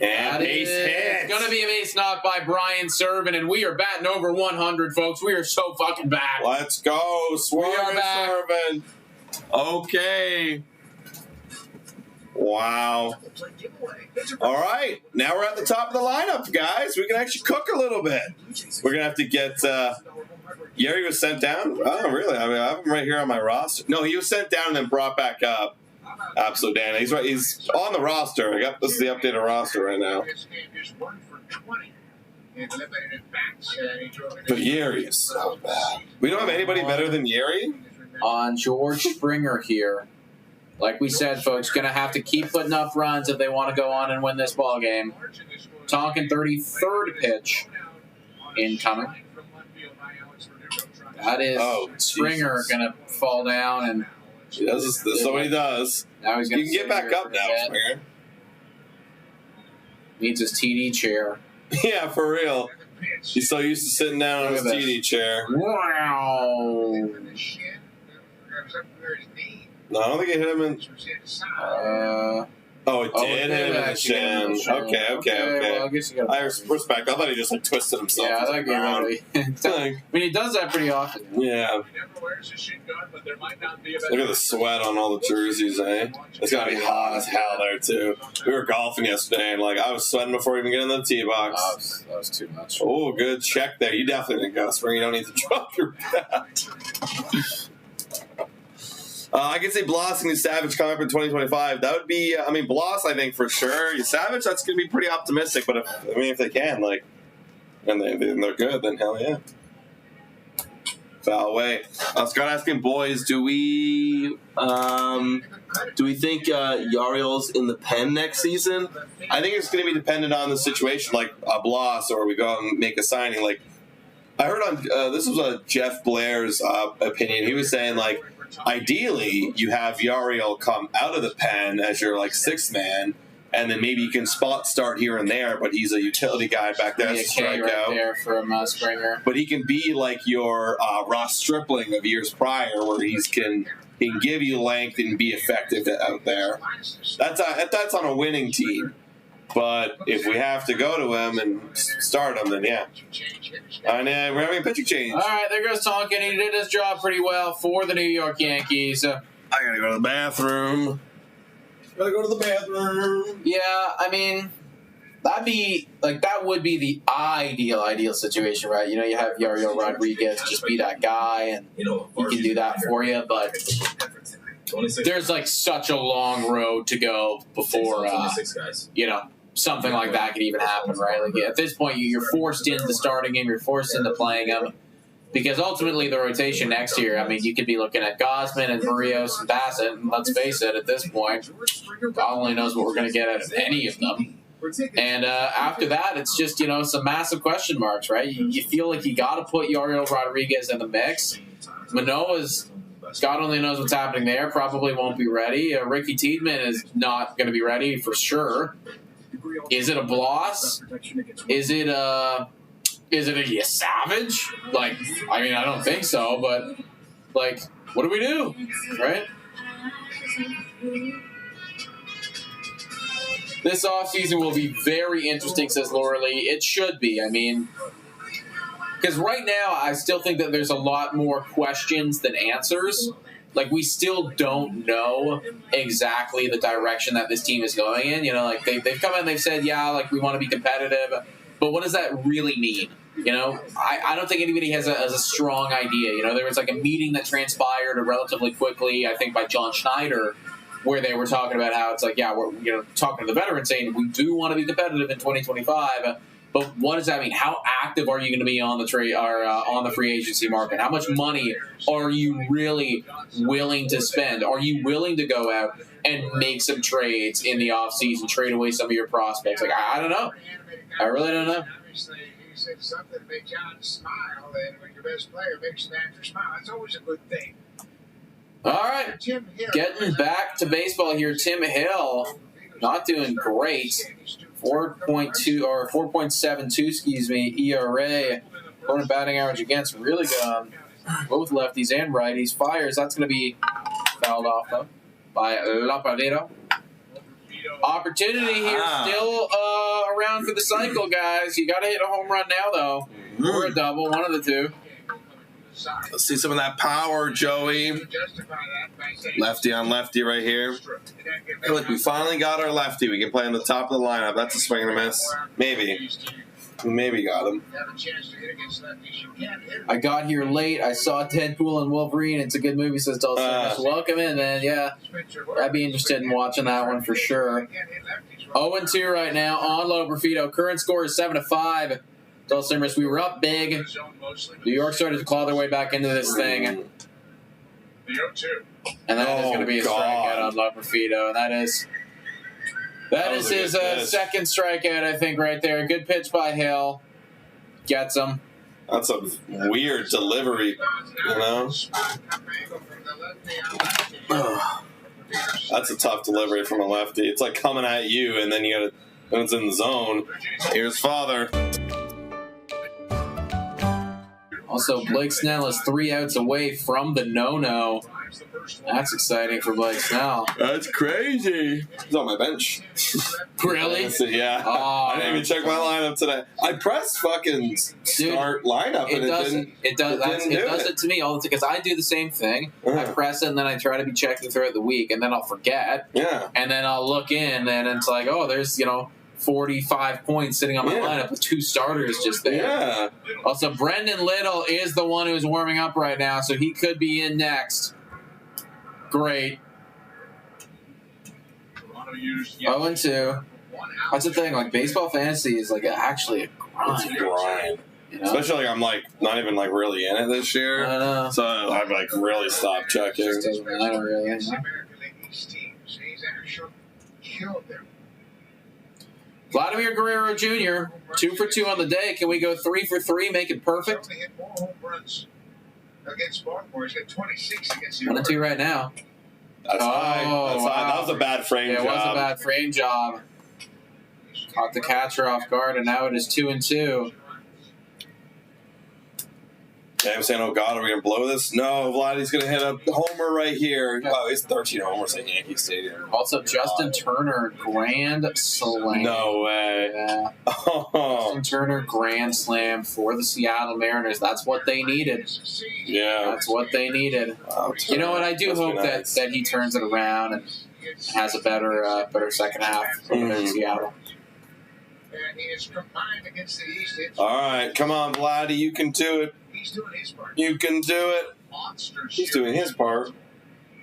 And base hit. It's going to be a base knock by Brian Servin, and we are batting over 100, folks. We are so fucking back. Let's go, Servin. Okay. Wow. All right. Now we're at the top of the lineup, guys. We can actually cook a little bit. We're going to have to get Yeri was sent down? Oh, really? I have him right here on my roster. No, he was sent down and then brought back up. Absolute Dan. He's on the roster. This is the updated roster right now. But Yeri is so bad. We don't have anybody better than Yeri? On George Springer here. Like we said, folks, going to have to keep putting up runs if they want to go on and win this ball game. Tonkin 33rd pitch incoming. That is Springer going to fall down, and this is what he does. Now he's you can get back up now, Springer. Needs his TD chair. Yeah, for real. He's so used to sitting down on his TD chair. Wow. No, I don't think it hit him in. Oh, it did hit him in the shin. Okay. Well, I guess you got. I respect. I thought he just like twisted himself. Yeah, I mean, he does that pretty often. Yeah. Look at the sweat on all the jerseys, eh? It's gotta be hot as hell there too. We were golfing yesterday, and like I was sweating before even getting in the tee box. That was too much. Oh, good check there. You definitely didn't go spring. You don't need to drop your bat. I can say Bloss and Savage coming up in 2025. That would be, I mean, Bloss, I think for sure. Savage, that's going to be pretty optimistic. But if they can, like, and they're good, then hell yeah. Foul away. Scott asking, boys, do we think Yariel's in the pen next season? I think it's going to be dependent on the situation, like Bloss, or we go out and make a signing. Like, I heard on this was Jeff Blair's opinion. He was saying like, ideally, you have Yariel come out of the pen as your like sixth man, and then maybe you can spot start here and there. But he's a utility guy back there, as a strikeout. Right there from Springer. But he can be like your Ross Stripling of years prior, where he can give you length and be effective out there. That's on a winning team. But if we have to go to him and start him, then yeah. And we're having a pitching change. All right, there goes Tonkin. He did his job pretty well for the New York Yankees. I gotta go to the bathroom. Yeah, I mean, that would be the ideal situation, right? You know, you have Yariel Rodriguez just be that guy, and he can do that for you. But there's like such a long road to go before you know, something like that could even happen, right? Like at this point, you're forced into starting him, you're forced into playing him, because ultimately the rotation next year, I mean, you could be looking at Gausman and Barrios and Bassett, and let's face it, at this point, God only knows what we're going to get out of any of them. And after that, it's just, you know, some massive question marks, right? You feel like you got to put Yariel Rodriguez in the mix. Manoah's, God only knows what's happening there, probably won't be ready. Ricky Tiedemann is not going to be ready for sure. Is it a Bloss? Is it a Savage? Like, I mean, I don't think so, but like, what do we do, right? This offseason will be very interesting, says Laura Lee. It should be. I mean, because right now I still think that there's a lot more questions than answers. Like, we still don't know exactly the direction that this team is going in. You know, like, they've come in and they've said, yeah, like, we want to be competitive. But what does that really mean? You know, I don't think anybody has a strong idea. You know, there was, like, a meeting that transpired relatively quickly, I think, by John Schneider, where they were talking about how it's like, yeah, we're talking to the veterans saying we do want to be competitive in 2025. But what does that mean? How active are you going to be on the trade or on the free agency market? How much money are you really willing to spend? Are you willing to go out and make some trades in the offseason, trade away some of your prospects? Like, I don't know. I really don't know. You said something to make John smile, and when your best player makes an actor smile, that's always a good thing. All right, getting back to baseball here. Tim Hill, not doing great. 4.2 or 4.72, excuse me, ERA. Opponent batting average against really good on both lefties and righties. Fires, that's going to be fouled off though by Lapadero. Opportunity here, still around for the cycle, guys. You got to hit a home run now though, or a double, one of the two. Let's see some of that power, Joey. Lefty on lefty right here. Hey, look, we finally got our lefty. We can play on the top of the lineup. That's a swing and a miss. Maybe. We maybe got him. I got here late. I saw Deadpool and Wolverine. It's a good movie, says Dulce. Welcome in, man. Yeah, I'd be interested in watching that one for sure. 0-2 right now on Low Profito. Current score is 7-5. Dulcimers, we were up big. New York started to claw their way back into this thing. The 0-2. And that is going to be a strikeout on Loperfido. And that is his second strikeout, I think, right there. Good pitch by Hill. Gets him. That's a weird delivery, you know? That's a tough delivery from a lefty. It's like coming at you, and then you got to, when it's in the zone, here's father. Also, Blake Snell is 3 outs away from the no-no. That's exciting for Blake Snell. That's crazy. He's on my bench. Really? Yeah. Oh, I didn't even check my lineup today. I pressed fucking start lineup, and it does it to me all the time because I do the same thing. I press it, and then I try to be checking throughout the week, and then I'll forget. Yeah. And then I'll look in, and it's like, oh, there's 45 points sitting on my lineup with 2 starters just there. Yeah. Also, Brendan Little is the one who's warming up right now, so he could be in next. Great. 0-2. That's the thing. Like, baseball fantasy is like actually a grind. It's a grind. You know? Especially, I'm like not even like really in it this year. I know. So I've like really stopped checking. Just doesn't matter really. You know? Vladimir Guerrero Jr. 2 for 2 on the day. Can we go 3 for 3? Make it perfect. Against Baltimore, he's got 26 against the 1-2 right now. That's high. That's high. That was a bad frame job. It was a bad frame job. Caught the catcher off guard, and now it is 2-2. I'm saying, oh God, are we going to blow this? No, Vladdy's going to hit a homer right here. Oh, he's 13 homers at Yankee Stadium. Also, Justin Turner, grand slam. No way. Yeah. Oh. Justin Turner, grand slam for the Seattle Mariners. That's what they needed. Yeah. That's what they needed. Wow, You know what? I do hope nice. that he turns it around and has a better second half for Seattle. And he is combined against the East. All right, come on, Vladdy, you can do it. He's doing his part. You can do it. He's doing his part.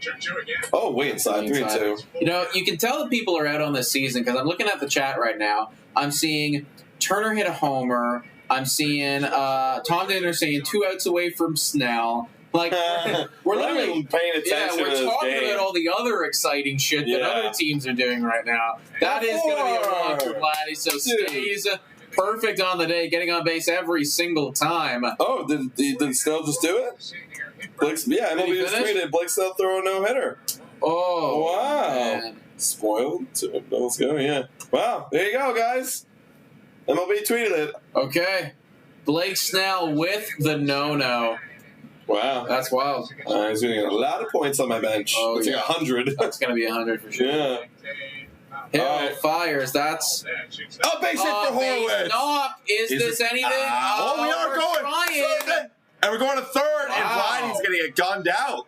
2-2 again. Oh, way inside, 3-2. You know, you can tell that people are out on this season because I'm looking at the chat right now. I'm seeing Turner hit a homer. I'm seeing Tom Danner saying 2 outs away from Snell. Like, we're literally paying attention we're to this talking game. about all the other exciting shit that other teams are doing right now. That is going to be a walk for Vladdy. So stays perfect on the day, getting on base every single time. Oh, did Snell just do it? MLB just tweeted Blake Snell throw a no-hitter. Oh, wow. Man. Spoiled. Let's go, yeah. Wow, there you go, guys. MLB tweeted it. Okay. Blake Snell with the no-no. Wow. That's wild. He's going to get a lot of points on my bench. Oh, It's like 100. That's going to be 100 for sure. Yeah. Hill fires. That's Oh, base hit for Horwitz. Knock. Is this anything? We are we're going. trying. And we're going to third, Wow. and Vladdy's going to get gunned out.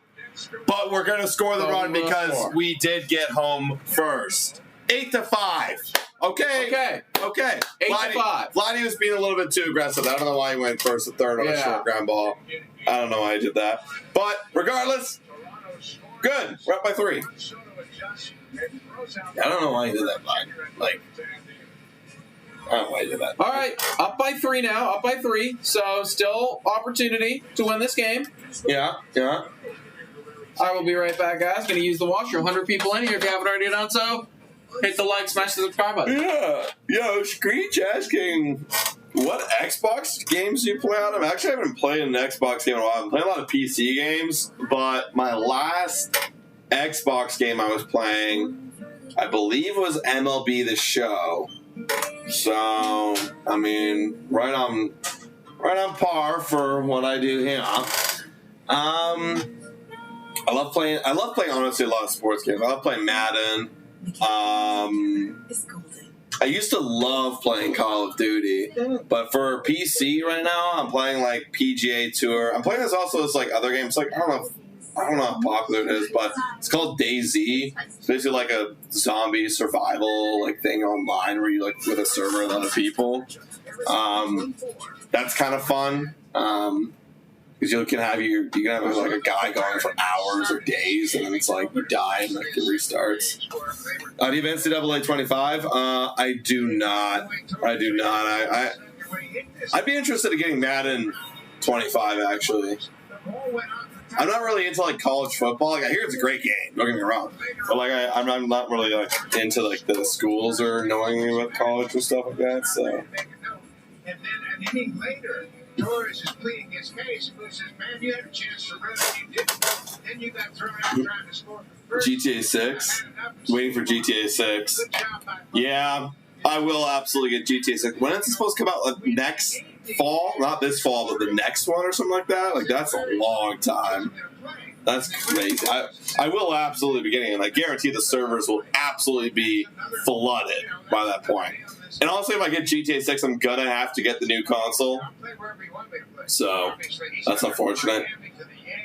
But we're going to score the run because we did get home first. 8-5. Okay. 8-5. Vladdy was being a little bit too aggressive. I don't know why he went first to third on a short ground ball. I don't know why he did that. But regardless, good. We're up by 3. I don't know why he did that, Vladdy. Like, I don't know why he did that. All right, up by 3 now. Up by 3. So still opportunity to win this game. Yeah. I will be right back, guys. Going to use the washroom. 100 people in here. If you haven't already done so, hit the like, smash the subscribe button. Yeah. Yo, Screech asking, what Xbox games do you play on? I actually haven't played an Xbox game in a while. I'm playing a lot of PC games, but my last Xbox game I was playing, I believe, was MLB The Show. So, I mean, right on par for what I do here. I love playing honestly a lot of sports games. I love playing Madden. I used to love playing Call of Duty, but for PC right now, I'm playing like PGA Tour. I'm playing this also as like other games. Like I don't know how popular it is, but it's called DayZ. It's basically like a zombie survival like thing online where you like with a server with other people. That's kind of fun. Because you can have like a guy going for hours or days, and then it's like you die and like it restarts. Do you have NCAA 25? I do not. I'd be interested in getting Madden 25, actually. I'm not really into, like, college football. Like, I hear it's a great game. Don't get me wrong. But, like, I'm not really, like, into, like, the schools or knowing about college and stuff like that, so. And then an inning later, Torres is pleading his case. And says, man, you had a chance to run it. You didn't. Then you got thrown out trying to score for first. GTA 6. Waiting for GTA 6. Yeah, I will absolutely get GTA 6. When is it supposed to come out? Like, next fall? Not this fall, but the next one or something like that? Like, that's a long time. That's crazy. I will absolutely be getting it. I guarantee the servers will absolutely be flooded by that point. And also, if I get GTA 6, I'm going to have to get the new console. So, that's unfortunate.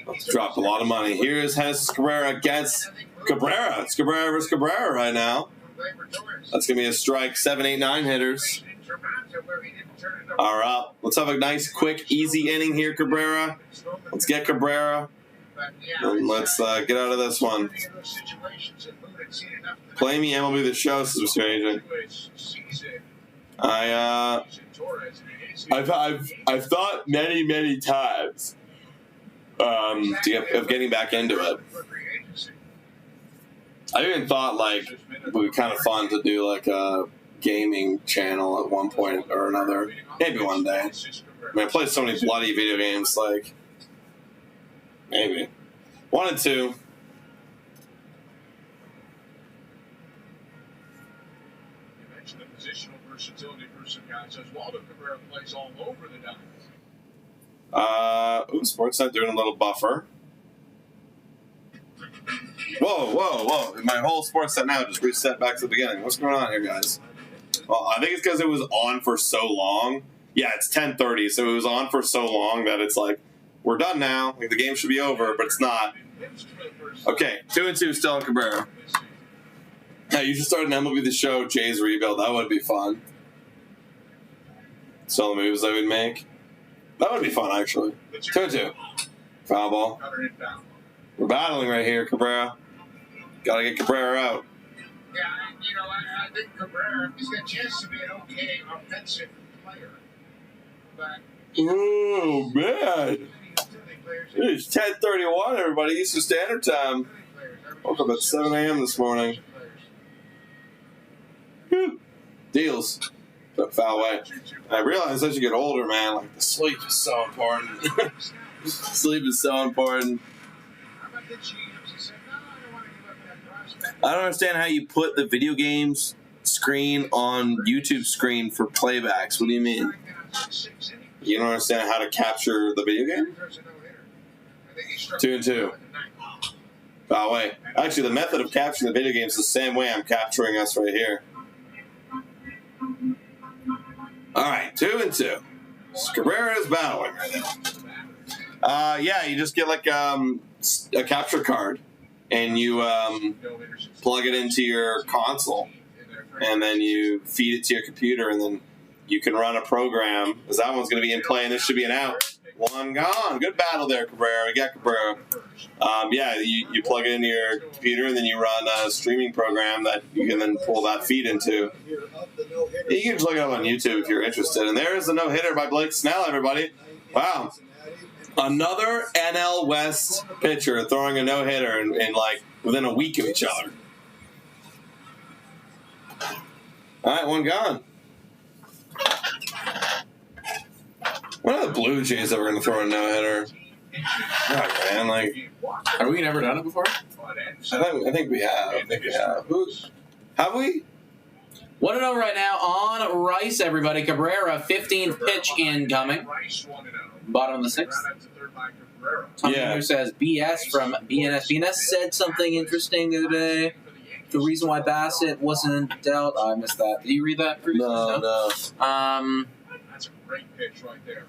Let's drop a lot of money. Here's Genesis Cabrera against Cabrera. It's Cabrera versus Cabrera right now. That's going to be a strike. 7, 8, 9 hitters are up. Let's have a nice, quick, easy inning here, Cabrera. Let's get Cabrera. And let's get out of this one. Play me MLB The Show, says Mr. Agent. I've thought many times of getting back into it. I even thought, like, it would be kind of fun to do, like, a gaming channel at one point or another. Maybe one day. I mean, I played so many bloody video games, like, maybe. Wanted to. You mentioned the positional versatility for some guys. Oswaldo Cabrera plays all over the diamond. Sportsnet doing a little buffer. Whoa. My whole Sportsnet now just reset back to the beginning. What's going on here, guys? Well, I think it's because it was on for so long. Yeah, it's 10:30, so it was on for so long that it's like, we're done now. Like, the game should be over, but it's not. Okay, 2-2 still on Cabrera. Yeah, you should start an MLB The Show Jays rebuild. That would be fun. Some of the moves I would make. That would be fun, actually. 2-2. Foul ball. We're battling right here, Cabrera. Gotta get Cabrera out. Yeah, I think Cabrera, he's got a chance to be an okay offensive player. But oh, man. It's 10:31, everybody. Eastern Standard Time. Woke up at 7 a.m. this morning. Whew. Deals. Foul away. I realize as you get older, man, like, the sleep is so important. Sleep is so important. I don't understand how you put the video games screen on YouTube screen for playbacks. What do you mean? You don't understand how to capture the video game? 2-2. Foul away. Actually, the method of capturing the video game is the same way I'm capturing us right here. All right, 2-2. Cabrera is battling right now. Yeah, you just get like a capture card, and you plug it into your console, and then you feed it to your computer, and then you can run a program. Because that one's going to be in play, and this should be an out. One gone. Good battle there, Cabrera. We got Cabrera. Yeah, you plug it into your computer, and then you run a streaming program that you can then pull that feed into. You can just look it up on YouTube if you're interested. And there is a no-hitter by Blake Snell, everybody. Wow. Another NL West pitcher throwing a no-hitter in like within a week of each other. All right, one gone. When are the Blue Jays ever going to throw a no-hitter? God, man, like, Have we never done it before? I think we have. Have we? 1-0 right now on Rice, everybody. Cabrera, 15th pitch incoming. Bottom of the sixth. Tom Jr. says BS from BNS. BNS said something interesting the other day. The reason why Bassett wasn't dealt. Oh, I missed that. Did you read that? No. That's a great pitch right there.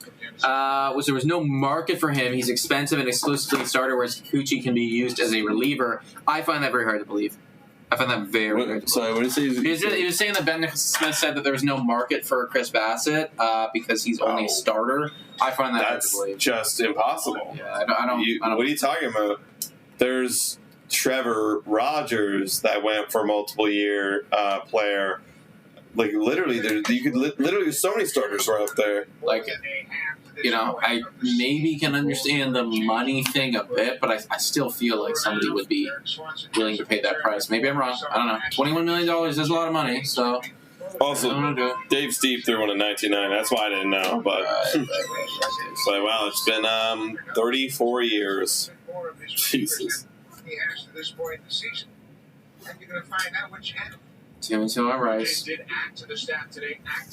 There was no market for him. He's expensive and exclusively a starter, whereas Kikuchi can be used as a reliever. I find that very hard to believe. I find that very hard to believe. Sorry, what did he say? He was saying that Ben Smith said that there was no market for Chris Bassett because he's only a starter. I find that hard to believe. That's just impossible. Yeah, I don't. What are you talking about? There's Trevor Rogers that went for a multiple-year player. Like literally, you could literally so many starters right up there. Like, you know, I maybe can understand the money thing a bit, but I still feel like somebody would be willing to pay that price. Maybe I'm wrong. I don't know. $21 million is a lot of money, so. Also, Dave Steve threw one in 1999. That's why I didn't know. But so wow, it's been 34 years. Jesus. Timothy Rice.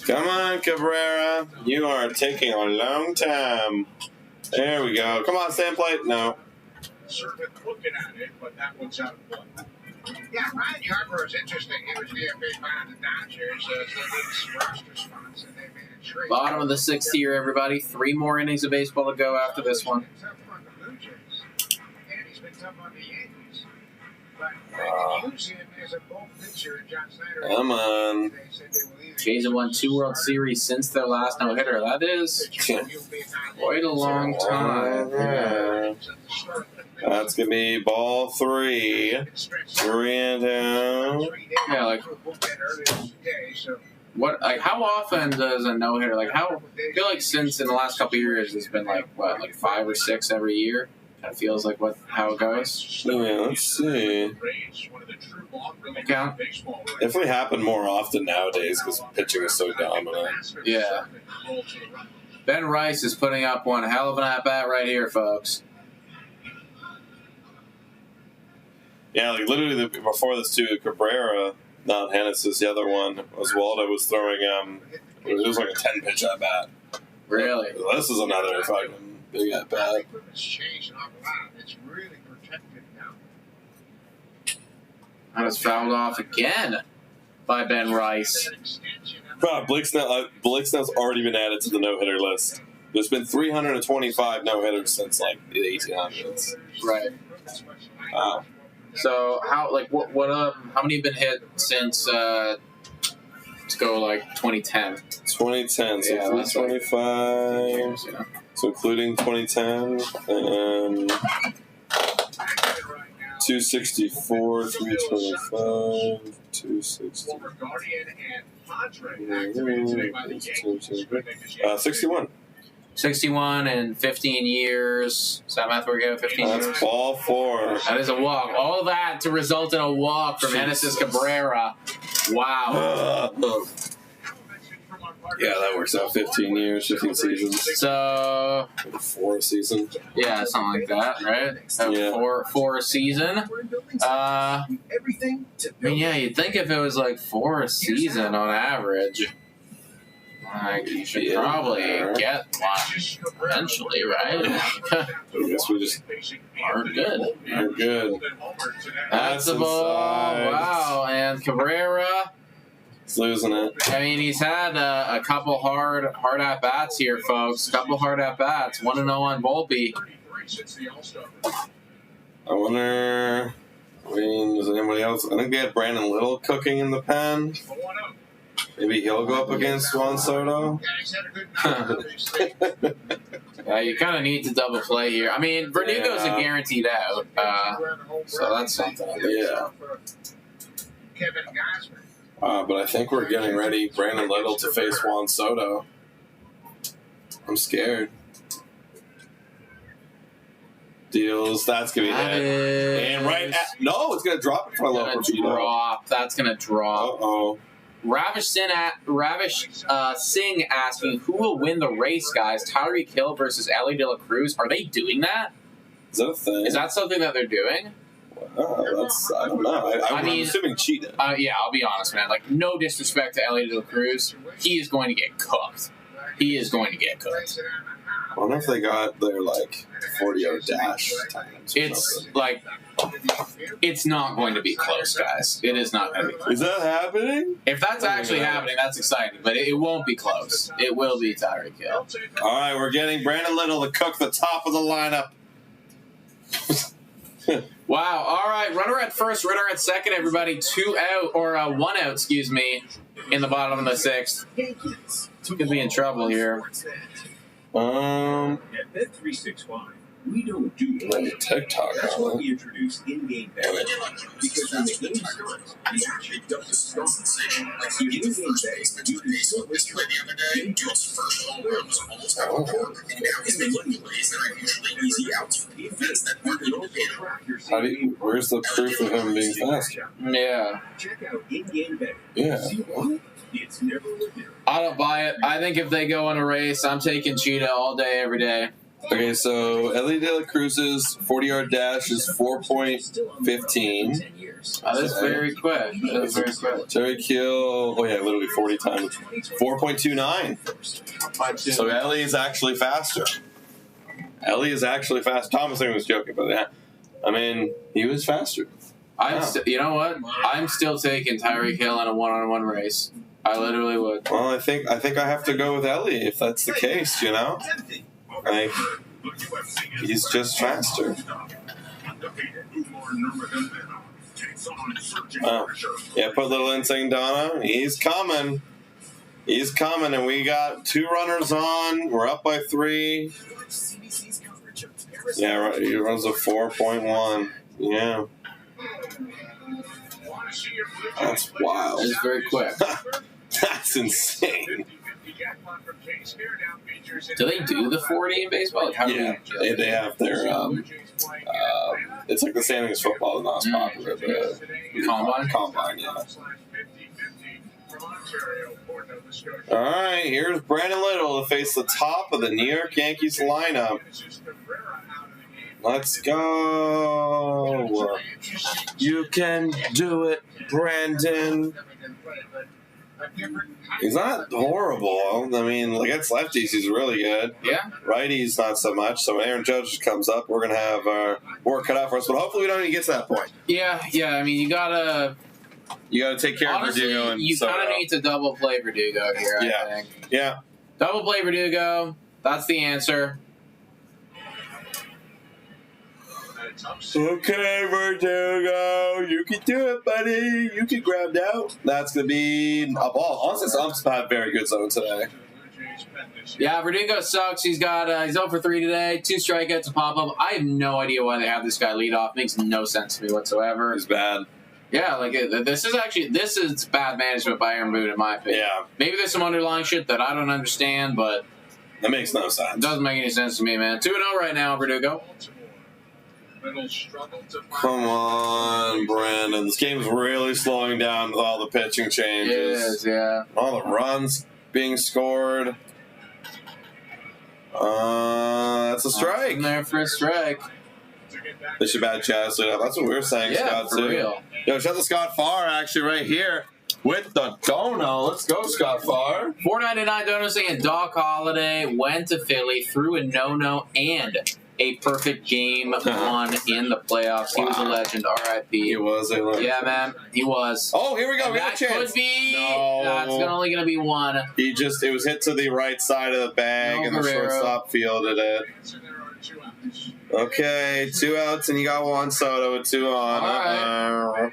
Come on, Cabrera. You are taking a long time. There we go. Come on, stand plate. No. Looking at it, but that one's out of play. Yeah, Ryan Yarbrough is interesting. He was DFA behind the Dodgers. So they roster spots and they made a trade. Bottom of the sixth here, everybody. 3 more innings of baseball to go after this one. Tough on the Blue Jays. And he's been tough on the Yankees. But they can use him as a bulk pitcher. John Snyder. Come on. Jays have won 2 World Series since their last no-hitter. That is quite a long time. That's going to be ball 3. 3 and down. Yeah, like, what? Like, how often does a no-hitter, like, how, I feel like since in the last couple of years, it's been like, what, like 5 or 6 every year? Kind of feels like how it goes. Yeah, let's see. Count. Definitely happen more often nowadays because pitching is so dominant. Yeah. Ben Rice is putting up one hell of an at-bat right here, folks. Yeah, like literally before this too, Cabrera, not Hennessy's the other one, Oswaldo was throwing, it was like a 10-pitch at-bat. Really? This is another fucking big at-bat. It's really protected now. That was fouled off again by Ben Rice. Wow, Blake Snell's already been added to the no-hitter list. There's been 325 no-hitters since like the 1800s. Right. Wow. So how how many have been hit since let's go like 2010? 2010, so Yeah, that's 325. Yeah. So including 2010 and 264, 325, 260. 61. 61 and 15 years. Is that math work out? 15 years? That's ball 4. That is a walk. All that to result in a walk from Hennessy's Cabrera. Wow. Yeah, that works out. 15 years, 15 seasons. So 4 a season. yeah, something like that, right? So Yeah. four a season. I mean, yeah, you'd think if it was like 4 a season on average, like you should probably get one eventually, right? I guess we just are good. are good. That's the ball. inside. Wow, and Cabrera. He's losing it. I mean, he's had a couple hard at bats here, folks. Couple hard at bats. 1-0 on Volpe. I wonder. I mean, is anybody else? I think they had Brandon Little cooking in the pen. Maybe he'll go up against Juan Soto. Yeah, you kind of need to double play here. I mean, Verdugo's a guaranteed out, so that's something. Yeah. Kevin Gausman. But I think we're getting ready, Brandon Little to face Juan Soto. I'm scared. Deals. That's gonna be it. And right at, no, it's gonna drop in front of Loper. That's gonna drop. Uh-oh. Ravish Singh asking, who will win the race, guys? Tyreek Hill versus Ellie De La Cruz. Are they doing that? Is that a thing? Is that something that they're doing? That's, I don't know. I'm assuming cheated. Yeah, I'll be honest, man. Like, no disrespect to Ellie De La Cruz. He is going to get cooked. He is going to get cooked. I wonder if they got their, 40-yard dash times. It's, it's not going to be close, guys. It is not going to be close. Is that happening? If that's actually happening, that's exciting. But it won't be close. It will be Tyreek Hill. All right, we're getting Brandon Little to cook the top of the lineup. Wow. All right. Runner at first, runner at second, everybody. 2 out, or 1 out, excuse me, in the bottom of the 6th. Could be in trouble here. At Bet365, we don't do TikTok. That's why we introduce in-game betting. Because when the game starts, the action doesn't stop. baseball sensation. Like he hit the first baseman to the base on this play the other day. Dude's first home run was almost out of the park, and now he's making plays that are usually easy outs for defense that weren't even debatable. Where's the proof of him being faster? Yeah. Check out in-game betting. Yeah. See what? It's never linear. I don't buy it. I think if they go in a race, I'm taking Cheetah all day, every day. Okay, so Ellie De La Cruz's 40-yard dash is 4.15. Oh, that's very quick. That's very quick. Terry Kill, literally 40 times. 4.29. So Ellie is actually faster. Ellie is actually fast. Thomas was joking, but yeah. I mean, he was faster. You know what? I'm still taking Tyreek Hill in a one-on-one race. I literally would. Well, I think I have to go with Ellie if that's the case, you know? Like, he's just faster. Oh. Yeah, put little insane Donna. He's coming. He's coming, and we got 2 runners on. We're up by 3. Yeah, right. He runs a 4.1. Yeah. That's wild. It's very quick. That's insane. Do they do the 40 in baseball? Like, how Yeah, do they have their it's like the same as football, not as popular, but combine, yeah. All right, here's Brandon Little to face the top of the New York Yankees lineup. Let's go. You can do it, Brandon. He's not horrible. I mean, against lefties, he's really good. Yeah. Righties, not so much. So when Aaron Judge comes up, we're going to have our work cut out for us. But hopefully we don't even get to that point. Yeah. I mean, you got to take care of Verdugo. And you kind of need to double play Verdugo here, I think. Yeah. Double play Verdugo. That's the answer. Okay, Verdugo, you can do it, buddy. You can ground out. That's going to be a ball. Honestly, Sump's had very good zone today. Yeah, Verdugo sucks. He's 0 for 3 today, 2 strikeouts, a pop-up. I have no idea why they have this guy lead off. Makes no sense to me whatsoever. He's bad. Yeah, like this is bad management by Aaron Boone, in my opinion. Yeah. Maybe there's some underlying shit that I don't understand, but that makes no sense. It doesn't make any sense to me, man. 2-0 right now, Verdugo. Come on, Brandon. This game's really slowing down with all the pitching changes. It is, yeah. All the runs being scored. That's a strike. I'm there for a strike. They should bat Jazz lead up. That's what we were saying, yeah, Scott, for too. Real. Yo, shout out to Scott Farr, actually, right here with the dono. Let's go, Scott Farr. $4.99 dono saying Doc Holliday went to Philly, threw a no-no and a perfect game 1 in the playoffs. He was a legend. R.I.P. He was a legend. Yeah, man. He was. Oh, here we go. We got a chance. Could be. No. That's only going to be 1. It was hit to the right side of the bag, and the shortstop fielded it. Okay, 2 outs, and you got Juan Soto with 2 on. Right.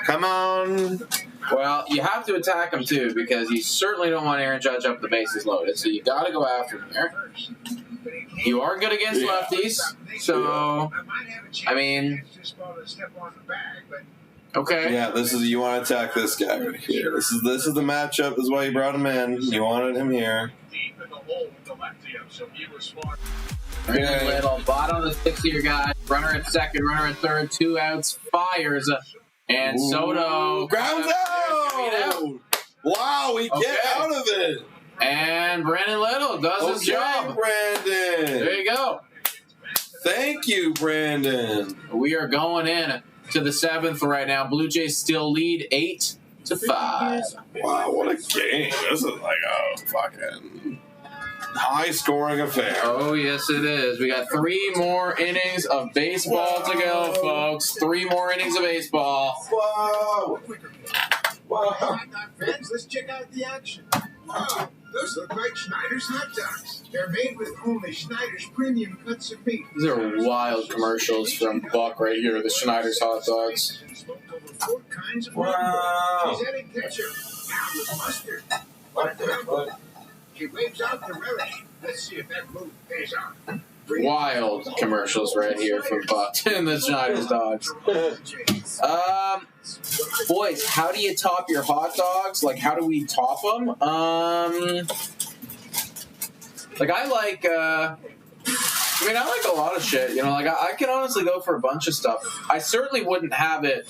Come on. Well, you have to attack him, too, because you certainly don't want Aaron Judge up the bases loaded, so you got to go after him there. You are good against lefties, so, I mean, okay. Yeah, you want to attack this guy right here. This is the matchup. This is why you brought him in. You wanted him here. Okay. Little bottom of the 6th here, guys. Runner at second, runner at third, 2 outs, fires, and Soto grounds out. Wow, we get out of it. And Brandon Little does his job. Brandon. There you go. Thank you, Brandon. We are going in to the 7th right now. Blue Jays still lead 8-5. Wow, what a game. This is like a fucking high-scoring affair. Oh, yes, it is. We got 3 more innings of baseball to go, folks. 3 more innings of baseball. Whoa. Wow. Friends, let's check out the action. Wow, those look like Schneider's hot dogs. They're made with only Schneider's premium cuts of meat. These are wild commercials from Buck right here, the Schneider's hot dogs. Wow. She's adding ketchup, now with mustard. She waves out the relish. Let's see if that move pays off. Wild commercials right here from Buck and the Schneider's dogs. Boys, how do you top your hot dogs? Like, how do we top them? Like, I like a lot of shit. You know, like, I can honestly go for a bunch of stuff. I certainly wouldn't have it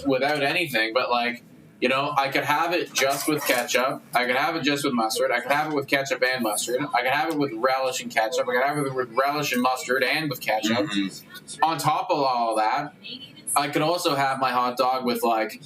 without anything, but, like, you know, I could have it just with ketchup. I could have it just with mustard. I could have it with ketchup and mustard. I could have it with relish and ketchup. I could have it with relish and mustard and with ketchup. Mm-hmm. On top of all that, I could also have my hot dog with, like,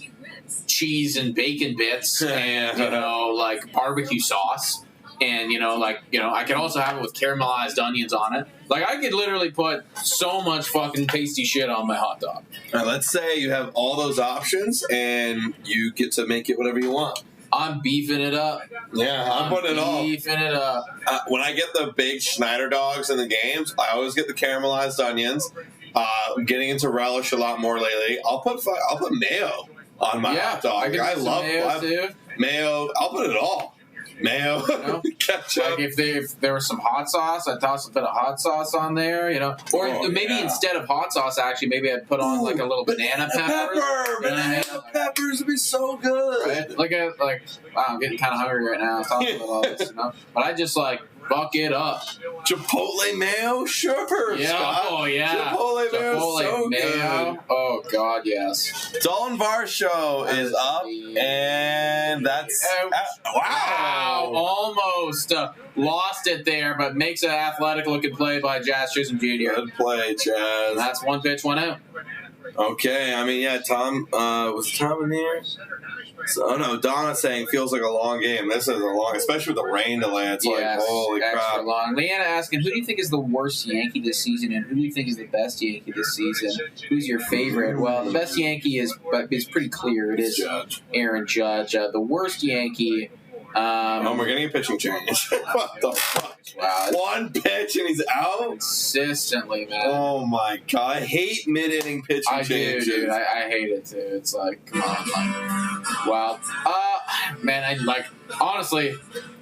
cheese and bacon bits and, you know, like, barbecue sauce. And, I could also have it with caramelized onions on it. Like, I could literally put so much fucking tasty shit on my hot dog. All right, let's say you have all those options and you get to make it whatever you want. I'm beefing it up. Yeah, I'm putting it all. Beefing it up. When I get the big Schneider dogs in the games, I always get the caramelized onions. I'm getting into relish a lot more lately. I'll put mayo on my hot dog. I love mayo too. Mayo. I'll put it all. Mayo, you know? ketchup. Like if there was some hot sauce, I'd toss a bit of hot sauce on there, you know. Or maybe instead of hot sauce, actually, maybe I'd put on like a little banana pepper. Peppers would be so good. Right? Wow, I'm getting kind of hungry right now talking about all this, you know. But I just like buck it up. Chipotle mayo, sure. Yeah. Scott. Oh yeah. Chipotle mayo, so mayo. good. Oh God, yes. Dalton Var show is up, and that's wow, almost lost it there, but makes an athletic looking play by Jazz Chisholm Jr. Good play, Jazz. That's one pitch, one out. Okay, I mean, yeah, Tom, was Tom in here? So, no, Donna's saying feels like a long game. This is a long, especially with the rain delay. It's like, holy crap. Long. Leanna asking, who do you think is the worst Yankee this season, and who do you think is the best Yankee this season? Who's your favorite? Well, the best Yankee is pretty clear. It is Aaron Judge. The worst Yankee. We're getting a pitching change. What the fuck? Wow. One pitch and he's out? Consistently, man. Oh my God. I hate mid-inning pitching changes. Dude. I hate it too. It's like, come on. Wow. Man, honestly,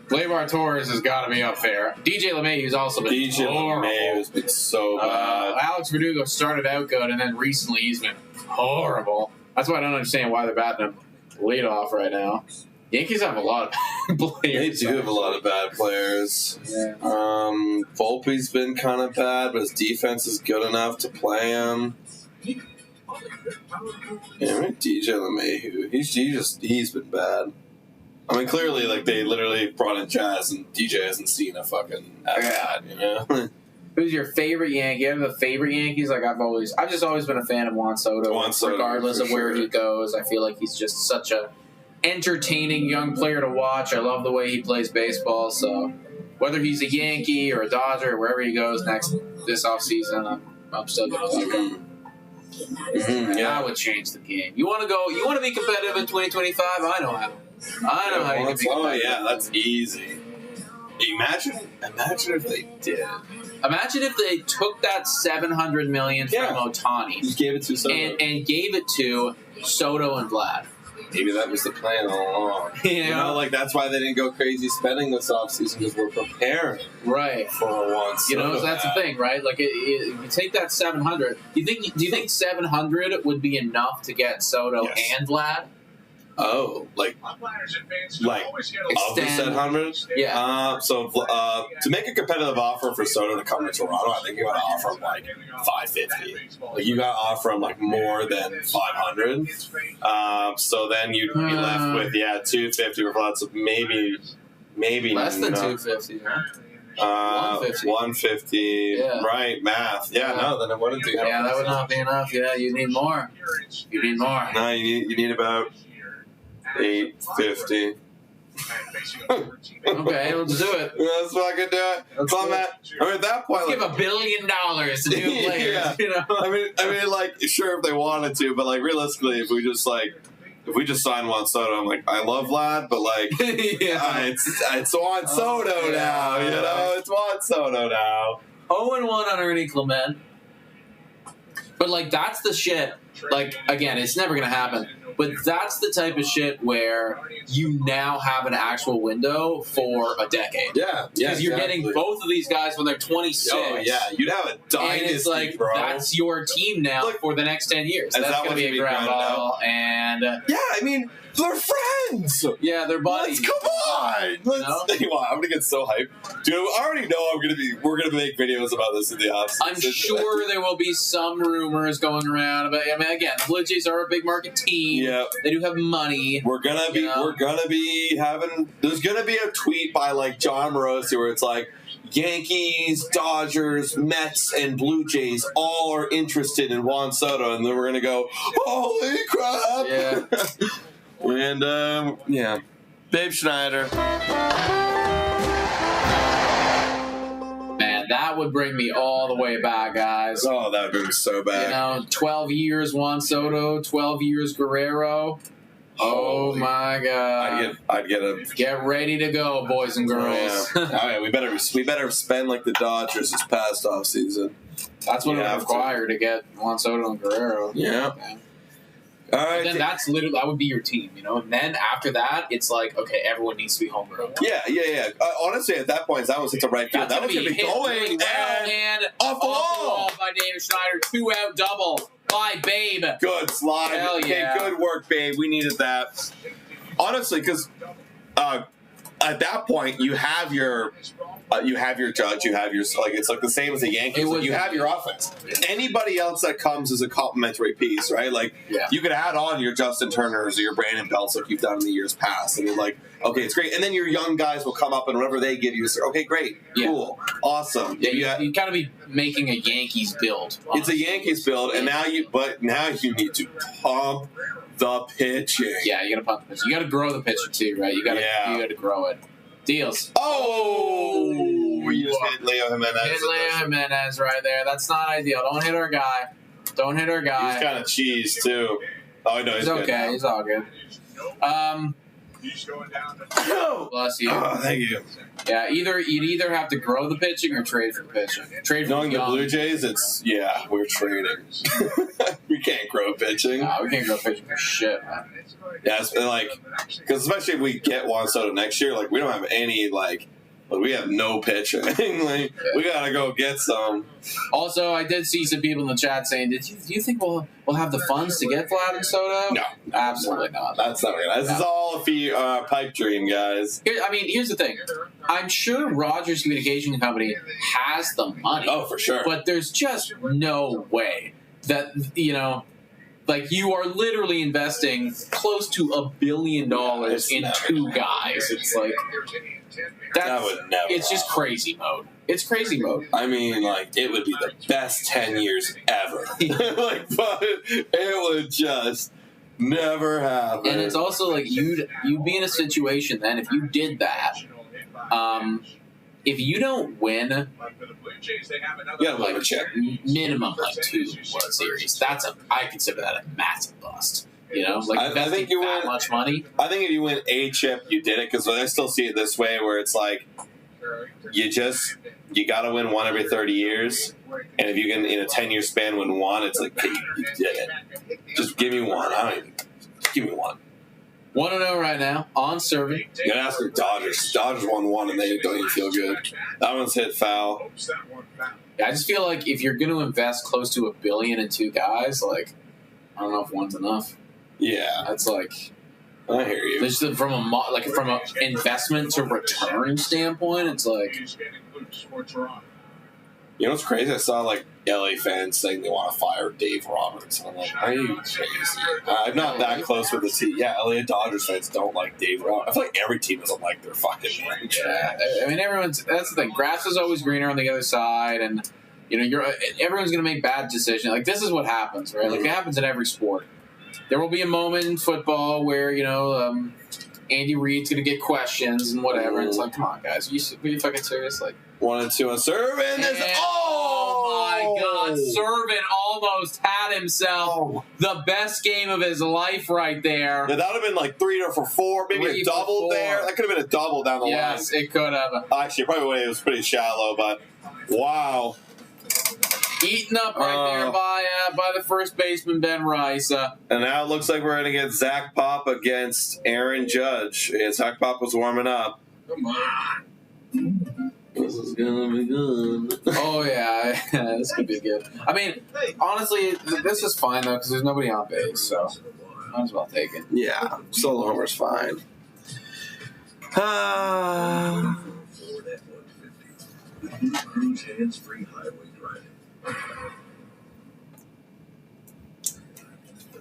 Gleyber Torres has got to be up there. DJ LeMahieu's also been horrible. LeMahieu's been so bad. Alex Verdugo started out good, and then recently he's been horrible. That's why I don't understand why they're batting him lead off right now. Yankees have a lot of players. They do have a lot of bad players. Yeah. Volpe's been kind of bad, but his defense is good enough to play him. Yeah, DJ LeMahieu. He's been bad. I mean, clearly, like, they literally brought in Jazz, and DJ hasn't seen a fucking bad, you know? Who's your favorite Yankee? You have the favorite Yankees? Like, I've just always been a fan of Juan Soto. Regardless of where he goes. I feel like he's just such a entertaining young player to watch. I love the way he plays baseball. So whether he's a Yankee or a Dodger or wherever he goes this offseason, I'm still gonna like him. Mm-hmm. Yeah, I would change the game. You want to be competitive in 2025? I know how. You can be competitive. Oh yeah, that's easy. Imagine if they did. Imagine if they took that $700 million from Ohtani, just gave it to Soto, and gave it to Soto and Vlad. Maybe that was the plan all along. You know, like, that's why they didn't go crazy spending this offseason, because we're preparing for once. You know, so that's the thing, right? Like, you take that 700. Do you think 700 would be enough to get Soto and Vlad? Oh, like of the 700? Yeah. So to make a competitive offer for Soto to come to Toronto, I think you got to offer him like $550. Like, you got to offer him like more than $500. So then you'd be left with $250 with lots of maybe less than $250. Huh? $150. Yeah. Right, math. No, then it wouldn't be. Yeah, that would not be enough. Yeah, you need more. No, you need about $850. Okay, let's do it. Let's fucking do it. At that point, give $1 billion to new players. You know? I mean, like, sure, if they wanted to, but like, realistically, if we just sign Juan Soto, I'm like, I love Vlad, but like, it's Juan Soto now. You know, it's Juan Soto now. 0-1 on Ernie Clement. But like, that's the shit. Like, again, it's never gonna happen. But that's the type of shit where you now have an actual window for a decade. Yeah, Because you're getting both of these guys when they're 26. Oh, yeah. You'd have a dynasty, and it's like, bro. that's your team now for the next 10 years. That's going to be a grand ball. And yeah, I mean, they're friends. Yeah, they're buddies. Come on. Wow, I'm gonna get so hyped, dude. I already know we're gonna make videos about this in the offseason. I'm sure there will be some rumors going around about. I mean, again, the Blue Jays are a big market team. Yeah, they do have money. We're gonna be having. There's gonna be a tweet by like John Morosi where it's like, Yankees, Dodgers, Mets, and Blue Jays all are interested in Juan Soto, and then we're gonna go, holy crap! Yeah. And, yeah. Babe Schneider. Man, that would bring me all the way back, guys. Oh, that would bring me so back. 12 years Juan Soto, 12 years Guerrero. Oh, my God. I'd Get ready to go, boys and girls. Oh, yeah. All right, we better spend like the Dodgers this past offseason. That's what it would require to get Juan Soto and Guerrero. Yeah. All right. And then that would be your team, And then after that, it's like, okay, everyone needs to be homegrown. Yeah. Honestly, at that point, that was hit the right field. That was going to be going really well, and off the wall by David Schneider. 2-out double by Babe. Good slide. Hell yeah. Okay, good work, Babe. We needed that. Honestly, because at that point, you have your Judge, you have your it's like the same as the Yankees. Like you have your offense. Anybody else that comes is a complementary piece, right? Like you could add on your Justin Turners or your Brandon Belts like you've done in the years past, and you're like, okay, it's great. And then your young guys will come up, and whatever they give you, is okay, great, cool, awesome. Yeah, you gotta be making a Yankees build. Honestly. It's a Yankees build, and now you need to pump the pitching. Yeah, you gotta pump the pitching. You gotta grow the pitcher too, right? You gotta grow it. Deals. Oh, we just hit Leo Jimenez. Hit Leo Jimenez right there. That's not ideal. Don't hit our guy. He's kind of cheese too. Oh no, he's okay. Good. He's all good. Bless you. Oh, thank you. Yeah, you'd either have to grow the pitching or trade for the pitching. Trade for Knowing the Blue Jays, we're trading. We can't grow pitching. No, we can't grow pitching for shit, man. Yeah, it's been because especially if we get Juan Soto next year, we don't have any we have no pitching. We gotta go get some. Also, I did see some people in the chat saying, "Do you think we'll have the funds to get Vlad and Soto?" No, absolutely not. That's not right. This is all a pipe dream, guys. Here's the thing. I'm sure Rogers Communication Company has the money. Oh, for sure. But there's just no way that you are literally investing close to $1 billion in two guys. It's like that would never. It's just crazy mode. It's crazy mode. I mean, it would be the best 10 years ever. But it would just never happen. And it's also you'd be in a situation then if you did that. If you don't win, minimum 2 World Series. I consider that a massive bust. I think you win much money. I think if you win a chip, you did it because I still see it this way, where it's you got to win one every 30 years, and if you can in a 10-year span win one, it's like you did it. Just give me one. Just give me one. 1-0 right now on serving. You gotta ask the Dodgers. Dodgers won one and they don't even feel good. That one's hit foul. Yeah, I just feel like if you're going to invest close to $1 billion in two guys, I don't know if one's enough. Yeah, that's I hear you. Just from a investment to return standpoint, it's You know what's crazy? I saw LA fans saying they want to fire Dave Roberts. And I'm like, are you crazy? I'm not that close with the team. Yeah, LA Dodgers fans don't like Dave Roberts. I feel like every team doesn't like their fucking manager. Yeah, I mean, that's the thing. Grass is always greener on the other side, and everyone's going to make bad decisions. This is what happens, right? It happens in every sport. There will be a moment in football where Andy Reid's going to get questions and whatever. And it's come on, guys, are you fucking serious? 1 and 2 on Servin. Oh my God, Servin almost had himself the best game of his life right there. Yeah, that would have been 3 or 4, maybe a double there. That could have been a double down the line. Yes, it could have. Actually, probably it was pretty shallow, but wow. Eaten up right there by the first baseman, Ben Rice. And now it looks like we're going to get Zach Pop against Aaron Judge. And Zach Pop was warming up. Come on. This is going to be good. Oh, yeah. This could be good. I mean, honestly, this is fine, though, because there's nobody on base, so might as well take it. Yeah, solo homer's fine. Cruise hands-free highway driving.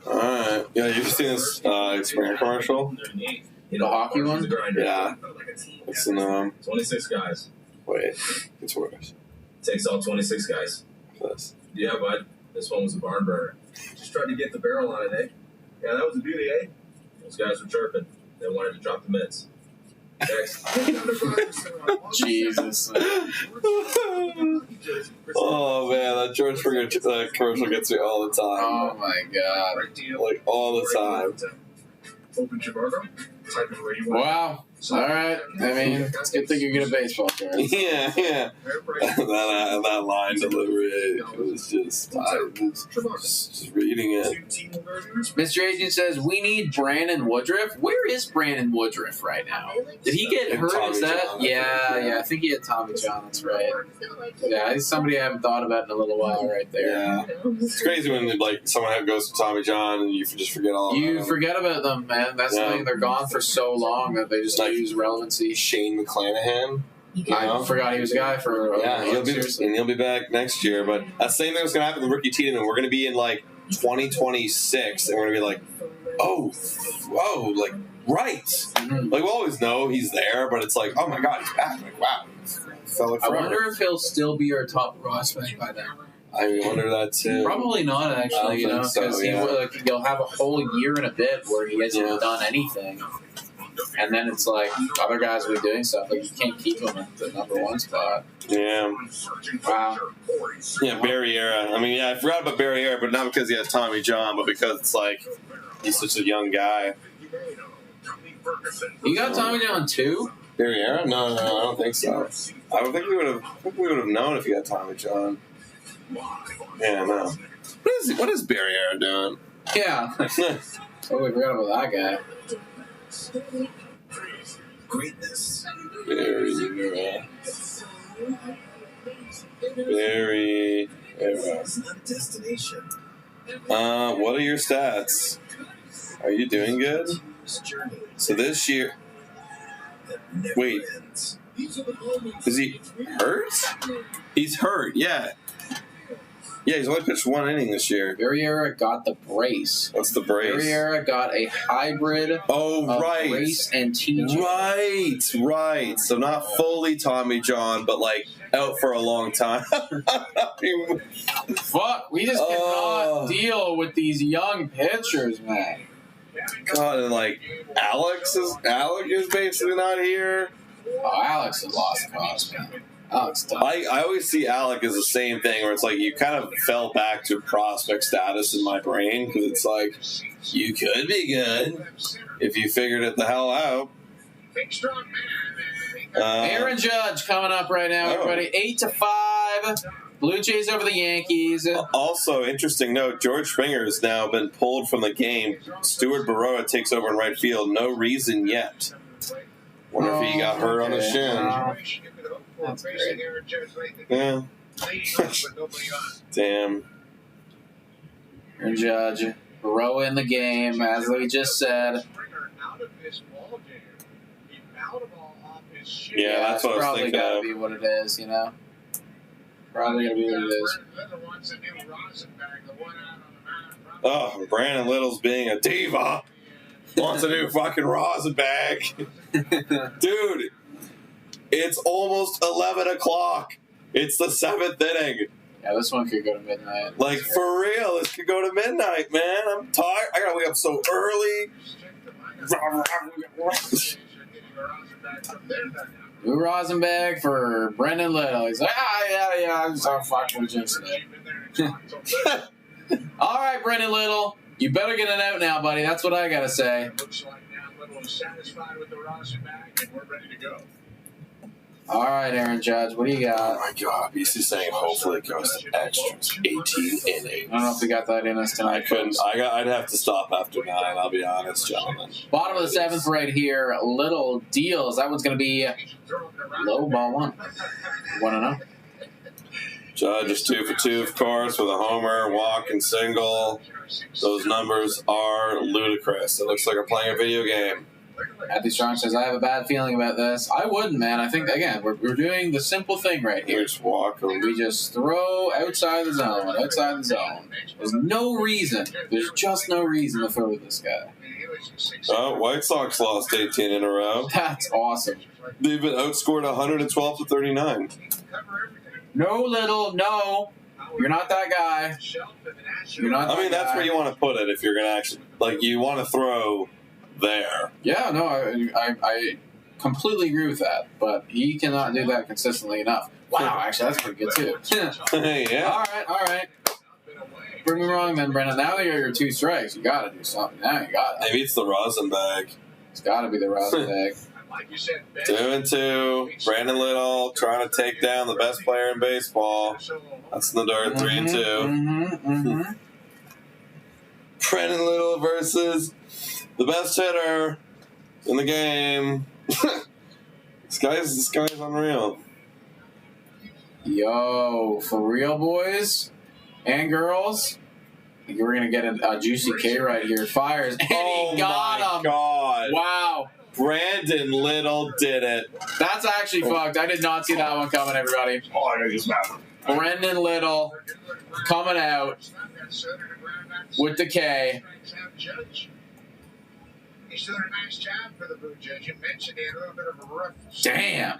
Alright. Yeah, you've seen this Springer commercial? The hockey one? Yeah. It's in 26 guys. Wait, it's worse. Takes all 26 guys. This. Yeah, bud. This one was a barn burner. Just tried to get the barrel on it, eh? Yeah, that was a beauty, eh? Those guys were chirping. They wanted to drop the mitts. Next. Jesus. Oh man, that George Springer commercial gets me all the time. Oh my god. Like all the time. Open Chicago. Type in where you want. Wow. All right. I mean, it's a good thing you're good at baseball, Terrence. Yeah. that line delivery was just, I was just reading it. Mr. Agent says, we need Brandon Woodruff. Where is Brandon Woodruff right now? Did he get hurt? Tommy Is that? John, Yeah, I think he had Tommy John. That's right. Yeah, he's somebody I haven't thought about in a little while right there. Yeah. It's crazy when like someone goes to Tommy John and you just forget all about You them. forget about them, man. That's the thing. They're gone for so long that they just lose relevancy. Shane McClanahan. I forgot he was a guy for he'll be back next year. But that same thing was going to happen to Ricky Tiedemann. We're going to be in like 2026, and we're going to be like, like right. Mm-hmm. Like we always know he's there, but it's like, oh my god, he's back. Like wow, felt like I forever. wonder if he'll still be our top prospect by then. I wonder that too. Probably not, actually. You know, because he'll have a whole year and a bit where he hasn't done anything. And then it's like other guys will be doing stuff. Like you can't keep him at the #1 spot. Yeah. Wow. Yeah, Barriera. I mean, I forgot about Barriera, but not because he has Tommy John, but because it's like he's such a young guy. You got Tommy John too? Barriera? No, I don't think so. I would think we would have known if he had Tommy John. Yeah, no. What is Barriera doing? Yeah. Totally forgot about that guy. Greatness. Barriera. It's not a destination. What are your stats? Are you doing good? So this year... Wait. Is he hurt? He's hurt, yeah. Yeah, he's only pitched 1 inning this year. Barriera got the brace. What's the brace? Barriera got a hybrid of brace and TJ. Right. So not fully Tommy John, but like out for a long time. Fuck, we just cannot deal with these young pitchers, man. God, and like Alex is basically not here. Oh, Alex has lost cause, man. Alex done. I always see Alec as the same thing, where it's like you kind of fell back to prospect status in my brain because it's like you could be good if you figured it the hell out. Aaron Judge coming up right now, everybody. 8-5. Blue Jays over the Yankees. Also, interesting note: George Springer has now been pulled from the game. Stuart Baroa takes over in right field. No reason yet. Wonder if he got hurt on the shin. That's great. Yeah. Damn. Aaron Judge, Baroa in the game, as we just said. Yeah, that's what I was probably thinking gotta of. be what it is, you know. Probably gonna be what it is. Oh, Brandon Little's being a diva. Wants a new fucking Rosenbag. Dude, it's almost 11 o'clock. It's the 7th inning. Yeah, this one could go to midnight. Like, for real, this could go to midnight, man. I'm tired. I gotta wake up so early. New Rosenbag for Brendan Little. He's like, yeah, I'm so fucking with Jim today. All right, Brendan Little, you better get it out now, buddy. That's what I gotta say. Looks like now Little is satisfied with the Rosenbag, and we're ready to go. All right, Aaron Judge, what do you Oh got? my God, BC saying hopefully it goes to extras. 18 innings. I don't know if we got that in us tonight. I couldn't. I'd have to stop after 9. I'll be honest, gentlemen. Bottom of the 7th right here. Little deals. That one's going to be low ball 1. 1-0. Judge is 2 for 2, of course, with a homer, walk, and single. Those numbers are ludicrous. It looks like we're playing a video game. Matthew Strong says, I have a bad feeling about this. I wouldn't, man. I think, again, we're doing the simple thing right here. Here's walk. We just throw outside the zone, outside the zone. There's no reason. There's just no reason to throw this guy. Oh, White Sox lost 18 in a row. That's awesome. They've been outscored 112 to 39. No, Little, no. You're not that guy. You're not that I mean, that's guy. where you want to put it if you're going to actually, like, you want to throw there. Yeah, no, I completely agree with that, but he cannot do that consistently enough. Wow, actually, that's pretty good, too. Yeah. All right. Prove me wrong then, Brendan. Now that you're your 2 strikes, you got to do something. Now you got to. Maybe it's the rosin bag. It's got to be the rosin bag. 2-2. Brandon Little trying to take down the best player in baseball. That's in the dirt. 3-2. Brandon Little versus the best hitter in the game. This guy's unreal. Yo, for real, boys and girls. I think we're gonna get a juicy K right here. Fires, and he got him. God! Wow, Brandon Little did it. that's actually fucked. I did not see that one coming, everybody. Oh, I gotta use that. Brendan Little coming out with the K. He's doing a nice job for the Blue Jays. You mentioned he had a little bit of a rough. Damn.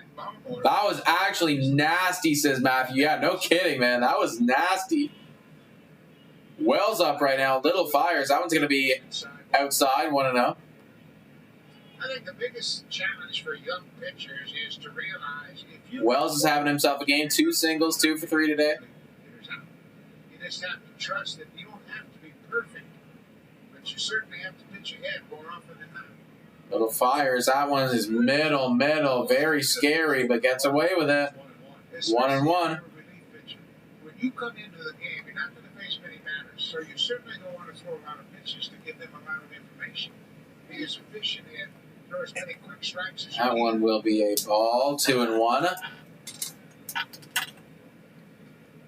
That was actually nasty, says Matthew. Yeah, no kidding, man. That was nasty. Wells up right now. Little fires. That one's going to be outside, 1-0. I think the biggest challenge for young pitchers is to realize if you. Wells is having himself a game. 2 singles, 2 for 3 today. You just have to trust that you don't have to be perfect, but you certainly have to pitch ahead more often than not. Little fires. That one is middle. Very scary, but gets away with it. 1-1. When you come into the game, you're not going to face many batters, so you certainly don't want to throw a lot of pitches to give them a lot of information. Be as efficient and throw as many quick strikes as you That can. one will be a ball. 2-1.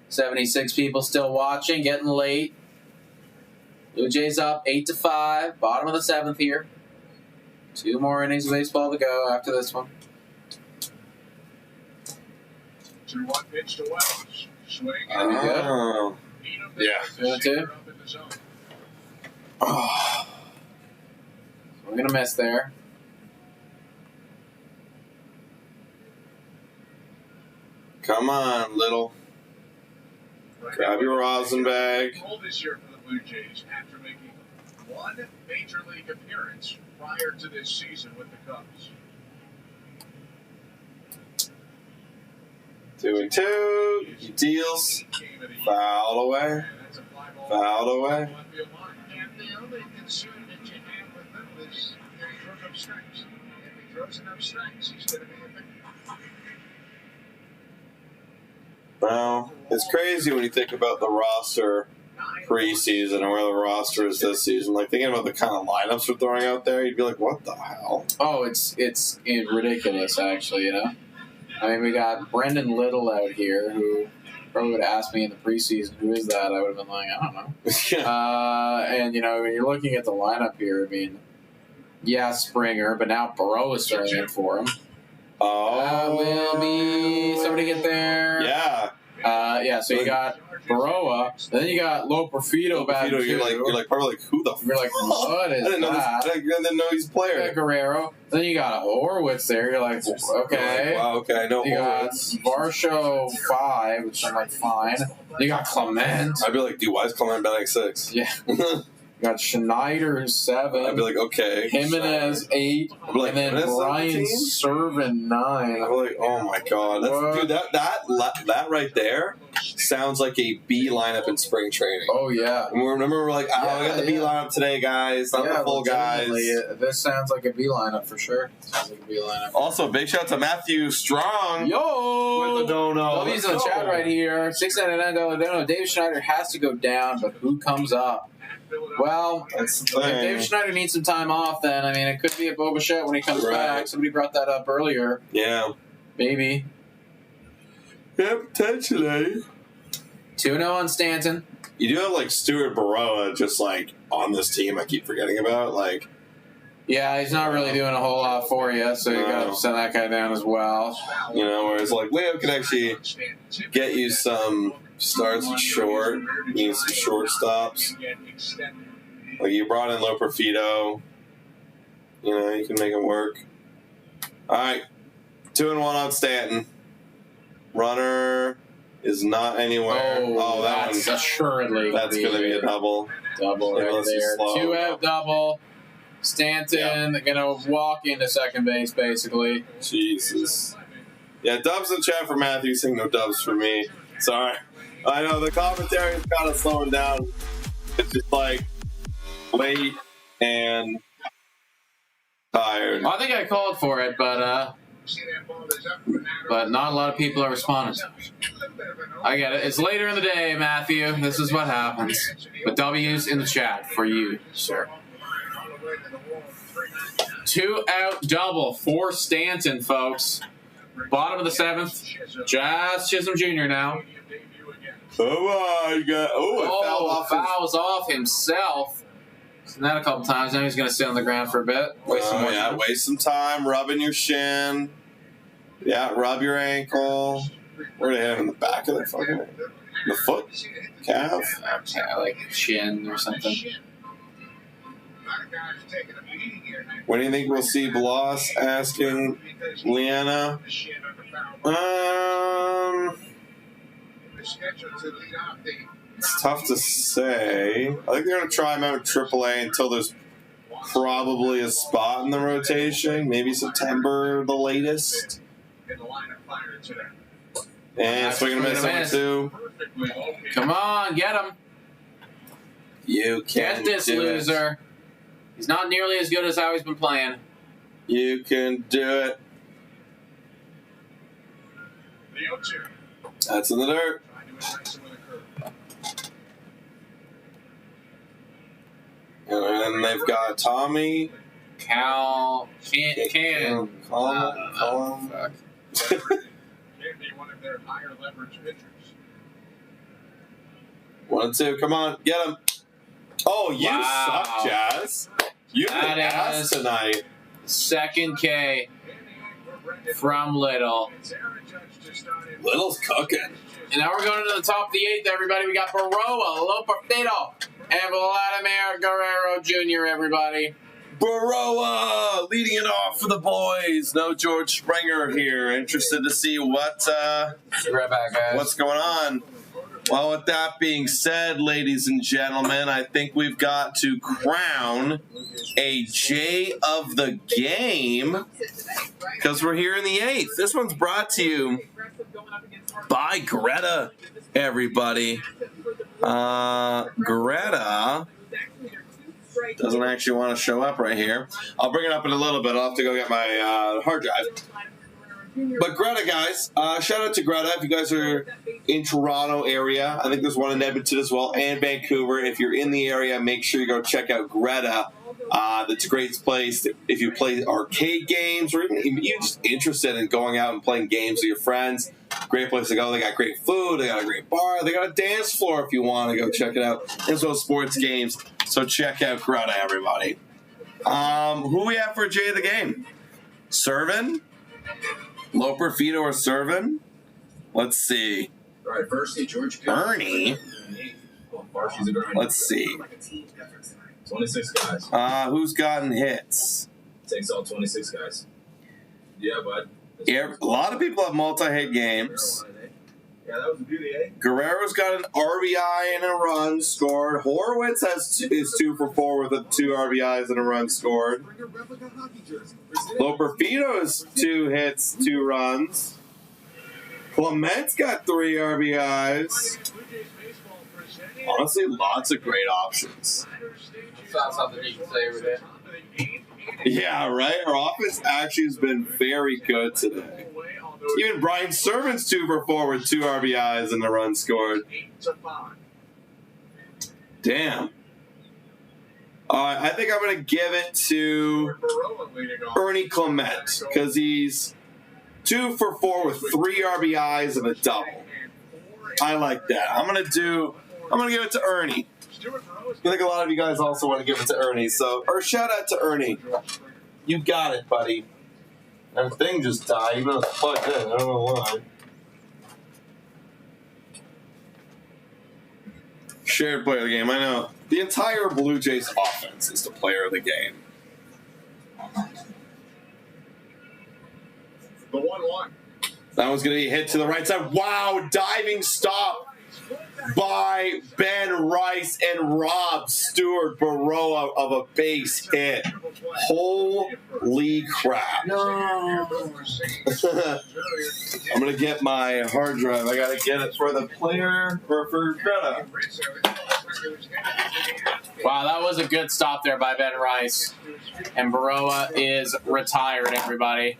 76 people still watching. Getting late. Blue Jays up 8-5. Bottom of the 7th here. 2 more innings of baseball to go after this one. 2-1 pitch to Wells. Swing. There we go. Oh. Yeah. 2-2. Oh. We're going to miss there. Come on, Little. Grab your rosin bag. Goal this year for the Blue Jays after making one major league appearance prior to this season with the Cubs. 2-2. He deals. Fouled away. Fouled away. And the only concern that you have with Little is that he throws up strikes. If he throws enough strikes, he's going to be effective. Well, it's crazy when you think about the roster preseason and where the roster is this season. Like, thinking about the kind of lineups we're throwing out there, you'd be like, what the hell? Oh, it's ridiculous, actually, you know? I mean, we got Brendan Little out here, who probably would have asked me in the preseason, who is that? I would have been like, I don't know. And, you know, when you're looking at the lineup here, I mean, yeah, Springer, but now Burrow is starting in for him. Oh. Will be somebody get there. Yeah. Yeah, so you got Baroa, and then you got Lo Perfido back. You're like probably like, who the You're like, what is I didn't know that? this, I didn't know he's a player. Guerrero. Then you got Horwitz there. You're like, okay. Wow, okay, I know You got Horwitz. Varsho 5, which I'm like, fine. You got Clement. I'd be like, dude, why is Clement batting 6? Yeah. Got Schneider 7. I'd be like, okay. Jimenez 8. I'd be like, and then Jimenez Brian 17? Servin 9. I'd be like, oh my god, dude, that right there sounds like a B lineup in spring training. Oh yeah. And we're like, I got the B lineup today, guys. Not the full guys. This sounds like a B lineup for sure. Sounds like a B lineup. Also, big shout out to Matthew Strong. Yo! With the dono. W's in the chat right here. $6.99 Dave Schneider has to go down, but who comes up? Well, if Dave Schneider needs some time off, then, I mean, it could be a Boba when he comes back. Somebody brought that up earlier. Yeah. Maybe. Yeah, potentially. 2-0 on Stanton. You do have, like, Stuart Baroa just, like, on this team I keep forgetting about. Like, yeah, he's not really doing a whole lot for you, so you got to send that guy down as well. You know, whereas, like, Leo could actually get you some starts short. You need some short stops. Like, you brought in Low Perfido. You know, you can make it work. All right. 2-1 on Stanton. Runner is not anywhere. Oh, that's assuredly. That's going to be a double. Double right there. 2-out double. Stanton going to walk into second base, basically. Jesus. Yeah, dubs in chat for Matthew, saying no dubs for me. Sorry. I know the commentary is kind of slowing down. It's just like late and tired. Well, I think I called for it, but not a lot of people are responding. I get it. It's later in the day, Matthew. This is what happens. But W's in the chat for you, sir. 2-out double for Stanton, folks. Bottom of the 7th. Jazz Chisholm Jr. now. Oh my God! Oh, fouls off himself. Seen that a couple times. Now he's going to sit on the ground for a bit. Waste some time rubbing your shin. Yeah, rub your ankle. Where do they have in the back of their fucking the foot, calf? Yeah, like shin or something. When do you think we'll see Bloss? Asking Leanna. It's tough to say. I think they're going to try him out in AAA until there's probably a spot in the rotation. Maybe September, the latest. And swinging and missing too. Come on, get him. You can get this loser. He's not nearly as good as how he's been playing. You can do it. That's in the dirt. And they've got Tommy. Cal. Can. Fuck. One, two. Come on. Get him. Oh, you suck, Jazz. You've been ass tonight. Second K from Little. Little's cooking. And now we're going into the top of the 8th, everybody. We got Baroa, Loperfido, and Vladimir Guerrero Jr., everybody. Baroa leading it off for the boys. No George Springer here. Interested to see what's going on. Well, with that being said, ladies and gentlemen, I think we've got to crown a J of the game because we're here in the 8th. This one's brought to you by Greta, everybody. Greta doesn't actually want to show up right here. I'll bring it up in a little bit. I'll have to go get my hard drive. But Greta, guys, shout out to Greta if you guys are in Toronto area. I think there's one in Edmonton as well, and Vancouver. If you're in the area, make sure you go check out Greta. That's a great place if you play arcade games or even you're just interested in going out and playing games with your friends. Great place to go. They got great food. They got a great bar. They got a dance floor if you want to go check it out. As well as sports games. So check out Greta, everybody. Who we have for J of the game? Servin? Loper, Fido, or Servin? Let's see. All right, first, George Ernie? Let's see. 26 guys. Who's gotten hits? Takes all 26 guys. Yeah, bud. Yeah, a lot of people have multi-hit games. Yeah, that was the beauty, eh? Guerrero's got an RBI and a run scored. Horowitz is 2 for 4 with 2 RBIs and a run scored. Loperfido is 2 hits, 2 runs. Clement's got 3 RBIs. Honestly, lots of great options. That's not something you can say every day. Yeah, right? Our offense actually has been very good today. Even Brian Sermon's 2 for 4 with 2 RBIs and a run scored. Damn. I think I'm going to give it to Ernie Clement because he's 2 for 4 with 3 RBIs and a double. I like that. I'm going to give it to Ernie. I think a lot of you guys also want to give it to Ernie. Or shout out to Ernie. You got it, buddy. That thing just died, even though it's plugged in. I don't know why. Shared player of the game. I know. The entire Blue Jays offense is the player of the game. The 1-1. That one's going to be hit to the right side. Wow, diving stop by Ben Rice and Rob Stewart Baroa of a base hit. Holy crap. No. I'm going to get my hard drive. I got to get it for the player or for Greta. Wow, that was a good stop there by Ben Rice. And Baroa is retired, everybody.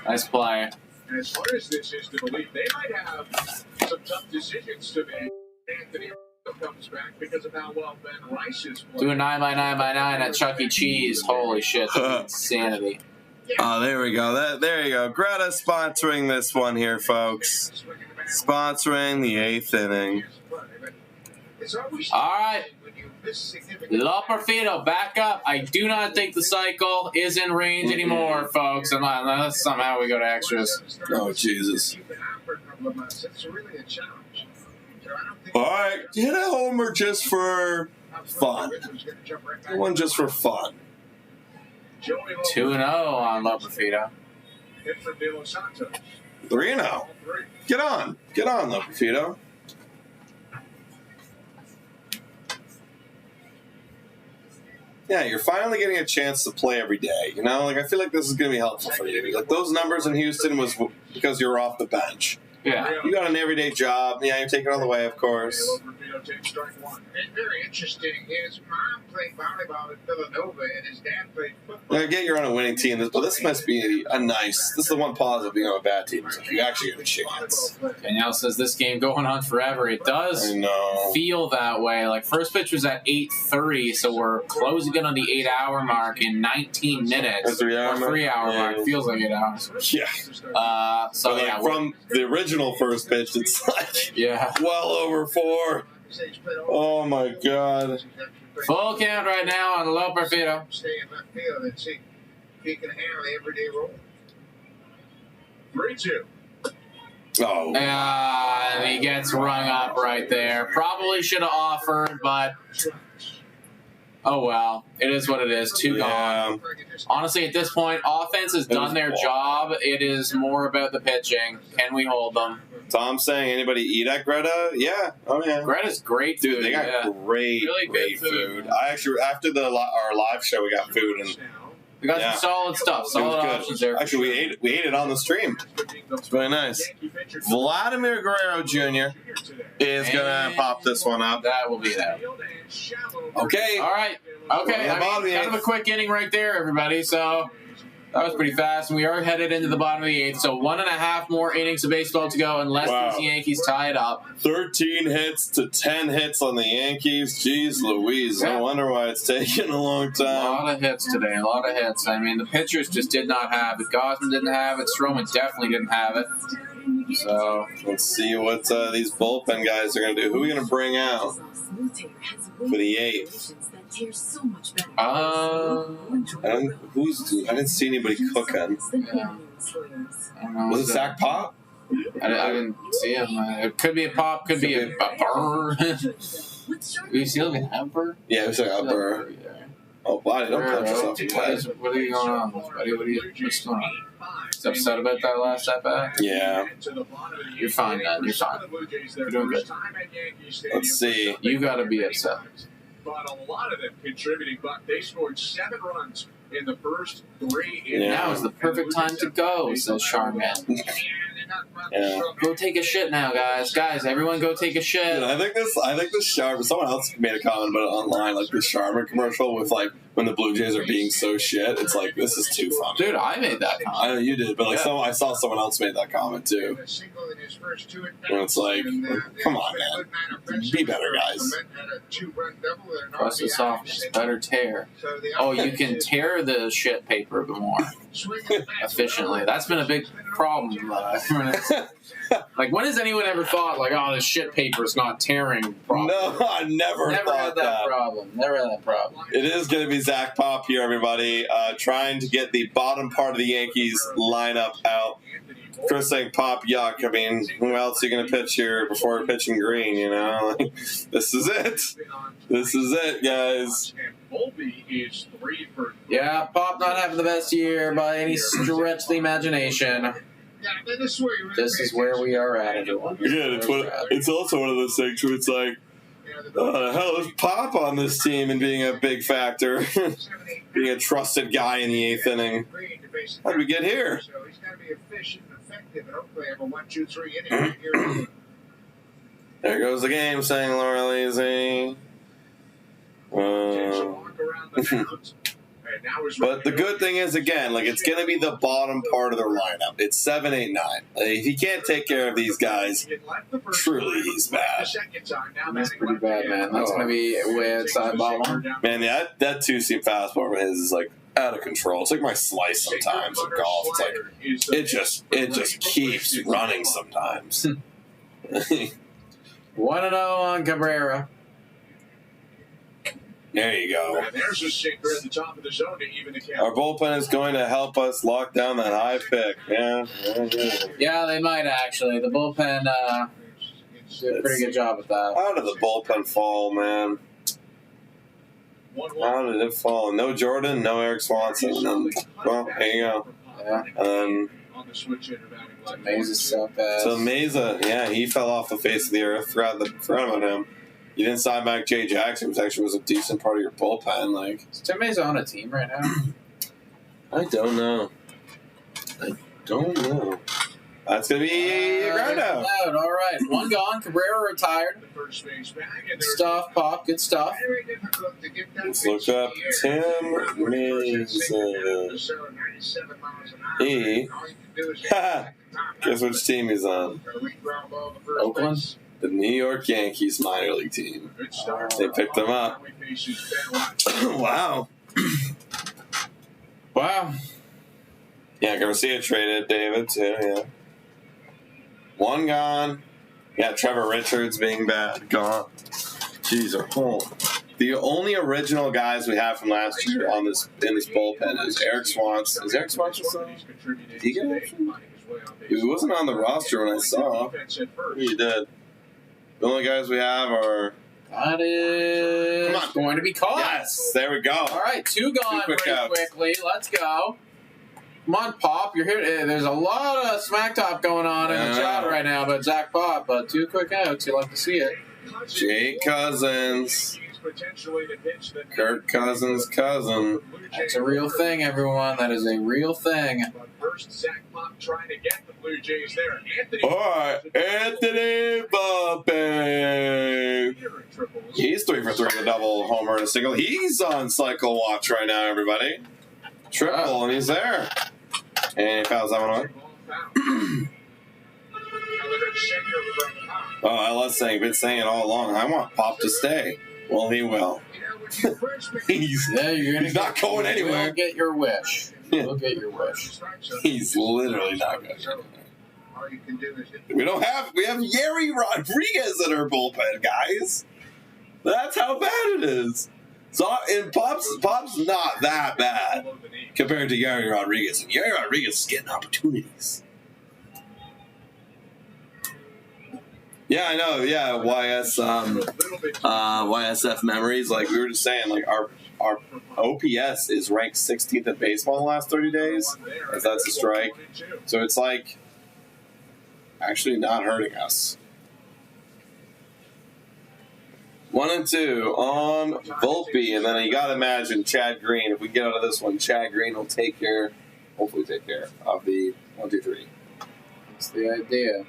Nice play. As hard as this is to believe, they might have some tough decisions to make. Anthony comes back because of how well Ben Rice is playing. Do a 9x9x9 at Chuck E. Cheese. Holy shit, that's insanity. Oh, there we go. There you go. Greta sponsoring this one here, folks. Sponsoring the 8th inning. All right. Loperfido back up. I do not think the cycle is in range anymore, folks, unless somehow we go to extras. Oh, Jesus. All right, hit a homer just for fun. One just for fun. 2-0 on Loperfido. 3-0. Get on, Loperfido. Yeah, you're finally getting a chance to play every day. You know, I feel like this is going to be helpful for you. Like those numbers in Houston was because you were off the bench. Yeah. You got an everyday job. Yeah, you're taking it all the way, of course. And very interesting. His mom played volleyball at Villanova, and his dad played football. I get you're on a winning team, but this must be a nice. This is the one positive of being on a bad team. Is you actually get a chance. Danielle says this game going on forever. It does feel that way. Like first pitch was at 8:30, so we're closing in on the 8-hour mark in 19 minutes. Or 3-hour mark. It feels like 8 hours. Yeah. So but from the original first pitch, it's like well over 4. Oh my God. Full count right now on Loperfido. Stay in left field and see if he can handle the everyday role. 3-2. Oh. And he gets rung up right there. Probably should have offered, but oh well. It is what it is. 2 gone. Honestly, at this point, offense has done their job. It is more about the pitching. Can we hold them? Tom's saying, anybody eat at Greta? Yeah. Oh, yeah. Greta's great food. Dude, they got great food. I actually, after our live show, we got food. And we got some solid stuff. Solid options there. Actually, we ate it on the stream. It's really nice. Vladimir Guerrero Jr. is going to pop this one up. That will be that. Okay. All right. Okay. Kind of a quick inning right there, everybody. So that was pretty fast. And we are headed into the bottom of the 8th. So 1.5 more innings of baseball to go unless the Yankees tie it up. 13 hits to 10 hits on the Yankees. Jeez Louise. No wonder why it's taking a long time. A lot of hits today. A lot of hits. I mean, the pitchers just did not have it. Gausman didn't have it. Stroman definitely didn't have it. So let's see what these bullpen guys are going to do. Who are we going to bring out for the 8th? I didn't see anybody cooking. Yeah. Was it Zach Pop? I didn't see him. It could be a Pop, could be a Burr. We still have a Burr? Yeah, we still got Burr. Oh, buddy, don't punch yourself in the head. What are you going on, buddy? What's going on? Is upset about that last at bat? Yeah. You're fine, man. You're fine. You're doing good. Let's see. You got to be upset. But a lot of them contributing, but they scored 7 runs in the first 3 innings. Now is the perfect time to go, says Charmin. Yeah. Go take a shit now, guys. Guys, everyone go take a shit. Dude, I think this Charmin. Someone else made a comment about it online, like the Charmin commercial with like when the Blue Jays are being so shit. It's like this is too funny. Dude, I made that comment. I know you did, but like I saw someone else made that comment too. And it's like, come on, man, be better, guys. Press this off, just better tear. Oh, you can tear the shit paper more efficiently. That's been a big problem. Like, when has anyone ever thought, like, oh, this shit paper's not tearing properly? No, I never thought had that problem. Never had that problem. It is going to be Zach Pop here, everybody, trying to get the bottom part of the Yankees lineup out. Chris saying Pop, yuck. I mean, who else are you going to pitch here before pitching Green, you know? Like, this is it. This is it, guys. Yeah, Pop not having the best year by any stretch of the imagination. This is where we are at, everyone. Again, it's also one of those things where it's like, hell is Pop on this team and being a big factor, being a trusted guy in the 8th inning. How did we get here? So he's got to be efficient and effective, and hopefully have a 1, 2, 3 inning here. There goes the game, saying Laura Lazy. But the good thing is, again, like it's going to be the bottom part of their lineup. It's 7, 8, 9. Like, if he can't take care of these guys, truly he's bad. That's pretty bad, man. That's going to be way outside bottom. Man, yeah, that 2-seam fastball of his is like out of control. It's like my slice sometimes in golf. It's like it just keeps running sometimes. 1-0 on Cabrera. There you go. There's a sinker at the top of the zone to even the count. Our bullpen is going to help us lock down that high pick. Yeah, they might actually. The bullpen did a pretty good job with that. How did the bullpen fall, man? How did it fall? No Jordan, no Eric Swanson. And, well, there you go. Yeah. And then Mesa stuff. So Mesa, yeah, he fell off the face of the earth. Forgot about him. You didn't sign back Jay Jackson, which actually was a decent part of your bullpen. Like, is Tim Mesa on a team right now? I don't know. That's going to be a ground out. All right. 1 gone. Cabrera retired. Good stuff, Pop. Good stuff. Let's look up Tim Mesa. Guess which team he's on? Oakland? The New York Yankees minor league team. They picked him up. Wow. Wow. Yeah, Garcia traded David too, yeah. 1 gone. Yeah, Trevor Richards being bad. Gone. Jeez, our whole. The only original guys we have from last year in this bullpen is Eric Swanson. Is Eric Swanson still? Did he get option? He wasn't on the roster when I saw him. He did. The only guys we have are... That is going to be caught. Yes, there we go. All right, 2 gone pretty quickly. Let's go. Come on, Pop. You're here. There's a lot of smack talk going on in the chat right now about Zach Pop, but 2 quick outs. You like to see it. Jake Cousins. Kirk Cousins' cousin. That's a real thing, everyone. That is a real thing. First, Zach Pop trying to get the Blue Jays there. All right, Anthony Bullpen. He's 3 for 3 with a double homer and a single. He's on cycle watch right now, everybody. Triple, and he's there. And he fouls that one away. Oh, I love saying, been saying it all along. I want Pop to stay. Well, he will. he's not going anywhere. You'll get your wish. You'll get your wish. He's literally not going anywhere. We have Yeri Rodriguez in our bullpen, guys. That's how bad it is. So, and Pop's not that bad compared to Yeri Rodriguez. And Yeri Rodriguez is getting opportunities. Yeah, I know. Yeah, YSF memories. Like we were just saying, like our our OPS is ranked 16th in baseball in the last 30 days, if that's a strike. So it's like actually not hurting us. 1-2 on Volpe, and then you got to imagine Chad Green. If we get out of this one, Chad Green will hopefully take care of the 1-2-3. That's the idea.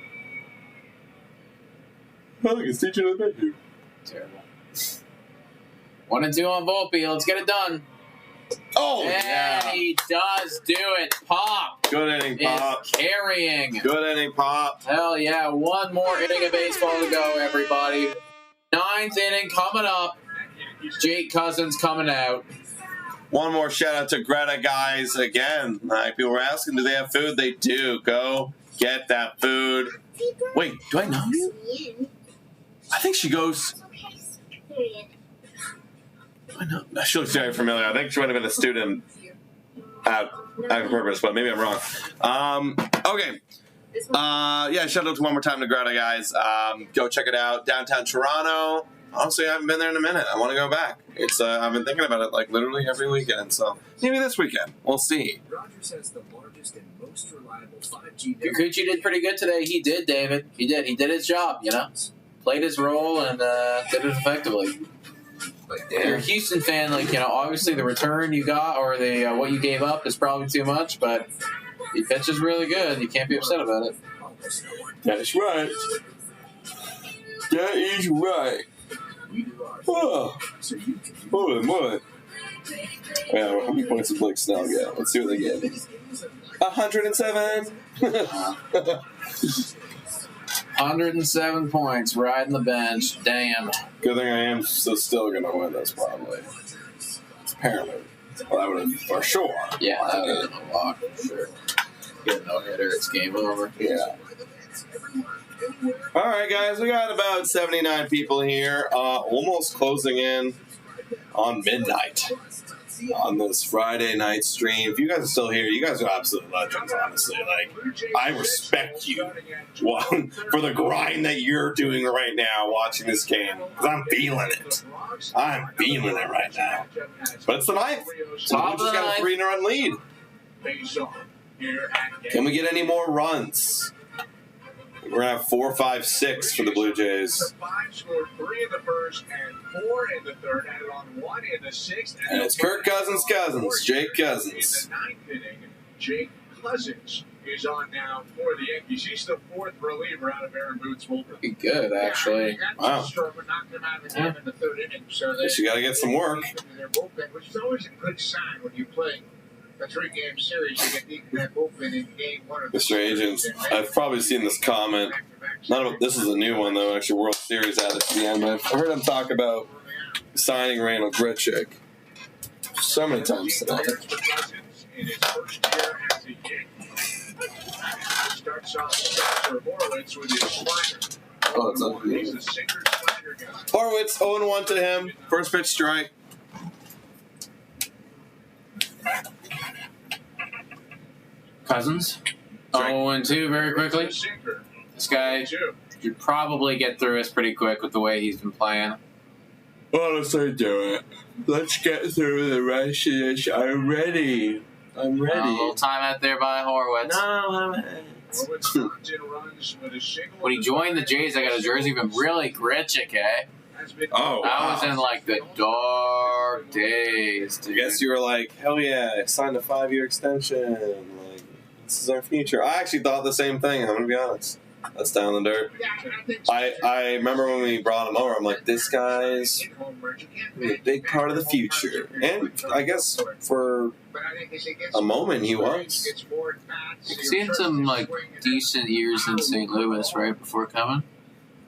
I think it's teaching a bit here. Terrible. 1-2 on Volpe. Let's get it done. Oh, and yeah. he does do it. Pop. Good inning, Pop. Is carrying. Good inning, Pop. Hell yeah. One more inning of baseball to go, everybody. 9th inning coming up. Jake Cousins coming out. One more shout out to Greta, guys. Again, like people were asking, do they have food? They do. Go get that food. Wait, do I know you? I think she goes. I know. She looks very familiar. I think she might have been a student at purpose, but maybe I'm wrong. Okay. Yeah, shout out to one more time to Greta, guys. Go check it out. Downtown Toronto. Honestly, I haven't been there in a minute. I want to go back. It's I've been thinking about it like literally every weekend. So maybe this weekend. We'll see. Rogers has the largest and most reliable 5G. Kikuchi did pretty good today. He did, David. He did. He did his job, you know. Played his role and did it effectively. If you're a Houston fan, like, you know, obviously the return you got or the what you gave up is probably too much, but he pitches really good. You can't be upset about it. That's right. That is right. Oh, holy moly. Yeah, how many points did Blake Snell get? Let's see what they get. 107. 107 points, riding the bench. Damn. Good thing I am still going to win this, probably. Apparently. Well, that would have for sure. Yeah, that would have been a lock for sure. Get a no-hitter, it's game over. Yeah. All right, guys, we got about 79 people here, almost closing in on midnight on this Friday night stream. If you guys are still here, you guys are absolute legends, honestly. Like, I respect you for the grind that you're doing right now watching this game, because I'm feeling it. I'm feeling it right now. But it's the ninth. So we just got a 3-run lead. Can we get any more runs? We're going to have 4, 5, 6 for the Blue Jays. The 5 scored 3 in the first and 4 in the third, added on 1 in the 6th. And it's Kirk Cousins, Jake Cousins. In the 9th inning, Jake Cousins is on now for the Yankees. He's the 4th reliever out of Aaron Boone's bullpen. Pretty good, actually. Wow. Knocked him out of the game in the 3rd inning. So Guess you got to get some work. Their bullpen, which is always a good sign when you play a 3-game series. You get deep in that bullpen in game 1 of the Mr. Agents, I've probably seen this comment. This is a new one, though, actually. World Series added to the end. But I've heard him talk about signing Randall Grichuk so many times today. In his first year as a Yankee, starts off for Horowitz with his slider. Oh, it's ugly. He's a sinker slider guy. Horowitz, 0-1 to him. First pitch strike. Cousins. 0-2 very quickly. This guy should probably get through us pretty quick with the way he's been playing. Honestly, do it. Let's get through the rest of this. I'm ready. I'm ready. A little time out there by Horowitz. When he joined the Jays, I got a jersey from really Grichuk, eh? Oh, wow. I was in, like, the dark days, dude. I guess you were like, hell yeah, I signed a 5-year extension. Like, this is our future. I actually thought the same thing, I'm going to be honest. That's down in the dirt. I remember when we brought him over, I'm like, this guy's a big part of the future. And I guess for a moment he was. He's seen some, like, decent years in St. Louis right before coming.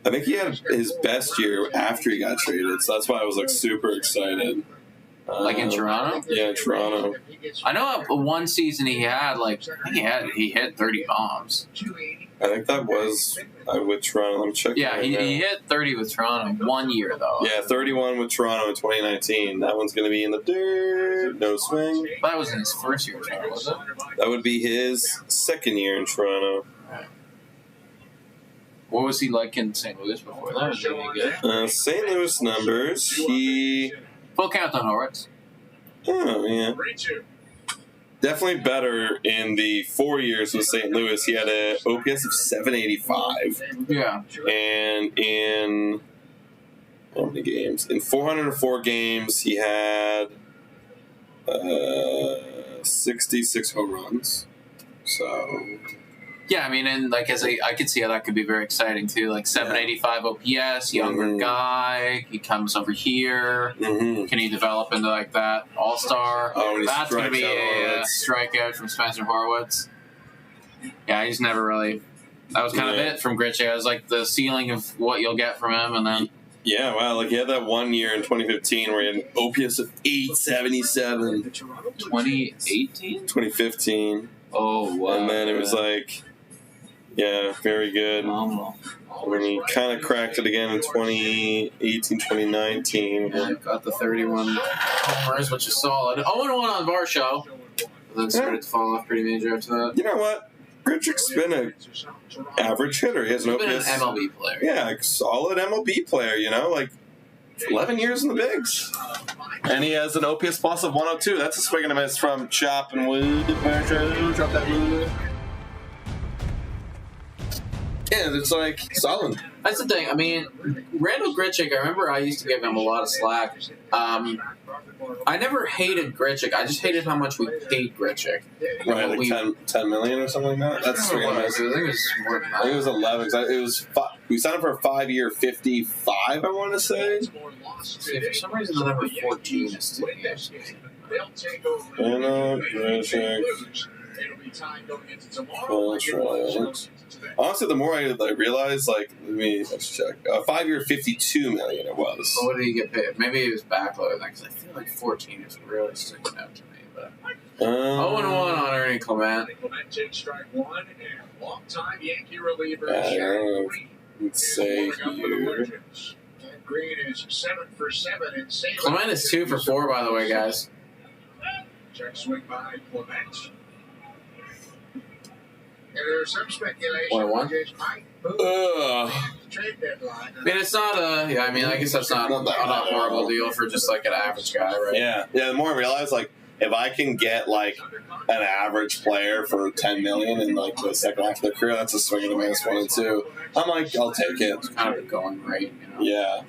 I think he had his best year after he got traded, so that's why I was like super excited. Like in Toronto? Yeah, in Toronto. I know one season he had, like, he hit 30 bombs. I think that was with Toronto. Let me check. Yeah, he hit 30 with Toronto 1 year, though. Yeah, 31 with Toronto in 2019. That one's going to be in the dirt. No swing. That was in his first year in Toronto, was it? That would be his second year in Toronto. What was he like in St. Louis before that? Was he any good? St. Louis numbers, he... Full count on Horowitz. Oh, yeah. Definitely better in the 4 years with St. Louis. He had an OPS of 785. Yeah. And in how many games? In 404 games, he had 66 home runs. So. Yeah, I mean, and like I could see how that could be very exciting too. Like 785 OPS, younger guy. He comes over here. Can he develop into like that all-star? Oh, that's going to be a strikeout from Spencer Horwitz. Yeah, he's never really. That was kind of it from Gritchick. It was like the ceiling of what you'll get from him, and then. Yeah, wow. Like he had that 1 year in 2015 where he had an OPS of 877. 2018? 2015. Oh, wow. And then it was like. Yeah, very good. And then he kind of cracked it again in 2018, 2019. Yeah, got the 31 homers, which is solid. 0-1 on Varsho. And then started to fall off pretty major after that. You know what? Gritchick's been an average hitter. He has no He's been an MLB player. Yeah, like solid MLB player, you know? Like 11 years in the bigs. And he has an OPS plus of 102. That's a swing and a miss from Chop and Wood. Drop that wood. Yeah, it's like solid. That's the thing. I mean, Randall Gritchick, I remember I used to give him a lot of slack. I never hated Gritchick. I just hated how much we paid Gritchick. Right, like 10 million or something like that? That's I think it was more than that. I think it was 11. It was we signed him for a 5-year 55, I want to say. See, for some reason, the number 14 is still here. Gritchick. Honestly, the more I realize, like, let's check. 5-year 52 million it was. What did he get paid? Maybe he was backloaded because I feel like 14 is really sticking out to me. But 0-1 on Ernie Clement. Let's say here. Clement is 2 for 4, by the way, guys. Check swing by Clement. And there's some speculation. 1-1. I mean, it's not a. Yeah, I mean, I guess that's not a horrible deal for just like an average guy, right? Yeah. The more I realize, like, if I can get like an average player for 10 million in like the second half of their career, that's a swing and a miss 1 and 2. I'm like, I'll take it. It's kind of a going rate, you know? Yeah.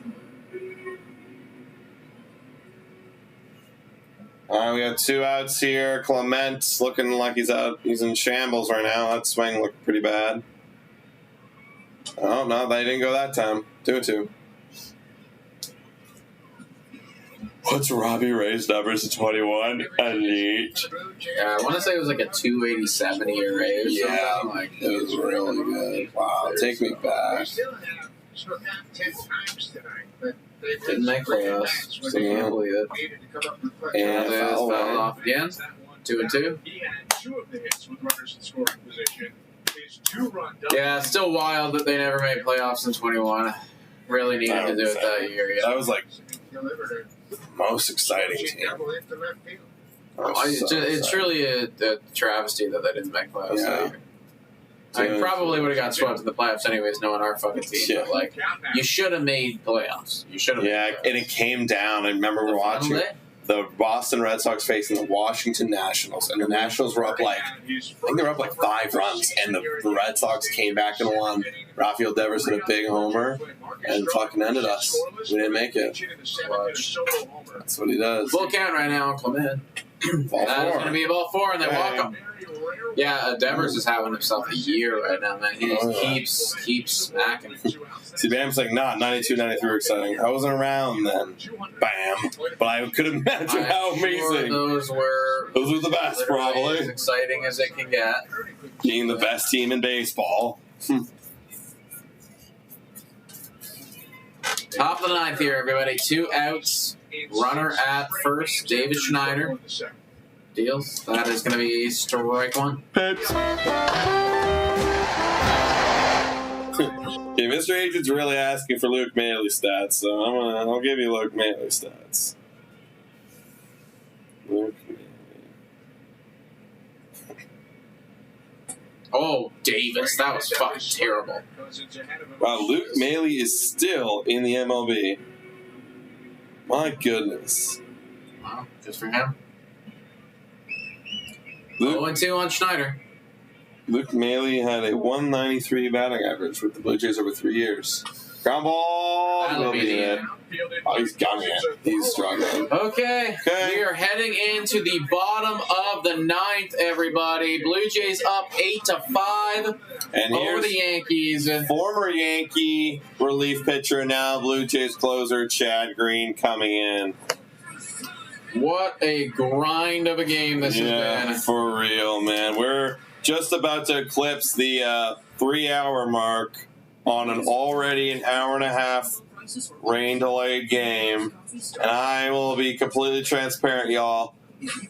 We got 2 outs here. Clement's looking like he's out. He's in shambles right now. That swing looked pretty bad. Oh, no, they didn't go that time. 2-2. What's Robbie Ray's numbers at 21? Elite. Yeah, I want to say it was like a 287 ERA or something. Like, it was really good. Wow, take me back. Didn't make playoffs, so you can't believe it. And foul off again. 2-2. Yeah, it's still wild that they never made playoffs in 21. Really needed to do it that year. Yeah. That was like the most exciting team. It's really a travesty that they didn't make playoffs that year. I probably would have got swept in the playoffs anyways, knowing our fucking team. Yeah. But, like, you should have made playoffs. You should have. Yeah, and it came down. I remember watching the Boston Red Sox facing the Washington Nationals, and the Nationals were up like, I think they were up like 5 runs, and the Red Sox came back and won. Rafael Devers hit a big homer and fucking ended us. We didn't make it. That's what he does. Full count right now on Clement. That is going to be a ball 4, and they walk him. Yeah, Devers is having himself a year right now, man. He just keeps smacking. See, Bam's like, nah, 92, 93 were exciting. I wasn't around then. Bam. But I could imagine how amazing. Sure those were the best, probably. As exciting as it can get. Being the best team in baseball. Top of the 9th here, everybody. 2 outs. Runner at first, David Schneider. Deals. That is going to be strike 1. Pips. Okay, Mr. Agent's really asking for Luke Manley stats, so I'll give you Luke Manley stats. Luke Manley. Oh, Davis. That was fucking terrible. Wow, Luke Manley is still in the MLB. My goodness. Wow, just for him. Luke, 0-2 on Schneider. Luke Maley had a 193 batting average with the Blue Jays over 3 years. Ground ball. That'll be the end. Oh, he's gunning it. He's struggling. Okay, we are heading into the bottom of the 9th, everybody. Blue Jays up 8-5 And over here's the Yankees. former Yankee relief pitcher, now Blue Jays closer, Chad Green, coming in. What a grind of a game this has been. For real, man. We're just about to eclipse the 3-hour mark on an already an hour and a half rain delayed game. And I will be completely transparent, y'all.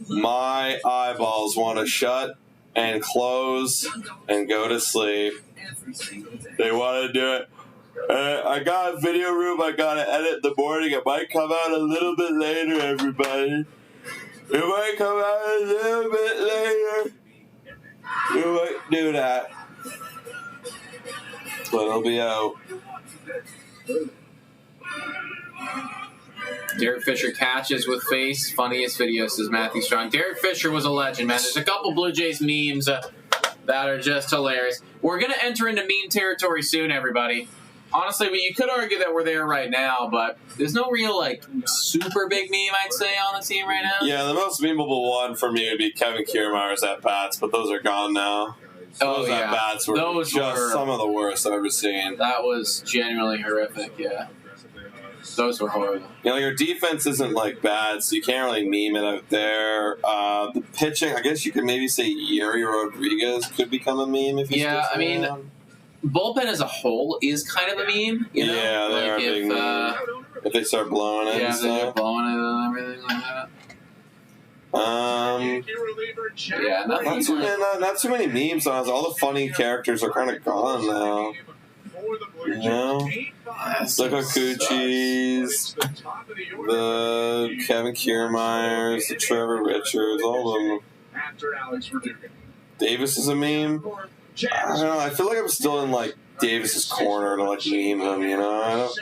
My eyeballs want to shut and close and go to sleep. They want to do it. I got a video room I got to edit in the morning. It might come out a little bit later, everybody. It might come out a little bit later. You might do that. But it'll be out. Derek Fisher catches with face. Funniest video, says Matthew Strong. Derek Fisher was a legend, man. There's a couple Blue Jays memes that are just hilarious. We're going to enter into meme territory soon, everybody. Honestly, you could argue that we're there right now, but there's no real, like, super big meme, I'd say, on the team right now. Yeah, the most memeable one for me would be Kevin Kiermaier's at-bats, but those are gone now. Those at-bats were some of the worst I've ever seen. That was genuinely horrific, yeah. Those were horrible. You know, your defense isn't, like, bad, so you can't really meme it out there. The pitching, I guess you could maybe say Yuri Rodriguez could become a meme if he's I mean, bullpen as a whole is kind of a meme, you know? Yeah, they are a big meme. If they start blowing it. Yeah, if they start blowing it and everything like that. Yeah, not too many memes on us. All the funny characters are kind of gone now. You know? The Kikuchis, the Kevin Kiermaiers, the Trevor Richards, all of them. Davis is a meme. I don't know. I feel like I'm still in, like, Davis's corner to, like, meme him, you know?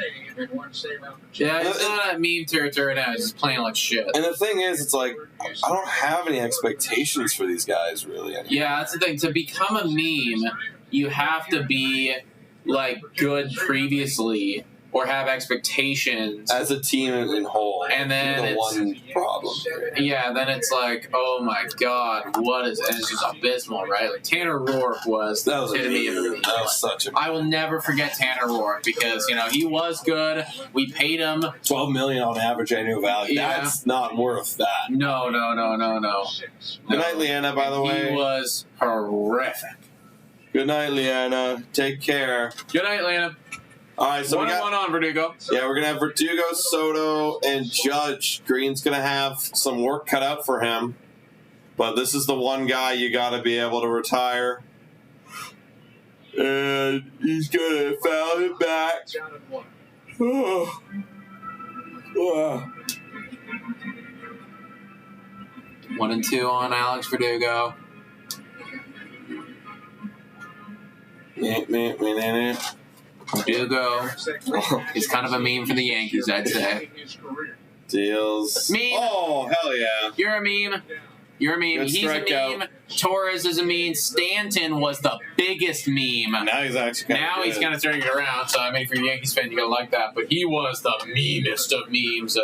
Yeah, it's not a meme territory now. It's just playing like shit. And the thing is, it's like, I don't have any expectations for these guys, really, anymore. Yeah, that's the thing. To become a meme, you have to be, like, good previously or have expectations. As a team in whole. And then the one problem. Yeah, then it's like, oh my god, what is it? And it's just abysmal, right? Like, Tanner Roark was the epitome of a meme. That was such a... I will never forget Tanner Roark because, you know, he was good. We paid him $12 million on average annual value. Yeah. That's not worth that. No. Good night, Leanna, by the way. He was horrific. Good night, Leanna. Take care. Good night, Leanna. All right, so we got 1-1 on Verdugo. Yeah, we're gonna have Verdugo, Soto, and Judge. Green's gonna have some work cut out for him, but this is the one guy you got to be able to retire, and he's gonna foul it back. Oh. 1-2 on Alex Verdugo. Verdugo is kind of a meme for the Yankees, I'd say. Deals. Meme. Oh, hell yeah. You're a meme. You're a meme. Good He's a meme. strikeout. Torres is a meme. Stanton was the biggest meme. Now he's actually He's kind of turning it around. So, I mean, if you're a Yankees fan, you're going to like that. But he was the meanest of memes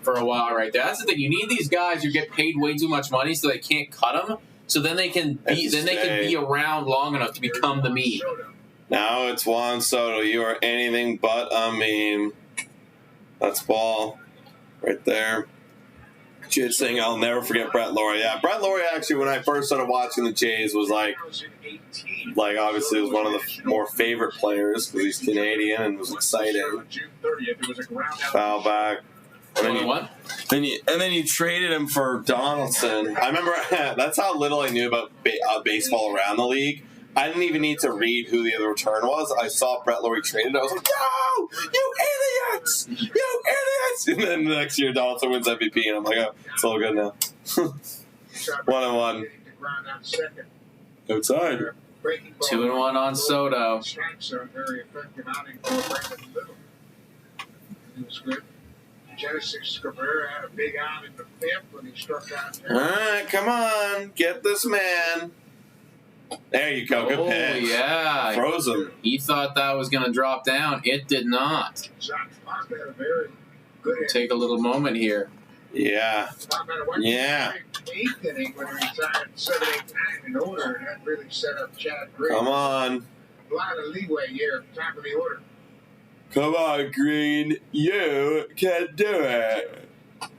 for a while right there. That's the thing. You need these guys who get paid way too much money so they can't cut them. So then they can be around long enough to become the meme. Now it's Juan Soto. You are anything but a meme. That's ball right there. Just saying, I'll never forget Brett Laurie. Yeah, Brett Laurie actually, when I first started watching the Jays, was like obviously was one of the more favorite players because he's Canadian and was exciting. Foul back. And then you traded him for Donaldson. I remember that's how little I knew about baseball around the league. I didn't even need to read who the other return was. I saw Brett Laurie traded. I was like, "No, you idiots! You idiots!" And then the next year, Donaldson wins MVP, and I'm like, "Oh, it's all good now." 1-1. Outside. 2-1 on Soto. Genesis Cabrera had a big out in the fifth when he struck out All there. right, come on, get this man. There you go, good pitch. Yeah. Froze him. He thought that was going to drop down. It did not. Zach Fox had a very good Take a little moment here. Yeah. Yeah. Eighth inning when he retired 7, 8, 9 in order, and that really set up Chad Green. Come on. A lot of leeway here at the top of the order. Come on, Green. You can do it.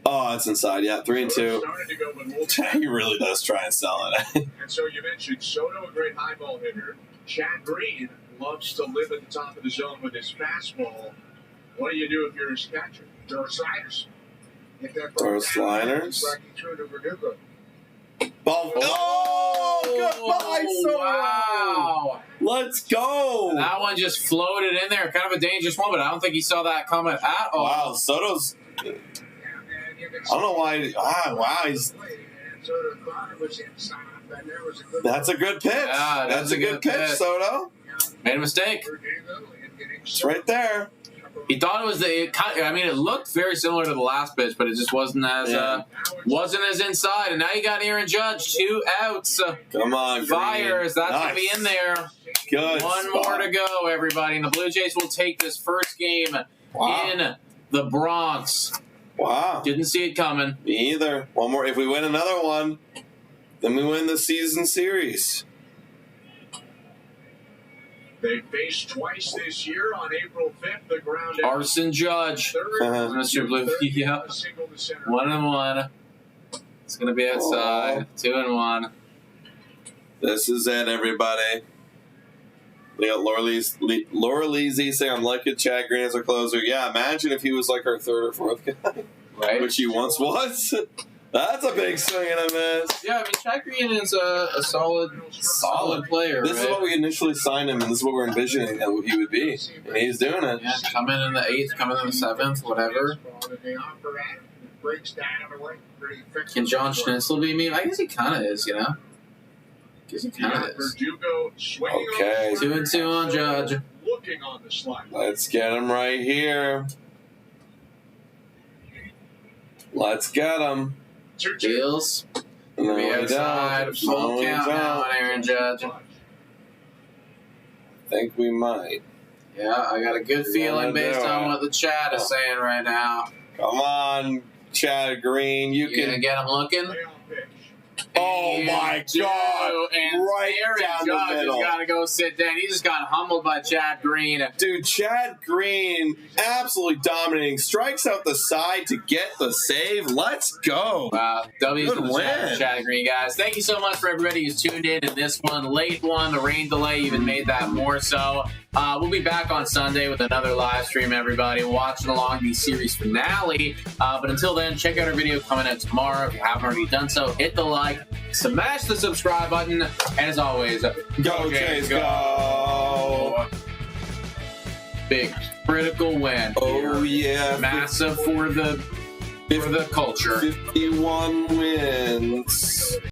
Oh, it's inside. Yeah, 3-2. Started to go with Wolf. He really does try and sell it. And so you mentioned Soto, a great high ball hitter. Chad Green loves to live at the top of the zone with his fastball. What do you do if you're his catcher? Throw sliders. If that ball Throw down, sliders. it's like he threw to Verdugo. Ball. Oh, goodbye, Soto. Wow. Let's go. That one just floated in there. Kind of a dangerous one, but I don't think he saw that coming at all. Wow, Soto's. Yeah, man, you can I don't know why. Wow, he's. and Soto thought it was inside, but there was a good That's a good pitch. Yeah, That's a good pitch, Soto. Made a mistake. Verdugo and getting It's right there. He thought it was it looked very similar to the last pitch, but it just wasn't as inside. And now you got Aaron Judge, 2 outs. Come on, Green. Fires. That's Nice. gonna be in there. Good. One spot. more to go, everybody. And the Blue Jays will take this first game Wow. in the Bronx. Wow. Didn't see it coming. Me either. One more. If we win another one, then we win the season series. They faced twice this year on April 5th. The ground Arson Judge. Mr. Blue. Yeah. 1-1. It's gonna be outside. 2-1. This is it, everybody. We got Laura Leezy saying, I'm lucky Chad Green as our closer. Yeah, imagine if he was like our third or fourth guy, Right? which he once was. That's a big swing and a miss. Yeah, I mean, Chad Green is a solid player. This is right? what we initially signed him, and this is what we're envisioning that he would be. And he's doing it. Yeah, coming in the 8th, coming in the 7th, whatever. Can John Schnitzel be me? I guess he kind of is, you know? I guess he kind of is. Okay. 2-2 on Judge. Looking on the slide. Let's get him right here. Let's get him. Deals. No, Be we outside. don't. Full No, we count now don't. on Aaron Judge. Think we might. Yeah, I got a good feeling based on what the chat is saying right now. Come on, Chad Green. You You gonna can. get him looking? Oh And my two, God! And Right Aaron down the Judge has middle. got to go sit down. He just got humbled by Chad Green. Dude, Chad Green absolutely dominating. Strikes out the side to get the save. Let's go. Wow, W's Good for the win. Chad Green, guys. Thank you so much for everybody who's tuned in this one. Late one, the rain delay even made that more so. We'll be back on Sunday with another live stream, everybody, watching along the series finale. But until then, check out our video coming out tomorrow. If you haven't already done so, hit the like, smash the subscribe button, and as always, Go, Jays, go. Big critical win. Oh, yeah. Massive for the culture. 51 wins.